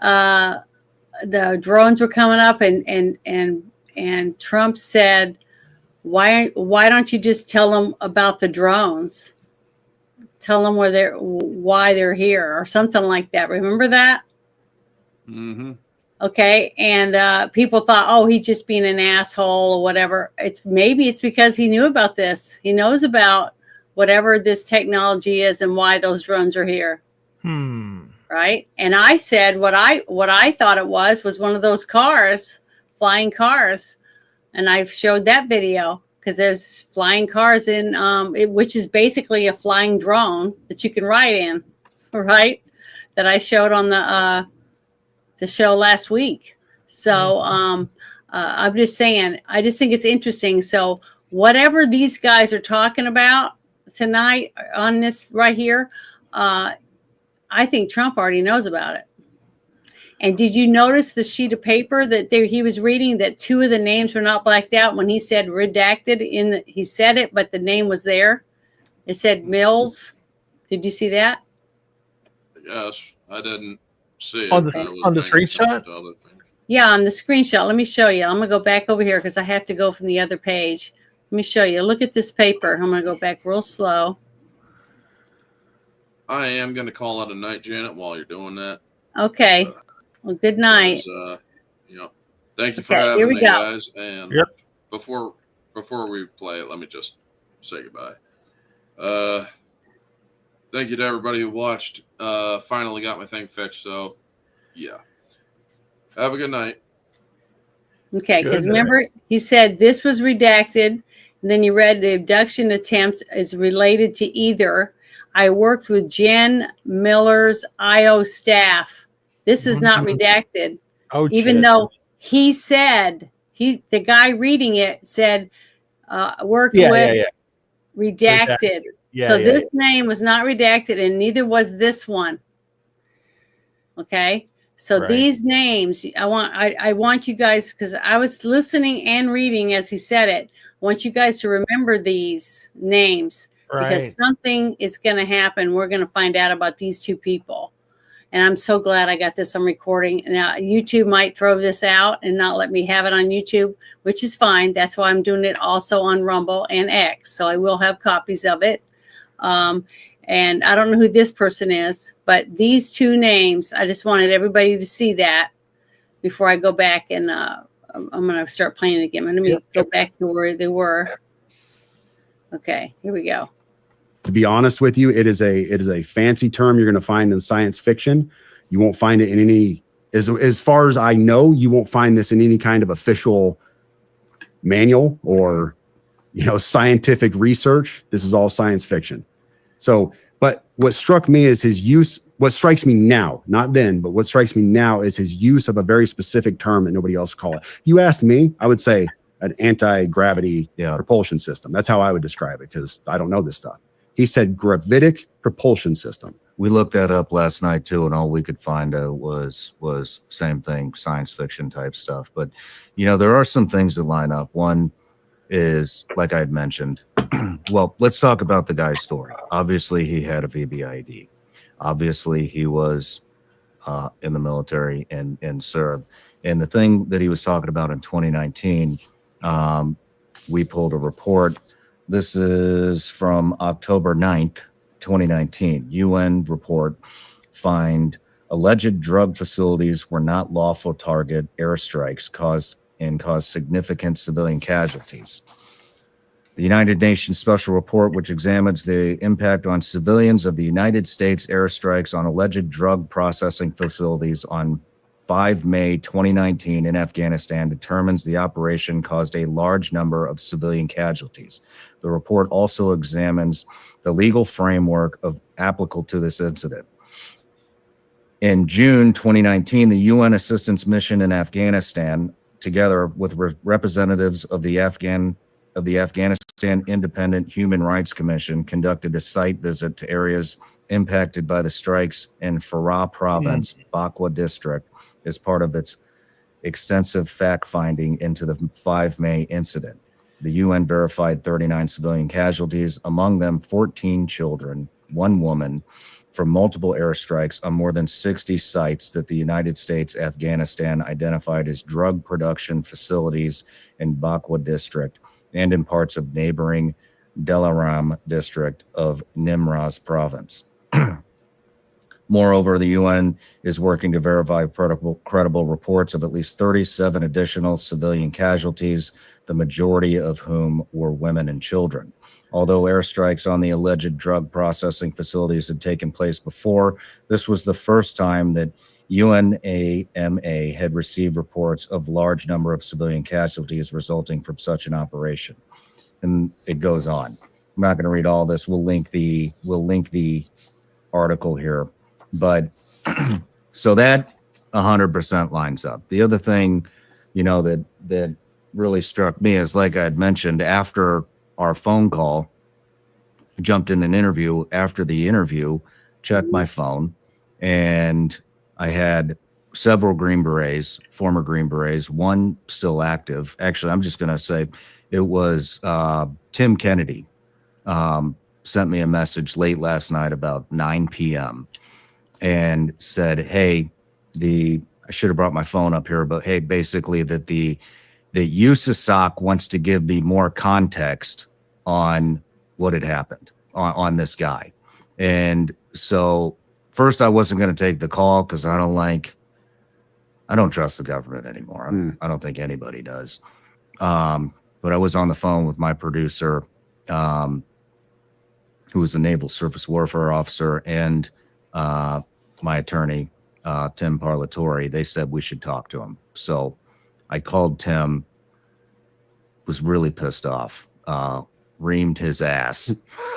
the drones were coming up and Trump said, why don't you just tell them about the drones? Tell them why they're here, or something like that. Remember that? Mm-hmm. Okay. And people thought, oh, he's just being an asshole or whatever. Maybe it's because he knew about this. He knows about whatever this technology is and why those drones are here. Right. And I said what I thought it was one of those cars, flying cars. And I showed that video because there's flying cars in which is basically a flying drone that you can ride in. Right. That I showed on the show last week. So I'm just saying, I just think it's interesting. So whatever these guys are talking about tonight on this right here, I think Trump already knows about it. And did you notice the sheet of paper that he was reading, that two of the names were not blacked out when he said redacted? He said it, but the name was there. It said Mills. Did you see that? Yes, I didn't see it. On the screenshot? Yeah, on the screenshot. Let me show you. I'm going to go back over here because I have to go from the other page. Let me show you. Look at this paper. I'm going to go back real slow. I am going to call it a night, Janet, while you're doing that. Okay. Well, good night. Thank you for having me, guys. And Yep. before we play it, let me just say goodbye. Thank you to everybody who watched. Finally got my thing fixed. So, yeah. Have a good night. Okay, because remember, he said this was redacted. And then you read the abduction attempt is related to either. I worked with Jen Miller's IO staff. This is not redacted. Oh, even though he said, the guy reading it said, worked with redacted. This name was not redacted, and neither was this one. Okay. So these names, I want you guys, because I was listening and reading as he said it. I want you guys to remember these names because something is going to happen. We're going to find out about these two people. And I'm so glad I got this on recording. Now, YouTube might throw this out and not let me have it on YouTube, which is fine. That's why I'm doing it also on Rumble and X. So I will have copies of it. And I don't know who this person is, but these two names, I just wanted everybody to see that before I go back and I'm going to start playing it again. Let me go back to where they were. Okay, here we go. To be honest with you, it is a fancy term you're going to find in science fiction. You won't find it in any, as far as I know, you won't find this in any kind of official manual or, scientific research. This is all science fiction. So, but what struck me is his use, what strikes me now, not then, but what strikes me now is his use of a very specific term that nobody else call it. You asked me, I would say an anti-gravity propulsion system. That's how I would describe it, because I don't know this stuff. He said gravitic propulsion system. We looked that up last night too, and all we could find was same thing, science fiction type stuff. But there are some things that line up. One is, like I had mentioned, well, let's talk about the guy's story. Obviously, he had a VBID. Obviously, he was in the military and served. And the thing that he was talking about in 2019, we pulled a report. This is from October 9th, 2019. UN report find Alleged drug facilities were not lawful target airstrikes caused significant civilian casualties. The United Nations Special Report, which examines the impact on civilians of the United States airstrikes on alleged drug processing facilities on 5 May 2019 in Afghanistan, determines the operation caused a large number of civilian casualties. The report also examines the legal framework applicable to this incident. In June 2019, the UN Assistance Mission in Afghanistan, together with representatives of the Afghanistan Independent Human Rights Commission, conducted a site visit to areas impacted by the strikes in Farah Province, Bakwa District, as part of its extensive fact-finding into the 5 May incident. The UN verified 39 civilian casualties, among them 14 children, 1 woman, from multiple airstrikes on more than 60 sites that the United States Afghanistan identified as drug production facilities in Bakwa District and in parts of neighboring Delaram District of Nimraz Province. Moreover, the UN is working to verify credible reports of at least 37 additional civilian casualties, the majority of whom were women and children. Although airstrikes on the alleged drug processing facilities had taken place before, this was the first time that UNAMA had received reports of large number of civilian casualties resulting from such an operation. And it goes on. I'm not going to read all this. We'll link the article here. But so that 100% lines up. The other thing, that really struck me is, like I had mentioned, after our phone call, I jumped in an interview. After the interview, checked my phone, and I had several Green Berets, former Green Berets, one still active. Actually, I'm just going to say it was Tim Kennedy sent me a message late last night about 9 p.m. and said, hey, I should have brought my phone up here, but hey, basically that USASOC wants to give me more context on what had happened on this guy. And so first I wasn't going to take the call because I don't trust the government anymore. I don't think anybody does. But I was on the phone with my producer, who was a naval surface warfare officer, and my attorney, Tim Parlatore. They said we should talk to him. So I called Tim, was really pissed off, reamed his ass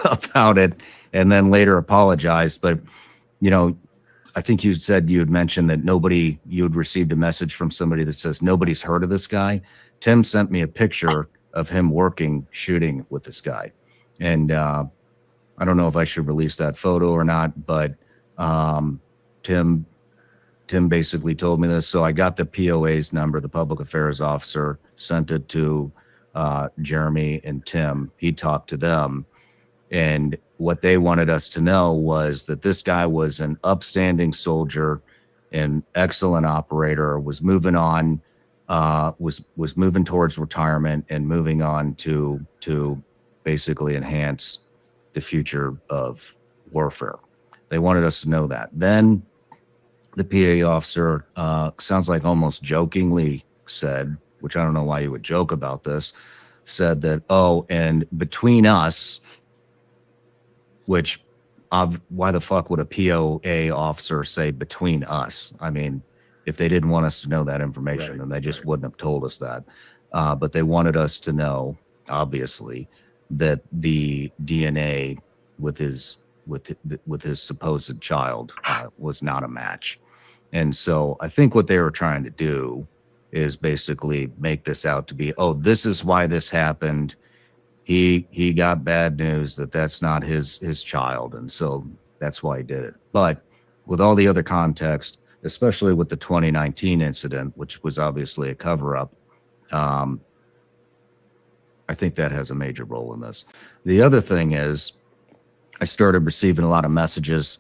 about it, and then later apologized. But, I think you said you had mentioned that you had received a message from somebody that says nobody's heard of this guy. Tim sent me a picture of him shooting with this guy. And I don't know if I should release that photo or not, but Tim basically told me this. So I got the POA's number, the public affairs officer, sent it to Jeremy and Tim. He talked to them. And what they wanted us to know was that this guy was an upstanding soldier, an excellent operator, was moving on, was moving towards retirement and moving on to basically enhance the future of warfare. They wanted us to know that. Then the PA officer, sounds like almost jokingly said, which I don't know why you would joke about this, said that, and between us, which why the fuck would a POA officer say between us? I mean, if they didn't want us to know that information, then they just wouldn't have told us that. But they wanted us to know, obviously, that the DNA with his supposed child was not a match. And so I think what they were trying to do is basically make this out to be, this is why this happened. He got bad news that's not his child, and so that's why he did it. But with all the other context, especially with the 2019 incident, which was obviously a cover-up, I think that has a major role in this. The other thing is, I started receiving a lot of messages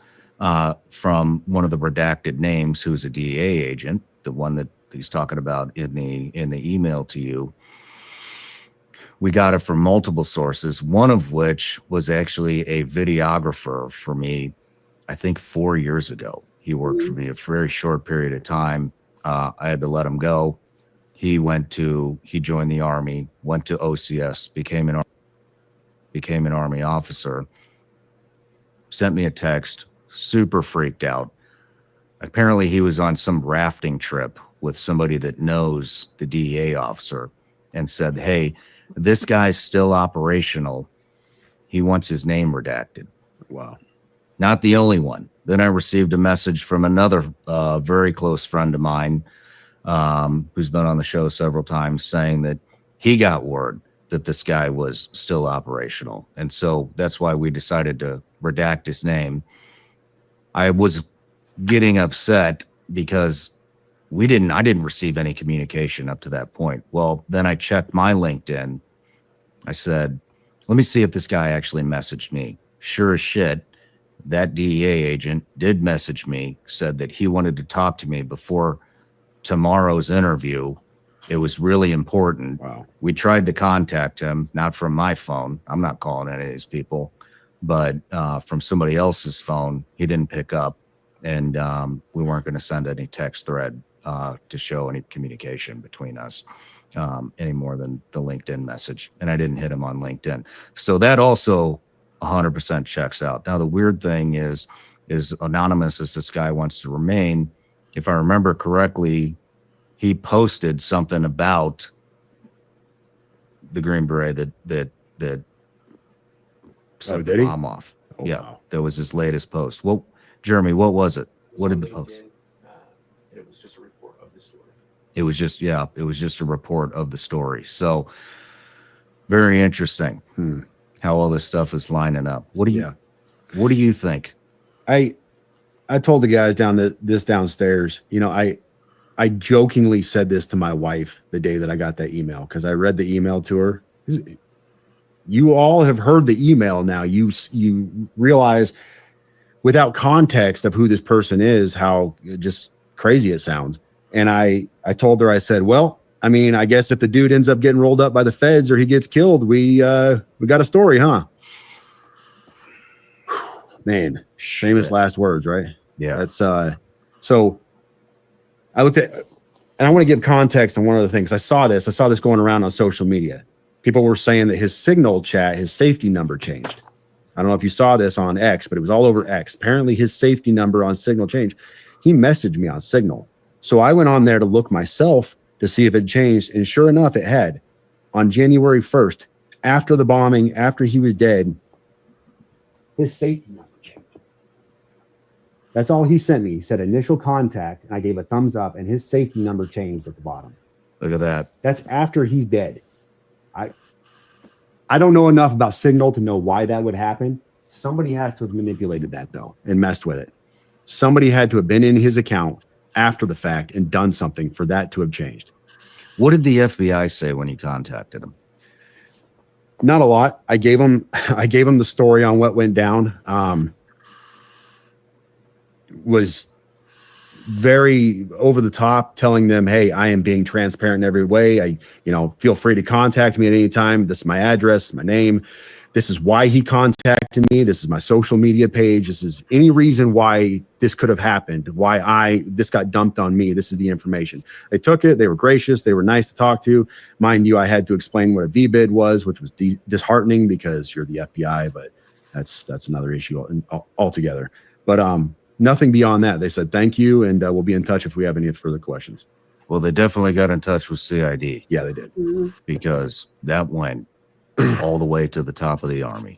from one of the redacted names, who's a DEA agent, the one that he's talking about in the email to you. We got it from multiple sources, one of which was actually a videographer for me, I think 4 years ago. He worked for me a very short period of time. I had to let him go. He joined the Army, went to OCS, became an Army officer, sent me a text, super freaked out. Apparently he was on some rafting trip with somebody that knows the DEA officer and said, hey, this guy's still operational. He wants his name redacted. Wow. Not the only one. Then I received a message from another very close friend of mine who's been on the show several times saying that he got word that this guy was still operational. And so that's why we decided to redact his name. I was getting upset because I didn't receive any communication up to that point. Well, then I checked my LinkedIn. I said, let me see if this guy actually messaged me. Sure as shit, that DEA agent did message me, said that he wanted to talk to me before tomorrow's interview. It was really important. Wow. We tried to contact him, not from my phone. I'm not calling any of these people, but from somebody else's phone. He didn't pick up, and we weren't going to send any text thread to show any communication between us any more than the LinkedIn message. And I didn't hit him on LinkedIn. So that also 100% checks out. Now, the weird thing is anonymous as this guy wants to remain, if I remember correctly, he posted something about the Green Beret that set the bomb off. Oh, yeah, wow. that was his latest post. Well, Jeremy, what was it? What did the post? It was just a report of the story. It was just a report of the story. So very interesting how all this stuff is lining up. What do you think? I told the guys downstairs, I jokingly said this to my wife the day that I got that email, because I read the email to her. You all have heard the email now. You realize without context of who this person is, how just crazy it sounds. And I told her, I said, well, I mean, I guess if the dude ends up getting rolled up by the feds or he gets killed, we got a story, huh? Man, famous last words, right? Yeah. That's so I looked at, and I want to give context on one of the things. I saw this going around on social media. People were saying that his Signal chat, his safety number changed. I don't know if you saw this on X, but it was all over X. Apparently his safety number on Signal changed. He messaged me on Signal. So I went on there to look myself to see if it changed. And sure enough, it had. On January 1st, after the bombing, after he was dead, his safety number changed. That's all he sent me. He said initial contact, and I gave a thumbs up, and his safety number changed at the bottom. Look at that. That's after he's dead. I don't know enough about Signal to know why that would happen. Somebody has to have manipulated that, though, and messed with it. Somebody had to have been in his account after the fact and done something for that to have changed. What did the FBI say when you contacted him? Not a lot. I gave him the story on what went down. Was very over the top, telling them, hey, I am being transparent in every way. Feel free to contact me at any time. This is my address, my name. This is why he contacted me. This is my social media page. This is any reason why this could have happened, why this got dumped on me. This is the information. They took it. They were gracious. They were nice to talk to. Mind you, I had to explain what a VBID was, which was disheartening because you're the FBI, but that's another issue altogether. But nothing beyond that. They said, thank you. And we'll be in touch if we have any further questions. Well, they definitely got in touch with CID. Yeah, they did. Because that went all the way to the top of the Army.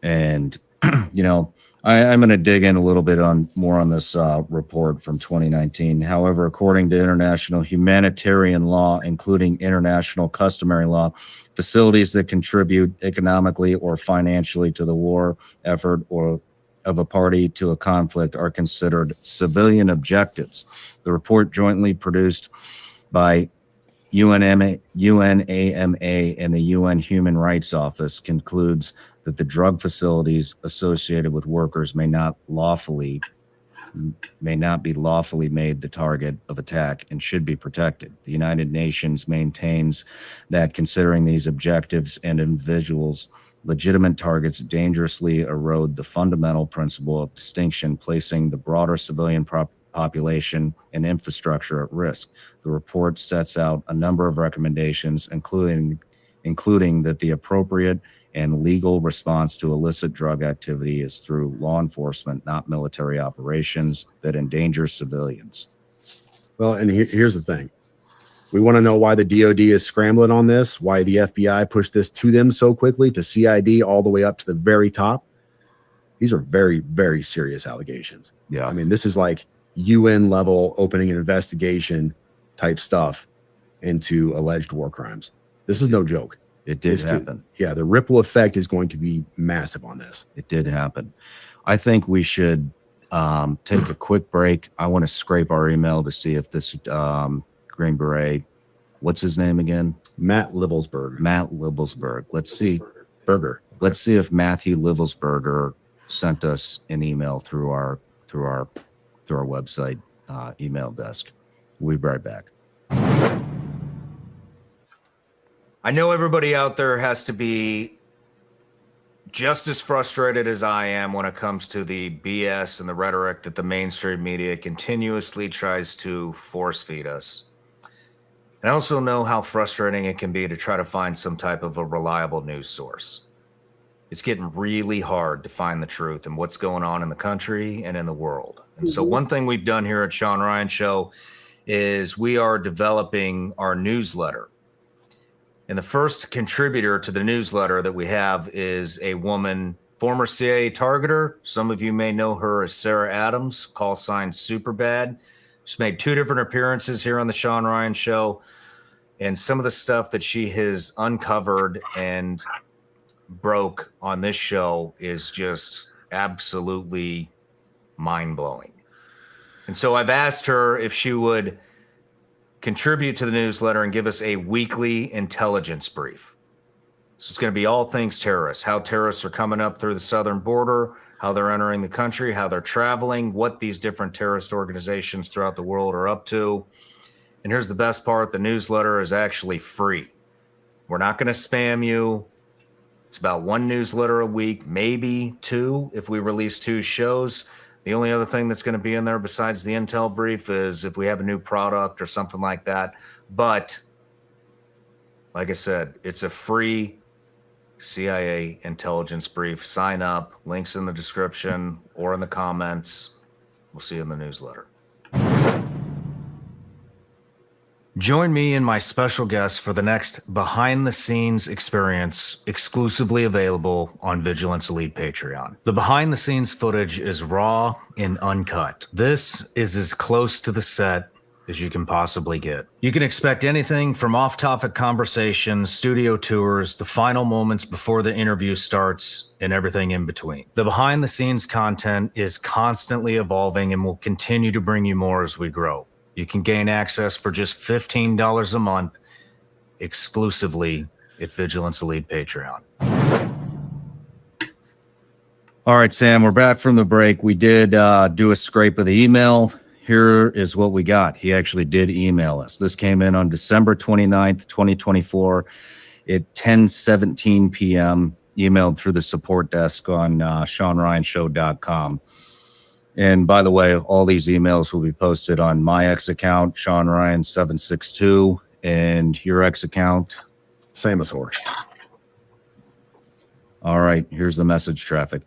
And, I'm going to dig in a little bit more on this report from 2019. However, according to international humanitarian law, including international customary law, facilities that contribute economically or financially to the war effort or of a party to a conflict are considered civilian objectives. The report jointly produced by UNAMA and the UN Human Rights Office concludes that the drug facilities associated with workers may not be lawfully made the target of attack and should be protected. The United Nations maintains that considering these objectives and individuals legitimate targets dangerously erode the fundamental principle of distinction, placing the broader civilian population and infrastructure at risk. The report sets out a number of recommendations, including that the appropriate and legal response to illicit drug activity is through law enforcement, not military operations that endanger civilians. Well, and here's the thing. We want to know why the DOD is scrambling on this, why the FBI pushed this to them so quickly, to CID all the way up to the very top. These are very, very serious allegations. Yeah. I mean, this is like UN level opening an investigation type stuff into alleged war crimes. This is no joke. It did happen. Yeah, the ripple effect is going to be massive on this. It did happen. I think we should take a quick break. I want to scrape our email to see if this Green Beret, what's his name again? Matt Livelsberg. Matt Livelsberg. Let's see. Burger. Let's see if Matthew Livelsberger sent us an email through our website email desk. We'll be right back. I know everybody out there has to be just as frustrated as I am when it comes to the BS and the rhetoric that the mainstream media continuously tries to force feed us. And I also know how frustrating it can be to try to find some type of a reliable news source. It's getting really hard to find the truth and what's going on in the country and in the world. And so one thing we've done here at Sean Ryan Show is we are developing our newsletter. And the first contributor to the newsletter that we have is a woman, former CIA targeter. Some of you may know her as Sarah Adams, call sign Superbad. She's made 2 different appearances here on the Sean Ryan Show. And some of the stuff that she has uncovered and broke on this show is just absolutely mind-blowing. And so I've asked her if she would contribute to the newsletter and give us a weekly intelligence brief. This is going to be all things terrorists, how terrorists are coming up through the southern border, how they're entering the country, how they're traveling, what these different terrorist organizations throughout the world are up to. And here's the best part, the newsletter is actually free. We're not going to spam you. It's about 1 newsletter a week, maybe 2 if we release 2 shows. The only other thing that's going to be in there besides the intel brief is if we have a new product or something like that. But like I said, it's a free CIA intelligence brief. Sign up. Links in the description or in the comments. We'll see you in the newsletter. Join me and my special guest for the next behind-the-scenes experience exclusively available on Vigilance Elite Patreon. The behind-the-scenes footage is raw and uncut. This is as close to the set as you can possibly get. You can expect anything from off-topic conversations, studio tours, the final moments before the interview starts, and everything in between. The behind-the-scenes content is constantly evolving and will continue to bring you more as we grow. You can gain access for just $15 a month exclusively at Vigilance Elite Patreon. All right, Sam, we're back from the break. We did do a scrape of the email. Here is what we got. He actually did email us. This came in on December 29th, 2024 at 10:17 p.m. Emailed through the support desk on SeanRyanShow.com. And by the way, all these emails will be posted on my X account, Sean Ryan 762, and your X account, Samosaur. All right, here's the message traffic.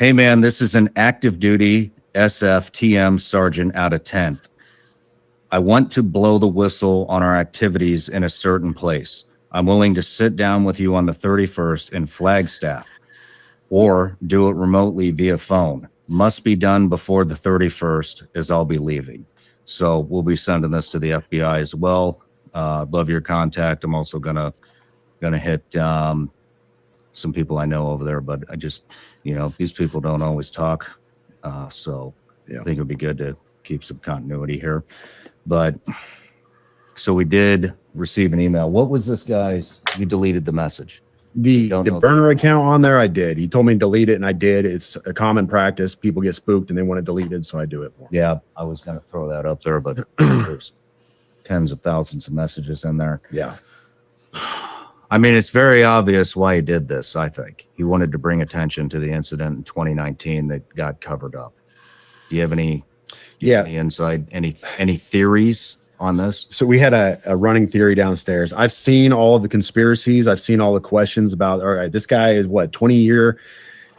Hey man, this is an active duty SFTM sergeant out of 10th. I want to blow the whistle on our activities in a certain place. I'm willing to sit down with you on the 31st in Flagstaff or do it remotely via phone. Must be done before the 31st as I'll be leaving. So we'll be sending this to the FBI as well. Love your contact. I'm also gonna hit some people I know over there, but I just, these people don't always talk. So yeah. I think it would be good to keep some continuity here. But so we did receive an email. What was this guy's? You deleted the message. The burner account on there, I did. He told me to delete it, and I did. It's a common practice. People get spooked and they want it deleted, so I do it for them. Yeah, I was going to throw that up there, but there's tens of thousands of messages in there. Yeah. I mean, it's very obvious why he did this. I think he wanted to bring attention to the incident in 2019 that got covered up. Do you have any insight, any theories on this? So we had a running theory downstairs. I've seen all of the conspiracies. I've seen all the questions about, all right, this guy is what, 20-year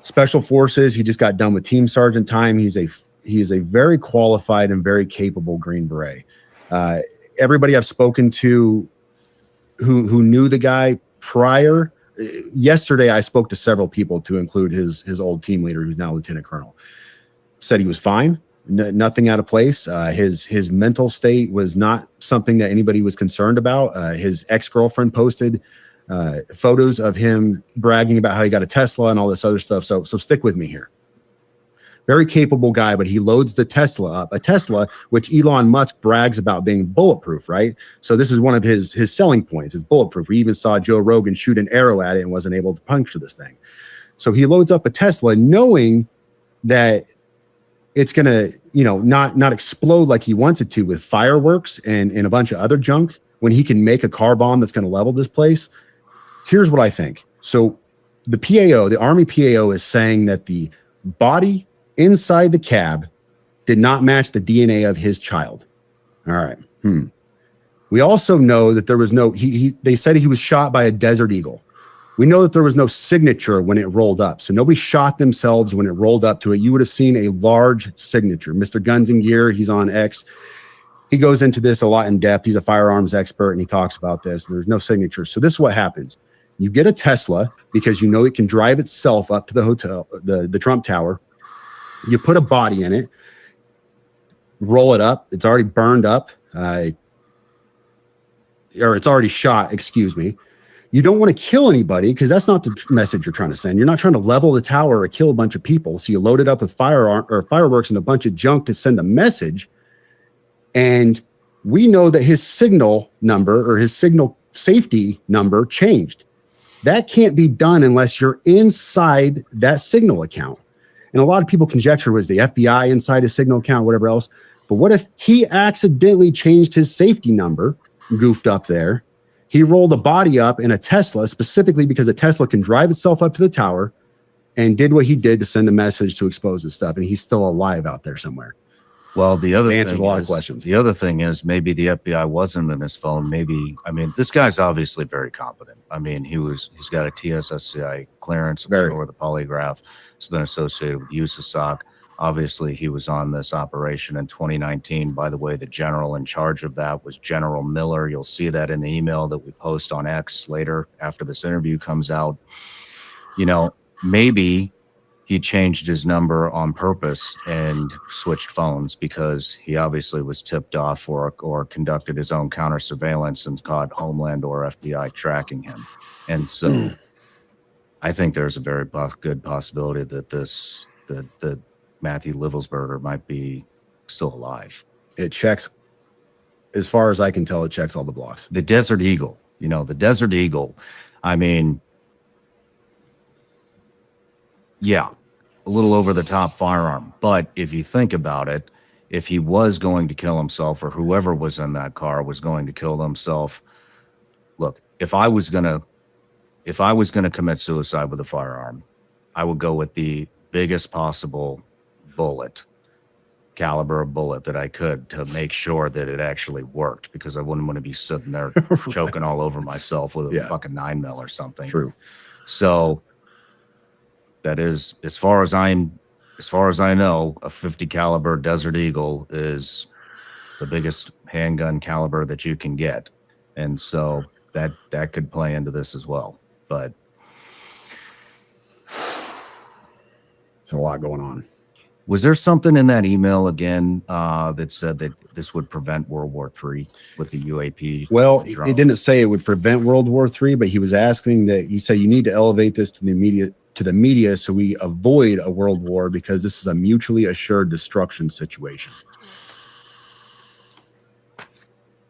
special forces. He just got done with team sergeant time. He is a very qualified and very capable Green Beret. Everybody I've spoken to who knew the guy prior, yesterday I spoke to several people, to include his old team leader, who's now lieutenant colonel. Said he was fine, nothing out of place. His mental state was not something that anybody was concerned about. His ex-girlfriend posted photos of him bragging about how he got a Tesla and all this other stuff. So stick with me here. Very capable guy, but he loads the Tesla up, a Tesla, which Elon Musk brags about being bulletproof, right? So this is one of his selling points. It's bulletproof. We even saw Joe Rogan shoot an arrow at it and wasn't able to puncture this thing. So he loads up a Tesla knowing that it's going to, not explode like he wants it to, with fireworks and a bunch of other junk, when he can make a car bomb that's going to level this place. Here's what I think. So the PAO, the Army PAO, is saying that the body inside the cab did not match the DNA of his child. All right. We also know that there was no, they said he was shot by a Desert Eagle. We know that there was no signature when it rolled up. So nobody shot themselves when it rolled up to it. You would have seen a large signature. Mr. Guns and Gear, he's on X. He goes into this a lot in depth. He's a firearms expert, and he talks about this. There's no signature. So this is what happens. You get a Tesla because you know it can drive itself up to the hotel, the Trump Tower. You put a body in it, roll it up. It's already burned up, or it's already shot, excuse me. You don't want to kill anybody, because that's not the message you're trying to send. You're not trying to level the tower or kill a bunch of people. So you load it up with fireworks and a bunch of junk to send a message. And we know that his signal number, or his signal safety number, changed. That can't be done unless you're inside that signal account. And a lot of people conjecture, was the FBI inside his signal account, whatever else. But what if he accidentally changed his safety number, goofed up there? He rolled a body up in a Tesla, specifically because a Tesla can drive itself up to the tower, and did what he did to send a message to expose his stuff. And he's still alive out there somewhere. Well, the other answers a lot of questions. The other thing is, maybe the FBI wasn't in his phone. Maybe, I mean, this guy's obviously very competent. I mean, he's got a TSSCI clearance. I'm sure the polygraph has been associated with USASOC. Obviously, he was on this operation in 2019. By the way, the general in charge of that was General Miller. You'll see that in the email that we post on X later after this interview comes out. Maybe he changed his number on purpose and switched phones because he obviously was tipped off or conducted his own counter surveillance and caught Homeland or FBI tracking him. And so I think there's a very good possibility that that Matthew Livelsberger might be still alive. It checks, as far as I can tell, it checks all the blocks. The Desert Eagle, the Desert Eagle, I mean, yeah, a little over the top firearm. But if you think about it, if he was going to kill himself, or whoever was in that car was going to kill themselves, look, if I was going to commit suicide with a firearm, I would go with the biggest possible caliber of bullet that I could, to make sure that it actually worked, because I wouldn't want to be sitting there choking all over myself with a fucking 9mm or something. True. So that is, as far as I know, a 50 caliber Desert Eagle is the biggest handgun caliber that you can get. And so that could play into this as well. But there's a lot going on. Was there something in that email again that said that this would prevent World War III with the UAP? Well, it didn't say it would prevent World War III, but he was asking that, he said, you need to elevate this to the media so we avoid a world war, because this is a mutually assured destruction situation.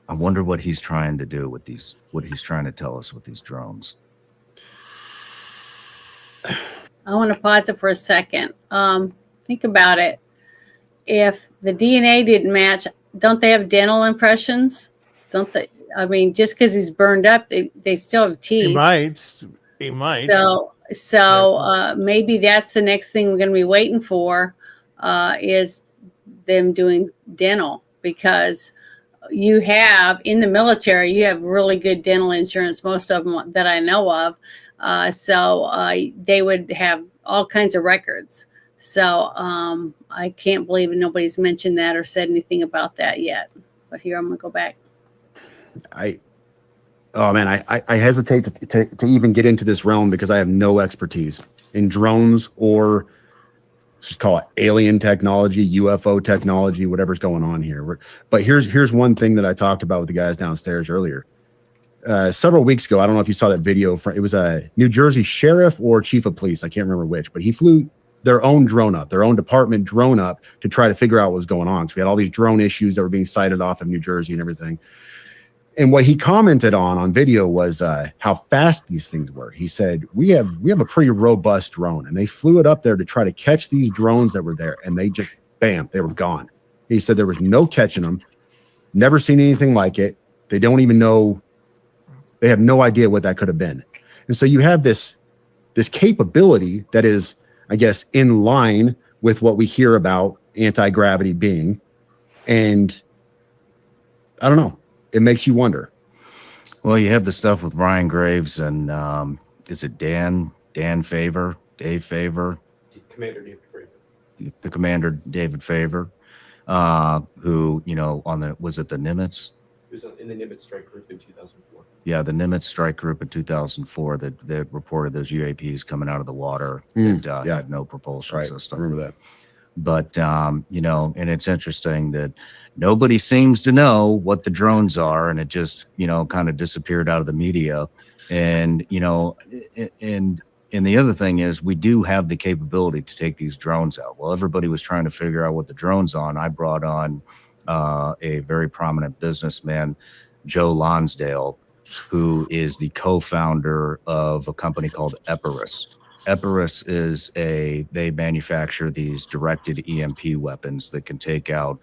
I wonder what he's trying to do with these, what he's trying to tell us with these drones. I want to pause it for a second. Think about it. If the DNA didn't match, don't they have dental impressions? Don't they? I mean, just because he's burned up, they still have He teeth. might. He might. So maybe that's the next thing we're going to be waiting for, is them doing dental, because you have in the military, you have really good dental insurance, most of them that I know of. So they would have all kinds of records. So I can't believe nobody's mentioned that or said anything about that yet. But here, I'm going to go back. Oh man, I hesitate to even get into this realm because I have no expertise in drones or let's just call it alien technology, UFO technology, whatever's going on here. But here's one thing that I talked about with the guys downstairs earlier. Several weeks ago, I don't know if you saw that video. It was a New Jersey sheriff or chief of police. I can't remember which, but he flew their own drone up, their own department drone up to try to figure out what was going on. So we had all these drone issues that were being cited off of New Jersey and everything. And what he commented on video was how fast these things were. He said, we have a pretty robust drone, and they flew it up there to try to catch these drones that were there, and they just, bam, they were gone. He said there was no catching them, never seen anything like it. They don't even know, they have no idea what that could have been. And so you have this capability that is, I guess, in line with what we hear about anti-gravity being. And I don't know. It makes you wonder. Well, you have the stuff with Brian Graves and is it Dan Favor, Dave Favor? Commander David Favor. The Commander David Favor, who, you know, was it the Nimitz? He was in the Nimitz strike group in 2004. Yeah, the Nimitz strike group in 2004 that reported those UAPs coming out of the water that had no propulsion system. I remember that. But, you know, and it's interesting that nobody seems to know what the drones are, and it just, you know, kind of disappeared out of the media. And, you know, and the other thing is we do have the capability to take these drones out. Well, everybody was trying to figure out what the drone's on. I brought on a very prominent businessman, Joe Lonsdale, who is the co-founder of a company called Epirus. Epirus is they manufacture these directed EMP weapons that can take out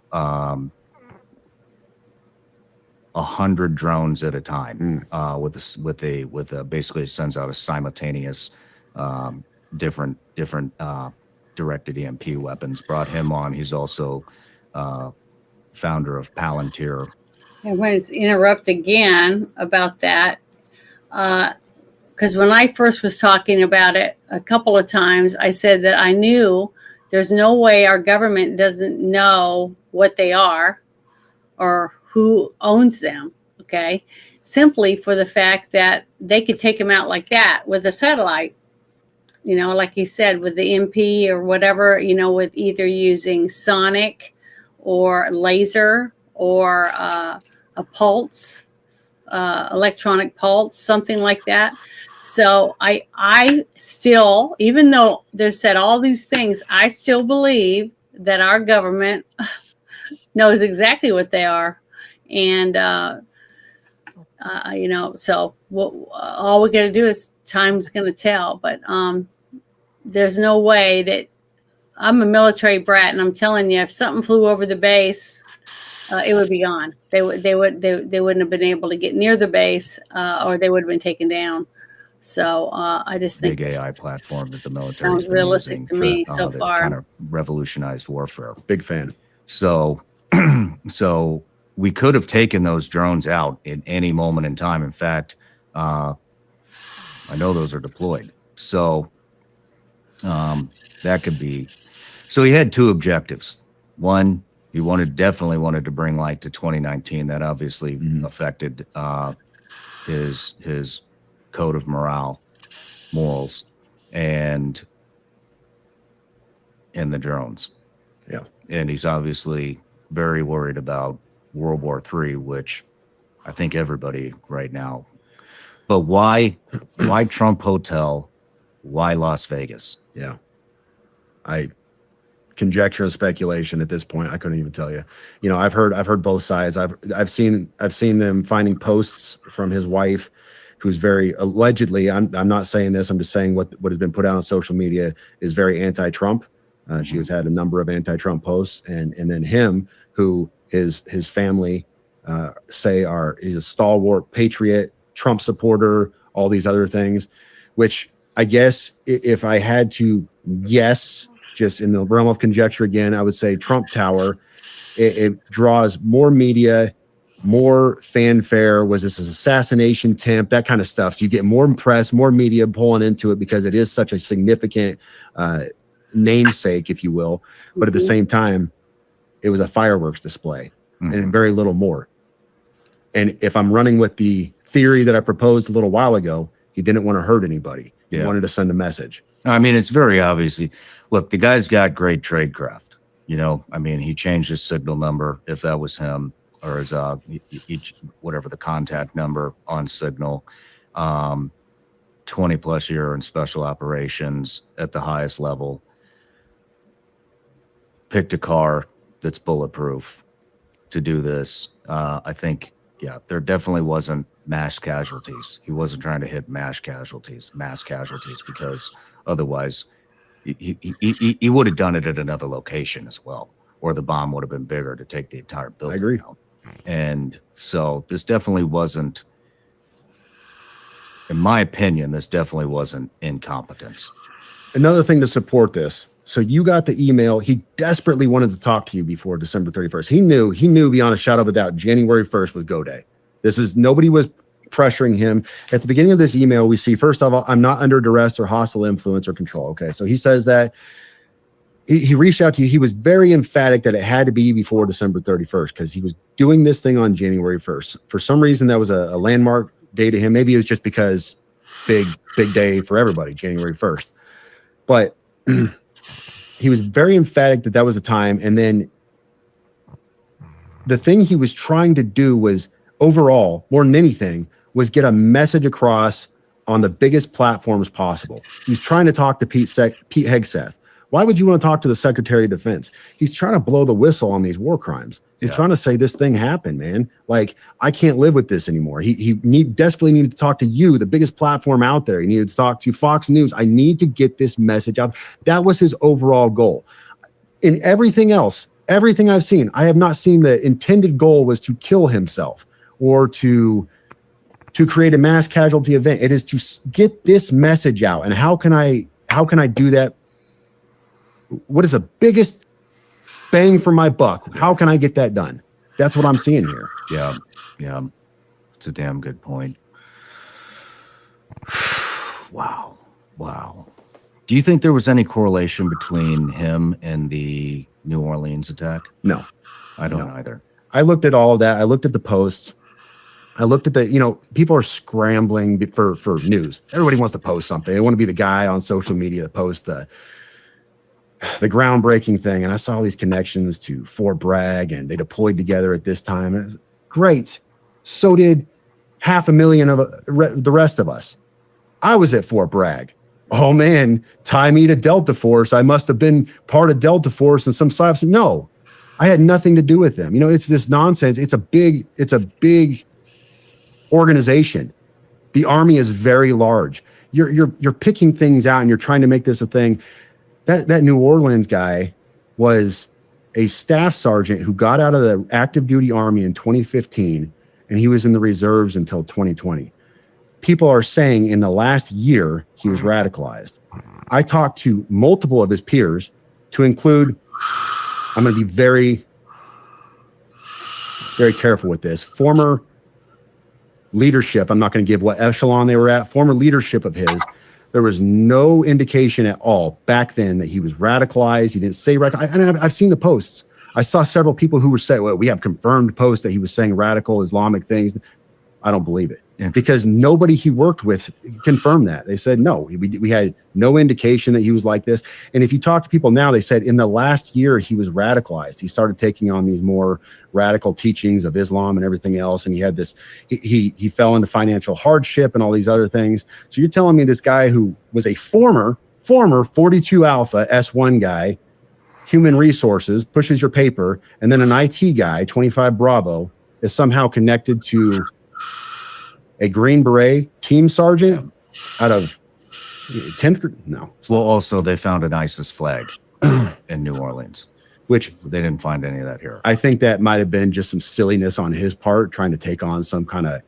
100 drones at a time with a basically it sends out a simultaneous different directed EMP weapons. Brought him on. He's also founder of Palantir. I want to interrupt again about that. Because when I first was talking about it a couple of times, I said that I knew there's no way our government doesn't know what they are or who owns them, okay? Simply for the fact that they could take them out like that with a satellite, you know, like you said, with the MP or whatever, you know, with either using sonic or laser or a pulse, electronic pulse, something like that. So I still, even though they've said all these things, I still believe that our government knows exactly what they are. And, you know, so all we got to do is time's going to tell. But there's no way that I'm a military brat. And I'm telling you, if something flew over the base, it would be gone. They wouldn't have been able to get near the base or they would have been taken down. So I just think big AI platform that the military sounds realistic to me so far. Kind of revolutionized warfare. Big fan. So, so we could have taken those drones out in any moment in time. In fact, I know those are deployed. So that could be. So he had two objectives. One, he definitely wanted to bring light to 2019. That obviously affected his code of morals, and the drones. Yeah. And he's obviously very worried about World War III, which I think everybody right now. But why Trump Hotel? Why Las Vegas? Yeah. Conjecture and speculation at this point. I couldn't even tell you. You know, I've heard both sides. I've seen them finding posts from his wife, who's very allegedly, I'm not saying this, I'm just saying what has been put out on social media is very anti-Trump. She has had a number of anti-Trump posts, and then him, who his family say he's a stalwart patriot, Trump supporter, all these other things, which I guess if I had to guess, just in the realm of conjecture again, I would say Trump Tower. It draws more media, more fanfare. Was this an assassination attempt? That kind of stuff. So you get more press, more media pulling into it because it is such a significant namesake, if you will. But at the same time, it was a fireworks display and very little more. And if I'm running with the theory that I proposed a little while ago, he didn't want to hurt anybody. He wanted to send a message. I mean, it's very obviously, look, the guy's got great tradecraft. You know, I mean, he changed his signal number, if that was him, or his whatever the contact number on Signal. 20 plus year in special operations at the highest level. Picked a car that's bulletproof to do this. I think, yeah, there definitely wasn't mass casualties. He wasn't trying to hit mass casualties, because otherwise he would have done it at another location as well, or the bomb would have been bigger to take the entire building. I agree. Out. And so this definitely wasn't, in my opinion, this definitely wasn't incompetence. Another thing to support this. So you got the email. He desperately wanted to talk to you before December 31st. He knew beyond a shadow of a doubt, January 1st was go day. Nobody was pressuring him. At the beginning of this email, we see, first of all, I'm not under duress or hostile influence or control. Okay. So he says that he reached out to you. He was very emphatic that it had to be before December 31st because he was doing this thing on January 1st. For some reason, that was a landmark day to him. Maybe it was just because big day for everybody, January 1st. But he was very emphatic that was the time. And then the thing he was trying to do was, overall, more than anything, was get a message across on the biggest platforms possible. He's trying to talk to Pete Hegseth. Why would you want to talk to the Secretary of Defense? He's trying to blow the whistle on these war crimes. He's trying to say this thing happened, man. Like, I can't live with this anymore. He desperately needed to talk to you, the biggest platform out there. He needed to talk to Fox News. I need to get this message out. That was his overall goal. In everything else, everything I've seen, I have not seen the intended goal was to kill himself or to create a mass casualty event. It is to get this message out. And how can I do that? What is the biggest bang for my buck? How can I get that done? That's what I'm seeing here. Yeah. It's a damn good point. Wow. Do you think there was any correlation between him and the New Orleans attack? No. I don't either. I looked at all of that. I looked at the posts. I looked at people are scrambling for news. Everybody wants to post something. They want to be the guy on social media that posts the groundbreaking thing. And I saw these connections to Fort Bragg, and they deployed together at this time. And great. So did 500,000 of the rest of us. I was at Fort Bragg. Oh man, tie me to Delta Force. I must have been part of Delta Force and some side. No, I had nothing to do with them. It's this nonsense. It's a big organization. The Army is very large. You're picking things out and you're trying to make this a thing. That New Orleans guy was a staff sergeant who got out of the active duty Army in 2015, and he was in the reserves until 2020. People are saying in the last year he was radicalized. I talked to multiple of his peers, to include, I'm going to be very, very careful with this, former leadership. I'm not going to give what echelon they were at. Former leadership of his. There was no indication at all back then that he was radicalized. He didn't say radical. And I've seen the posts. I saw several people who were saying, well, we have confirmed posts that he was saying radical Islamic things. I don't believe it. Because nobody he worked with confirmed that. They said, no, we had no indication that he was like this. And if you talk to people now, they said in the last year, he was radicalized. He started taking on these more radical teachings of Islam and everything else. And he had this, he fell into financial hardship and all these other things. So you're telling me this guy who was a former 42 Alpha S1 guy, human resources, pushes your paper, and then an IT guy, 25 Bravo, is somehow connected to a Green Beret team sergeant out of 10th? No. Well, also they found an ISIS flag in New Orleans. which They didn't find any of that here. I think that might have been just some silliness on his part, trying to take on some kind of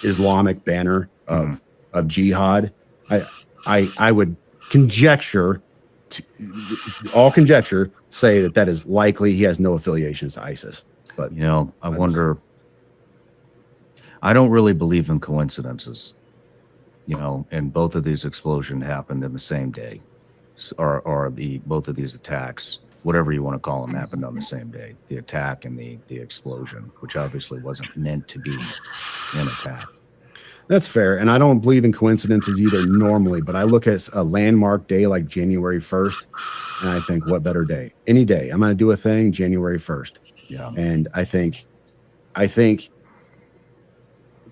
Islamic banner of jihad. I would conjecture, all conjecture, say that is likely he has no affiliations to ISIS. But You know, I wonder. I don't really believe in coincidences. You know, and both of these explosions happened in the same day, or both of these attacks, whatever you want to call them, happened on the same day. The attack and the explosion, which obviously wasn't meant to be an attack. that's fair. And I don't believe in coincidences either normally, but I look at a landmark day like January 1st, and I think, what better day? Any day. I'm going to do a thing January 1st. Yeah. And I think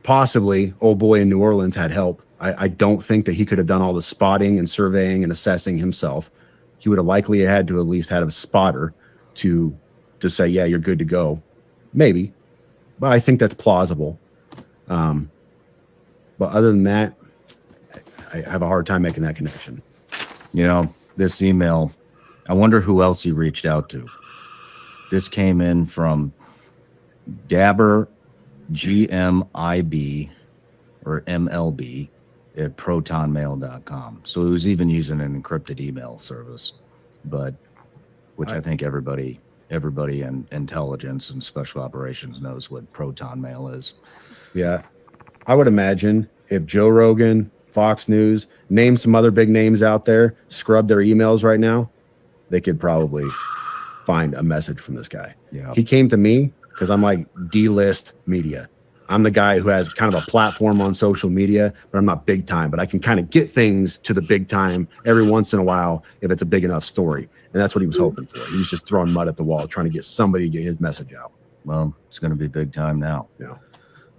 possibly old boy in New Orleans had help. I don't think that he could have done all the spotting and surveying and assessing himself. He would have likely had to at least had a spotter to say, yeah, you're good to go. Maybe. But I think that's plausible. But other than that, I have a hard time making that connection. You know, this email, I wonder who else he reached out to. This came in from Dabber GMIB or MLB at protonmail.com. So he was even using an encrypted email service, which I think everybody in intelligence and special operations knows what Proton Mail is. Yeah. I would imagine if Joe Rogan, Fox News, name some other big names out there, scrub their emails right now, they could probably find a message from this guy. Yeah. He came to me because I'm like D-list media. I'm the guy who has kind of a platform on social media, but I'm not big time, but I can kind of get things to the big time every once in a while if it's a big enough story. And that's what he was hoping for. He was just throwing mud at the wall, trying to get somebody to get his message out. Well, it's going to be big time now. Yeah.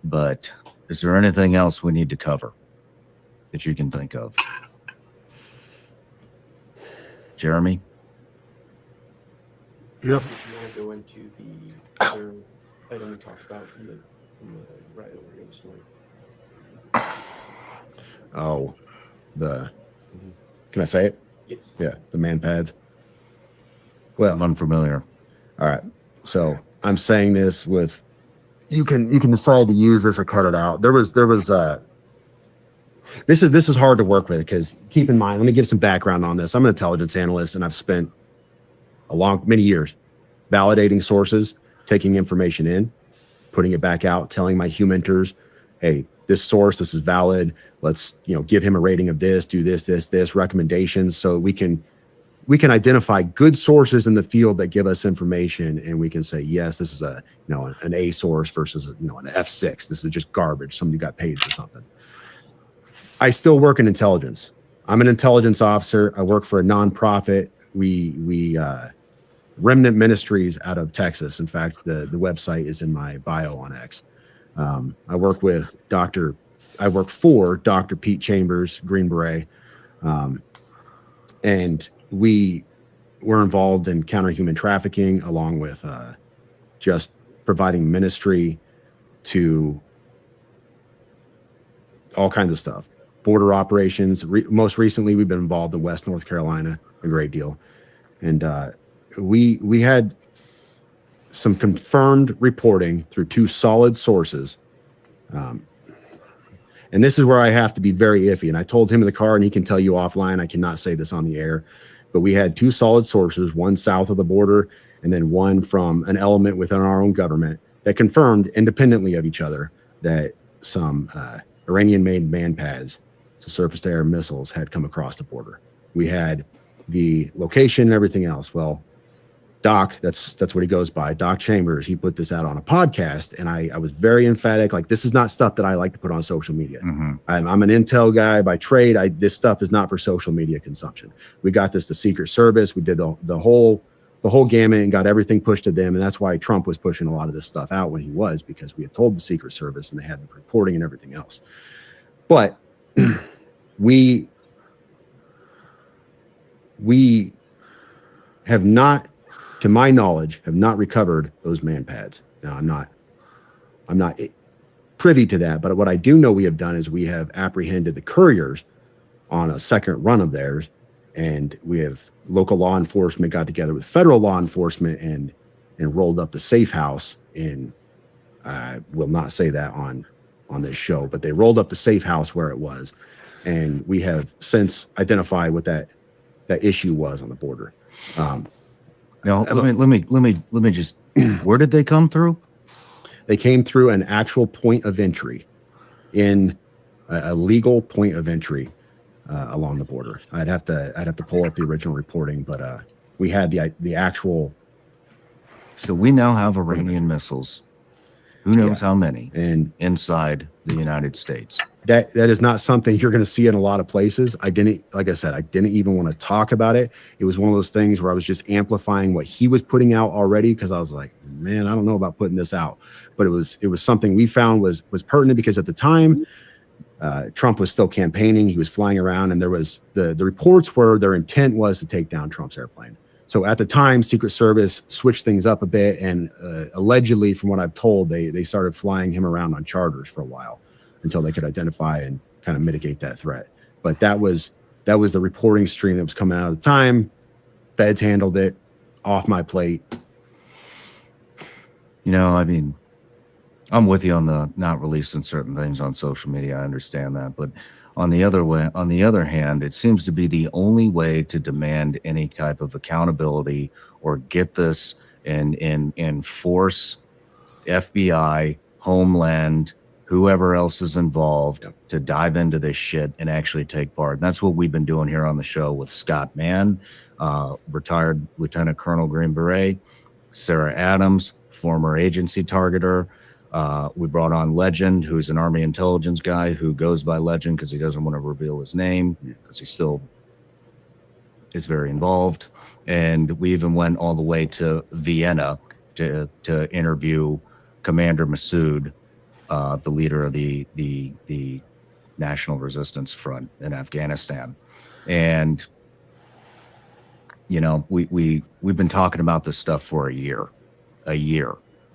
But is there anything else we need to cover that you can think of? Jeremy? Yep. You want to go into the other item we talked about from the right over here in the story? Oh, can I say it? Yes. Yeah, the man pads. Well, I'm unfamiliar. all right. So I'm saying this with, you can decide to use this or cut it out. This is hard to work with because keep in mind, let me give some background on this. I'm an intelligence analyst and I've spent many years validating sources, taking information in, putting it back out, telling my humenters, hey, this source, this is valid. Let's, give him a rating of this, do this, recommendations. So we can identify good sources in the field that give us information, and we can say, yes, this is an A source versus an F6. This is just garbage. Somebody got paid for something. I still work in intelligence. I'm an intelligence officer. I work for a nonprofit. We Remnant Ministries out of Texas. In fact, the website is in my bio on X. I work for Dr. Pete Chambers, Green Beret. And we were involved in counter-human trafficking, along with just providing ministry to all kinds of stuff. Border operations. Most recently, we've been involved in West North Carolina a great deal. And we had some confirmed reporting through two solid sources. And this is where I have to be very iffy. And I told him in the car, and he can tell you offline, I cannot say this on the air, but we had two solid sources, one south of the border and then one from an element within our own government that confirmed independently of each other that some Iranian-made man pads, so surface-to-air missiles, had come across the border. We had the location and everything else. Well, Doc, that's what he goes by, Doc Chambers, he put this out on a podcast, and I was very emphatic, like, this is not stuff that I like to put on social media. Mm-hmm. I'm an intel guy by trade. This stuff is not for social media consumption. We got this to Secret Service. We did the whole gamut and got everything pushed to them, and that's why Trump was pushing a lot of this stuff out when he was, because we had told the Secret Service and they had the reporting and everything else. But we have not, to my knowledge, have not recovered those man pads. Now, I'm not privy to that, but what I do know we have done is we have apprehended the couriers on a second run of theirs, And we have local law enforcement got together with federal law enforcement and rolled up the safe house in, I will not say that on this show, but they rolled up the safe house where it was. And we have since identified what that issue was on the border. Now, let me just, where did they come through? They came through an actual point of entry in a legal point of entry along the border. I'd have to pull up the original reporting, but we had the actual. So we now have Iranian missiles. Who knows Yeah. how many And inside the United States? that is not something you're going to see in a lot of places. Like I said, I didn't even want to talk about it. It was one of those things where I was just amplifying what he was putting out already, because I was like, man, I don't know about putting this out. But it was something we found was pertinent, because at the time Trump was still campaigning. He was flying around, and there was the reports were their intent was to take down Trump's airplane. So at the time, Secret Service switched things up a bit, and allegedly, from what I've told, they started flying him around on charters for a while until they could identify and kind of mitigate that threat. But that was the reporting stream that was coming out at the time. Feds handled it, off my plate. You know, I mean, I'm with you on the not releasing certain things on social media. I understand that, but on the other hand, it seems to be the only way to demand any type of accountability or get this and force FBI, Homeland, whoever else is involved to dive into this shit and actually take part. And that's what we've been doing here on the show with Scott Mann, retired Lieutenant Colonel Green Beret, Sarah Adams, former agency targeter. We brought on Legend, who's an Army intelligence guy who goes by Legend because he doesn't want to reveal his name because he still is very involved. And we even went all the way to Vienna to interview Commander Massoud, the leader of the National Resistance Front in Afghanistan. And you know, we've been talking about this stuff for a year.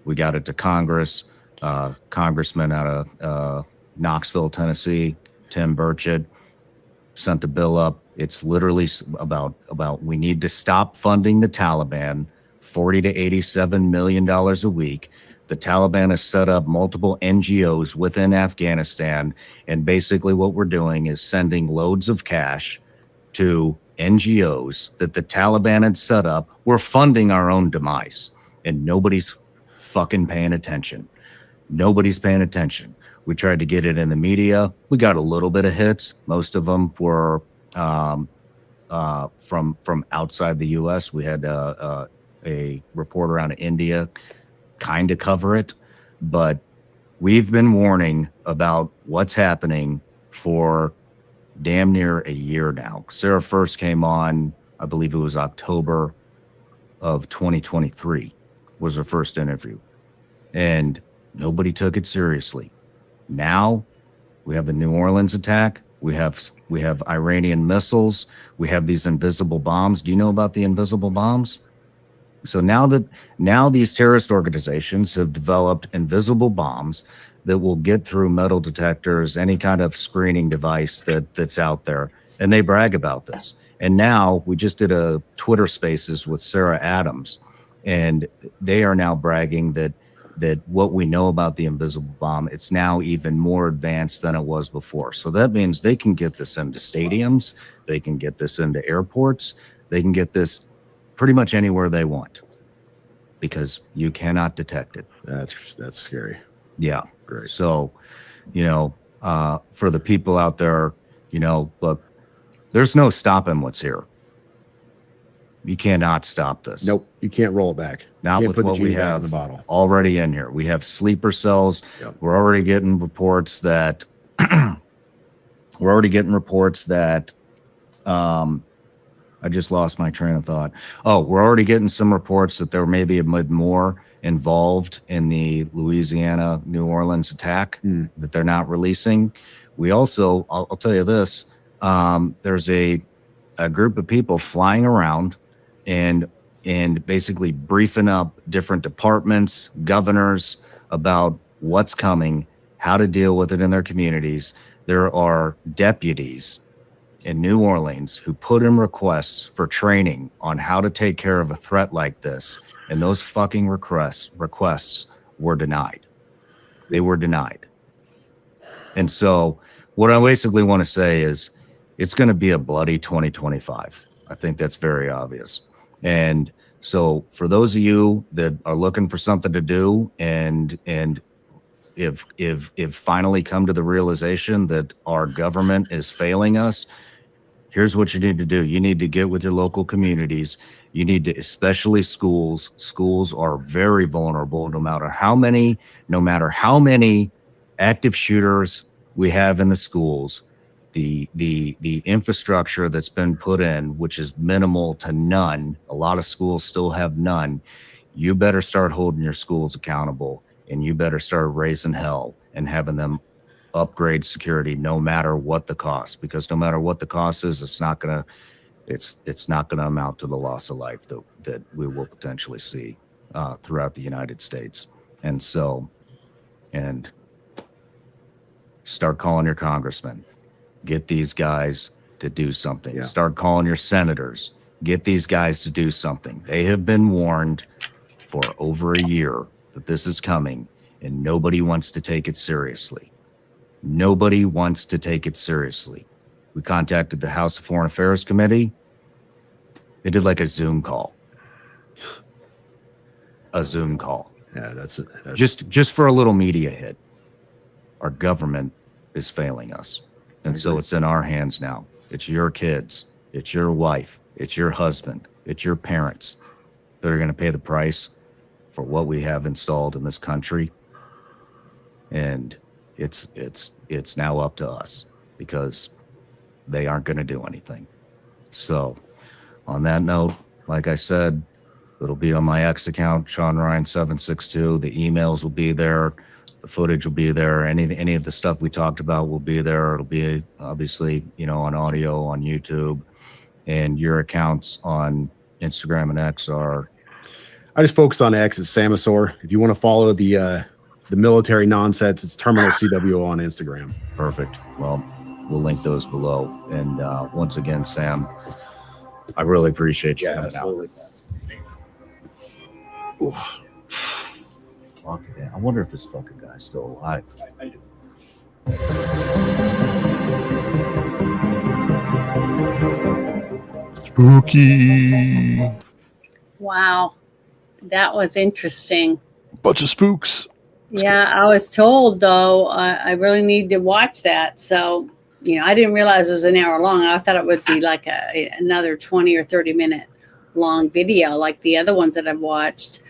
We got it to Congress. Congressman out of Knoxville, Tennessee, Tim Burchett, sent the bill up. It's literally about we need to stop funding the Taliban, $40 to $87 million a week. The Taliban has set up multiple NGOs within Afghanistan, and basically what we're doing is sending loads of cash to NGOs that the Taliban had set up. We're funding our own demise, and nobody's fucking paying attention. Nobody's paying attention. We tried to get it in the media. We got a little bit of hits. Most of them were from outside the U.S. We had a reporter out of India kind of cover it, but we've been warning about what's happening for damn near a year now. Sarah first came on, I believe it was October of 2023 was her first interview, and nobody took it seriously. Now we have the New Orleans attack. We have Iranian missiles. We have these invisible bombs. Do you know about the invisible bombs? So now these terrorist organizations have developed invisible bombs that will get through metal detectors, any kind of screening device that's out there, and they brag about this. And now we just did a Twitter Spaces with Sarah Adams, and they are now bragging that what we know about the invisible bomb, it's now even more advanced than it was before. So that means they can get this into stadiums, they can get this into airports, they can get this pretty much anywhere they want, because you cannot detect it. That's scary. Yeah. Great. So, you know, for the people out there, you know, look, there's no stopping what's here. You cannot stop this. Nope, you can't roll it back. Not Can't with put the what we genie back in have the bottle. already in here. We have sleeper cells. Yep. We're already getting reports that I just lost my train of thought. Oh, we're already getting some reports that there may be more involved in the Louisiana, New Orleans attack that they're not releasing. We also, I'll tell you this, there's a group of people flying around and basically briefing up different departments, governors about what's coming, how to deal with it in their communities. There are deputies, in New Orleans who put in requests for training on how to take care of a threat like this, and those fucking requests were denied. They were denied. And so what I basically want to say is it's going to be a bloody 2025. I think that's very obvious. And so for those of you that are looking for something to do and if finally come to the realization that our government is failing us, here's what you need to do. You need to get with your local communities. You need to, especially schools. Schools are very vulnerable no matter how many active shooters we have in the schools. The infrastructure that's been put in, which is minimal to none, a lot of schools still have none. You better start holding your schools accountable, and you better start raising hell and having them upgrade security no matter what the cost, because no matter what the cost is, it's not gonna amount to the loss of life that we will potentially see throughout the United States. And start calling your congressmen. Get these guys to do something. Yeah. Start calling your senators. Get these guys to do something. They have been warned for over a year that this is coming, and nobody wants to take it seriously. Nobody wants to take it seriously. We contacted the House of Foreign Affairs Committee. They did like a Zoom call. Yeah, that's Just for a little media hit. Our government is failing us. And so it's in our hands now. It's your kids. It's your wife. It's your husband. It's your parents that are going to pay the price for what we have installed in this country. And it's now up to us because they aren't going to do anything. So on that note, like I said, it'll be on my X account, Sean Ryan 762. The emails will be there. The footage will be there. Any of the stuff we talked about will be there. It'll be obviously, on audio on YouTube, and your accounts on Instagram and X are. I just focus on X as Samosaur. If you want to follow the military nonsense, it's Terminal CWO on Instagram. Perfect. Well, we'll link those below. And once again, Sam, I really appreciate you coming out. Oof. Fuck it. I wonder if this fucking guy's still alive. I do. Spooky. Wow. That was interesting. Bunch of spooks. Yeah, I was told, though, I really need to watch that. So, I didn't realize it was an hour long. I thought it would be like another 20 or 30 minute long video like the other ones that I've watched.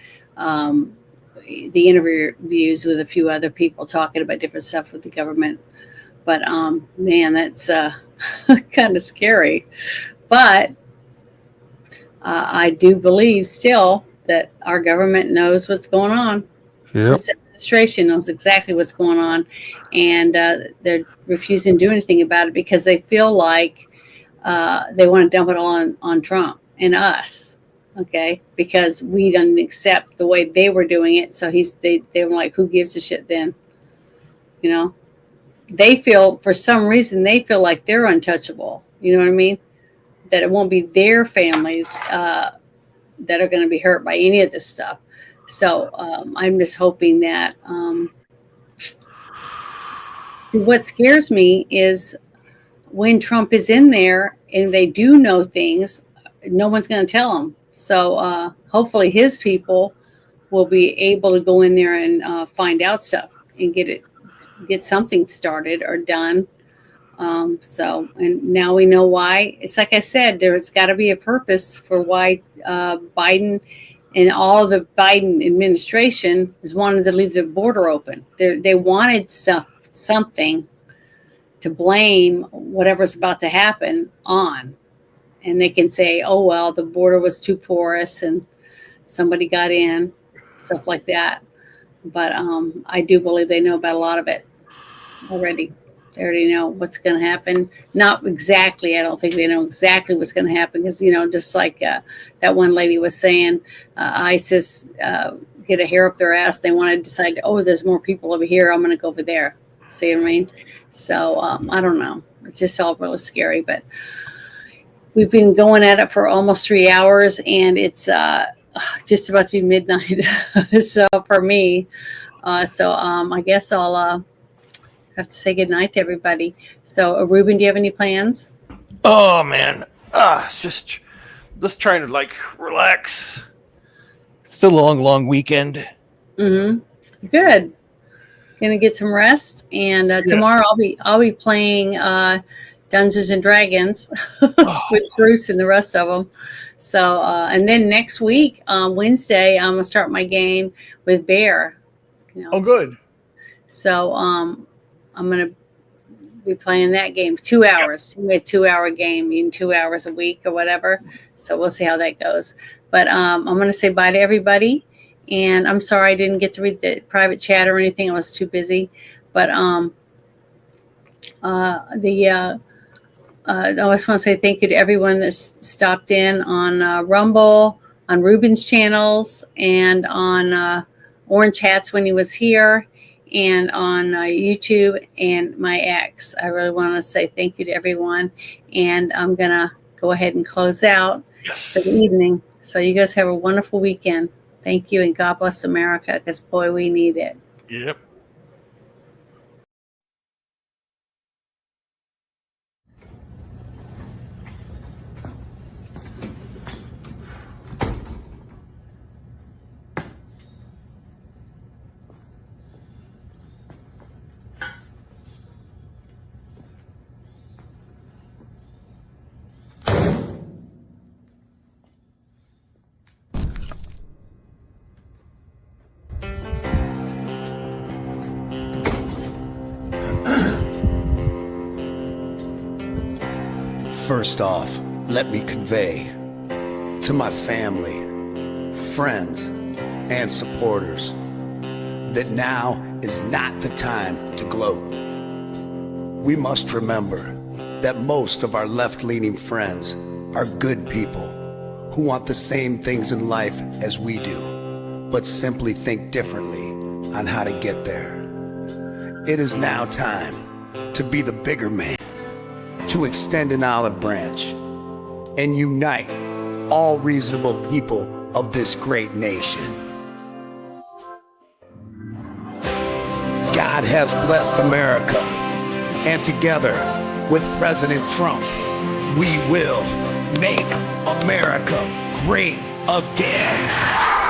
The interviews with a few other people talking about different stuff with the government. But, man, that's kind of scary. But I do believe still that our government knows what's going on. Yep. This administration knows exactly what's going on, and they're refusing to do anything about it because they feel like they want to dump it all on Trump and us. Okay, because we didn't accept the way they were doing it, so they were like, who gives a shit then? They feel, for some reason, they feel like they're untouchable. You know what I mean? That it won't be their families that are going to be hurt by any of this stuff. So I'm just hoping that. See, what scares me is when Trump is in there and they do know things, no one's going to tell them. So hopefully his people will be able to go in there and find out stuff and get something started or done. And now we know why. It's like I said, there's got to be a purpose for why Biden and all of the Biden administration is wanting to leave the border open. They wanted something to blame whatever's about to happen on. And they can say, oh, well, the border was too porous and somebody got in, stuff like that. But I do believe they know about a lot of it already. They already know what's going to happen. Not exactly. I don't think they know exactly what's going to happen because, just like that one lady was saying, ISIS get a hair up their ass. They want to decide, oh, there's more people over here. I'm going to go over there. See what I mean? So I don't know. it's just all really scary. But we've been going at it for almost 3 hours, and it's just about to be midnight. So for me, I guess I'll have to say goodnight to everybody. So, Ruben, do you have any plans? Oh man, it's just trying to like relax. It's still a long weekend. Mm-hmm. Good. Gonna get some rest, and tomorrow I'll be playing Dungeons and Dragons with Bruce and the rest of them. So, and then next week, Wednesday, I'm gonna start my game with Bear. Oh, good. So, I'm gonna be playing that game 2 hours. A 2-hour game in 2 hours a week or whatever. So we'll see how that goes. But I'm gonna say bye to everybody. And I'm sorry I didn't get to read the private chat or anything. I was too busy. But I just want to say thank you to everyone that stopped in on Rumble, on Ruben's channels, and on Orange Hats when he was here, and on YouTube and my ex. I really want to say thank you to everyone. And I'm going to go ahead and close out for the evening. So you guys have a wonderful weekend. Thank you, and God bless America, because, boy, we need it. Yep. First off, let me convey to my family, friends, and supporters that now is not the time to gloat. We must remember that most of our left-leaning friends are good people who want the same things in life as we do, but simply think differently on how to get there. It is now time to be the bigger man, to extend an olive branch and unite all reasonable people of this great nation. God has blessed America, and together with President Trump, we will make America great again.